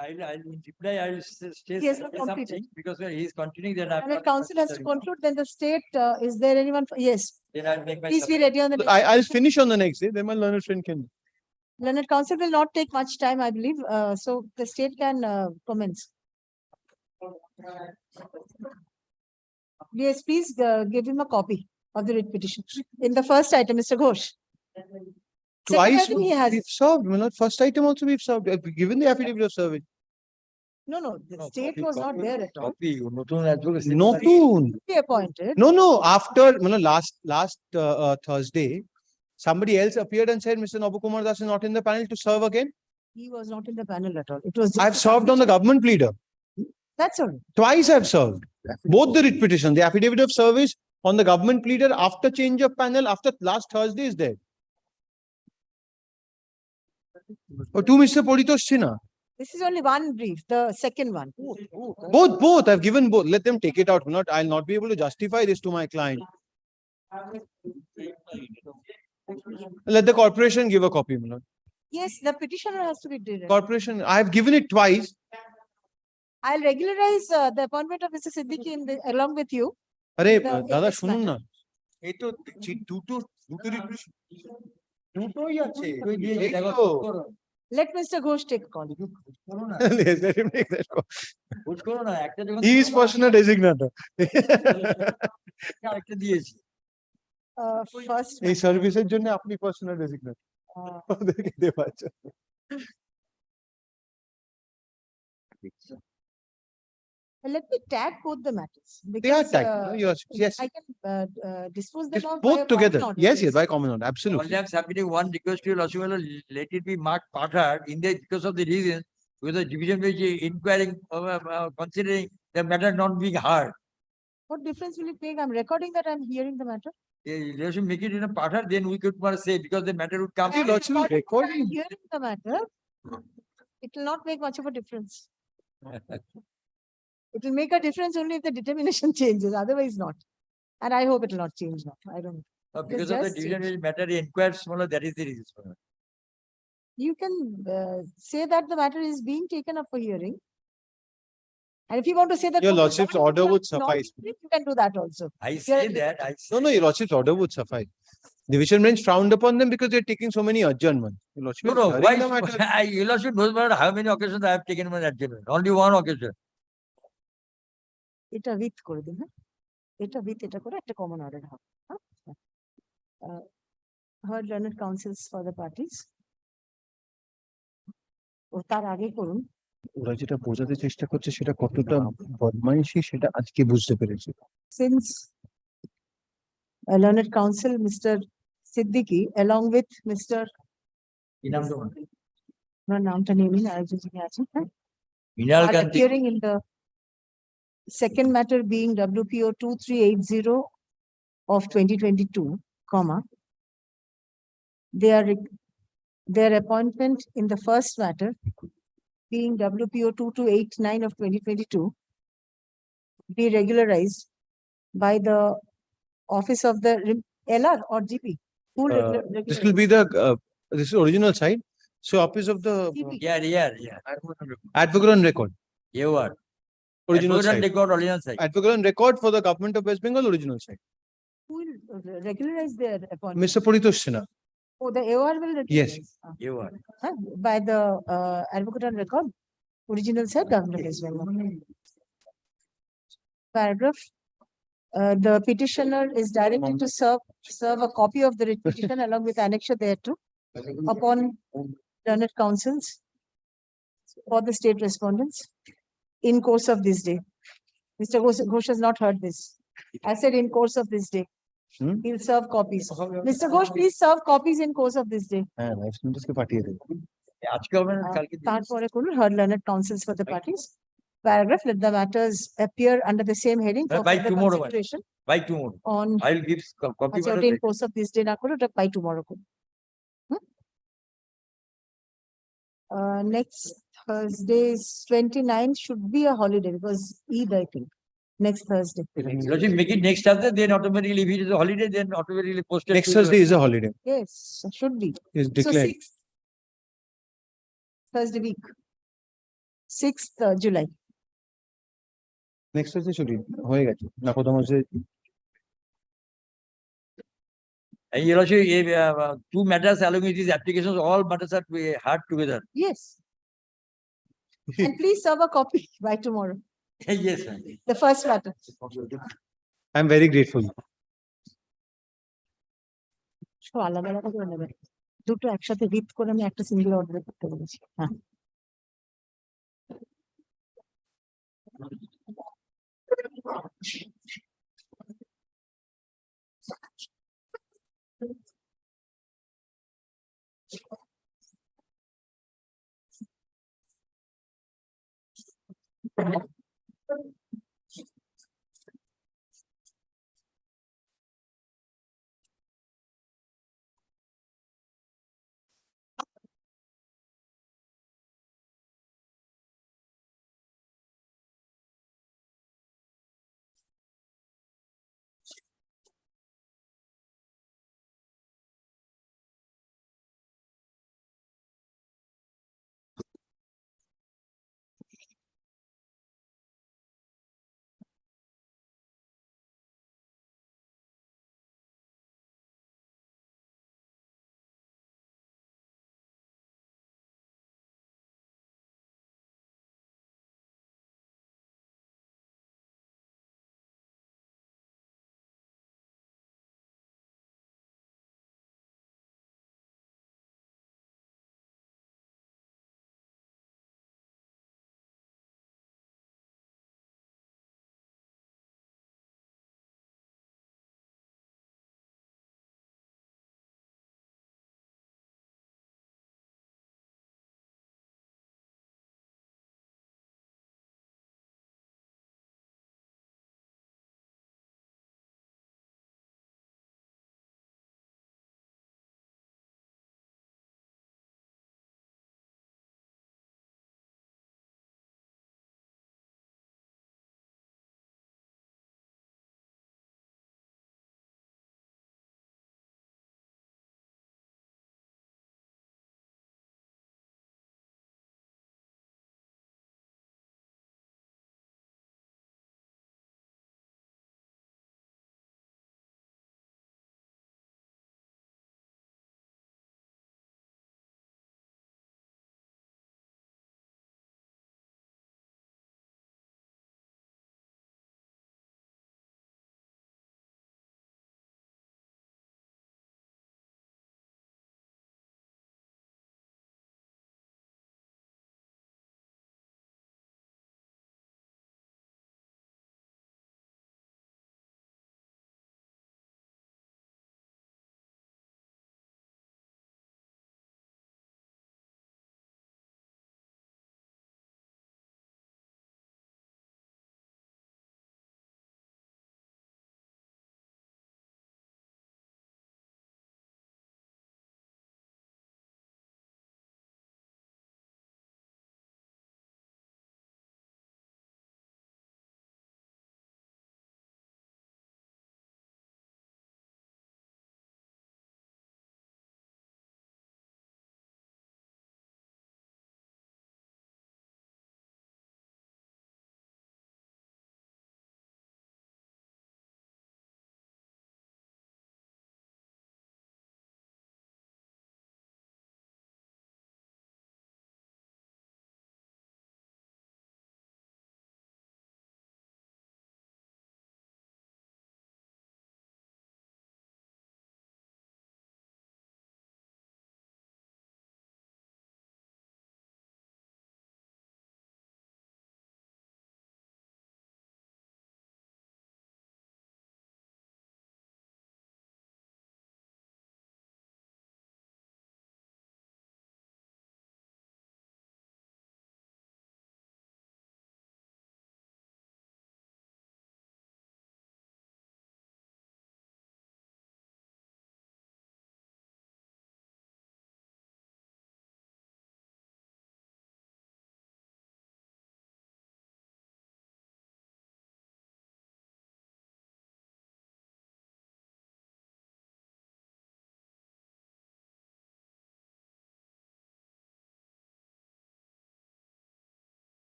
I'll reply, I'll say Yes, not completed. something because he is continuing then. And the council has to conclude, then the state, is there anyone? Yes. Then I'll make my. Please be ready on the. I'll finish on the next day. Then my learned friend can. Learned council will not take much time, I believe. So the state can commence. Yes, please give him a copy of the writ petition. In the first item, Mr. Ghosh. Twice Second item he has. we've served. My lord, first item also we've served. We've given the affidavit of service. No, the state was not there at all. Copy, Notun advocacy. Notun. Be appointed. No. After last Thursday, somebody else appeared and said Mr. Nobukumar Das is not in the panel to serve again. He was not in the panel at all. It was. I've served on the government pleader. That's all. Twice I've served. Both the writ petition, the affidavit of service on the government pleader after change of panel after last Thursday is there. Or to Mr. Politosh Sinha. This is only one brief, the second one. Both. I've given both. Let them take it out. I'll not be able to justify this to my client. Let the corporation give a copy. Yes, the petitioner has to be direct. Corporation, I have given it twice. I'll regularize the appointment of Mr. Siddiqui in the, along with you. আরে The- দাদা this শুনুন matter. না এই তো দুটো দুটোই আছে এই তো। Let Mr. Ghosh take call. Yes, let him take that call. Vote করো না, একটা যখন He is personal designator. একটা দিয়েছি। First, এই সার্ভিসের জন্য আপনি পার্সোনাল ডেজিগনেটর uh, ওদেরকে দেওয়া আছে। let me tag both the matters. They are because, tagged, yes, yes. I can dispose them Yes, off by a both common together. order, Yes, yes, by common order, absolutely. Only I'm submitting one request to your Lordship, let it be marked part in the, because of the reason, because the division which is inquiring, considering the matter not being heard. What difference will it make? I'm recording that I'm hearing the matter. You should make it in a part, then we could say, because the matter would come. Your Lordship, I'm recording. hearing the matter. It will not make much of a difference. It will make a difference only if the determination changes, otherwise not. And I hope it will not change now. I don't know. Because of the just division change. which matter inquired smaller, that is the reason. You can say that the matter is being taken up for hearing. And if you want to say that. Your court is Lordship's not order would not suffice. hearing, you can do that also. I You're- say that, I say. No, Your Lordship's order would suffice. Division bench frowned upon them because they're taking so many adjournments. Your Lordship No, is no, hearing why, the matter. you Lordship knows about how many occasions I have taken my adjournment, only one occasion. এটা with করে দিন, হ্যাঁ এটা with এটা করে একটা common order হবে। Heard learned counsels for the parties. ও তার আগে করুন। ওরা যেটা বোঝাতে চেষ্টা করছে সেটা কতটা বদমাইশি সেটা আজকে বুঝতে পেরেছি। Since learned counsel Mr. Siddiqui along with Mr. ওনার নামটা নিয়ে নিন, আরেকজন যিনি আছেন, হ্যাঁ, Minal are Gandhi. appearing in the second matter being WPO 2380 of 2022, comma. Their appointment in the first matter being WPO 2289 of 2022 be regularized by the office of the LR or GP. Who will This will be the this is original side. So office of the Yeah. advocate on record, You are. original Advocate side. record, original side. Advocate on record for the government of West Bengal, original side. Who will regularize their appointment? Mr. Paritosh Sinha. Oh, the AOR will Yes. regularize. You are. By the advocate on record, original said government as well. Paragraph. The petitioner is directed to serve a copy of the writ petition along with annexure thereto upon learned counsels for the state respondents in course of this day. Mr. Ghosh has not heard this. I said in course of this day. He'll serve copies. Mr. Ghosh, please serve copies in course of this day. হ্যাঁ life নোটিসকে পাঠিয়ে দেব। আজকে হবে না, কালকে দিন। তারপরে করুন heard learned counsels for the parties. Paragraph, let the matters appear under the same heading for By further tomorrow, consideration By tomorrow. on, I'll give copy. আচ্ছা, ওটা in course of this day না করে ওটা by tomorrow করুন। Next Thursday is 29 should be a holiday because Eid, I think, next Thursday. Lordship, make it next Thursday, then automatically, if it is a holiday, then automatically posted. Next to Thursday the- is a holiday. Yes, should be. Is So declared. 6th Thursday week. 6th July. Next Thursday ছুটি হয়ে গেছে না প্রথম হচ্ছে And you Lordship, two matters along with these applications, all matters are to be heard together. Yes. And please serve a copy by tomorrow, Yes, ma'am. the first matter. I am very grateful. সব আলাদা আলাদা করে নেবেন। দুটো একসাথে read করে আমি একটা সিঙ্গেল অর্ডার করতে বলেছি। হ্যাঁ।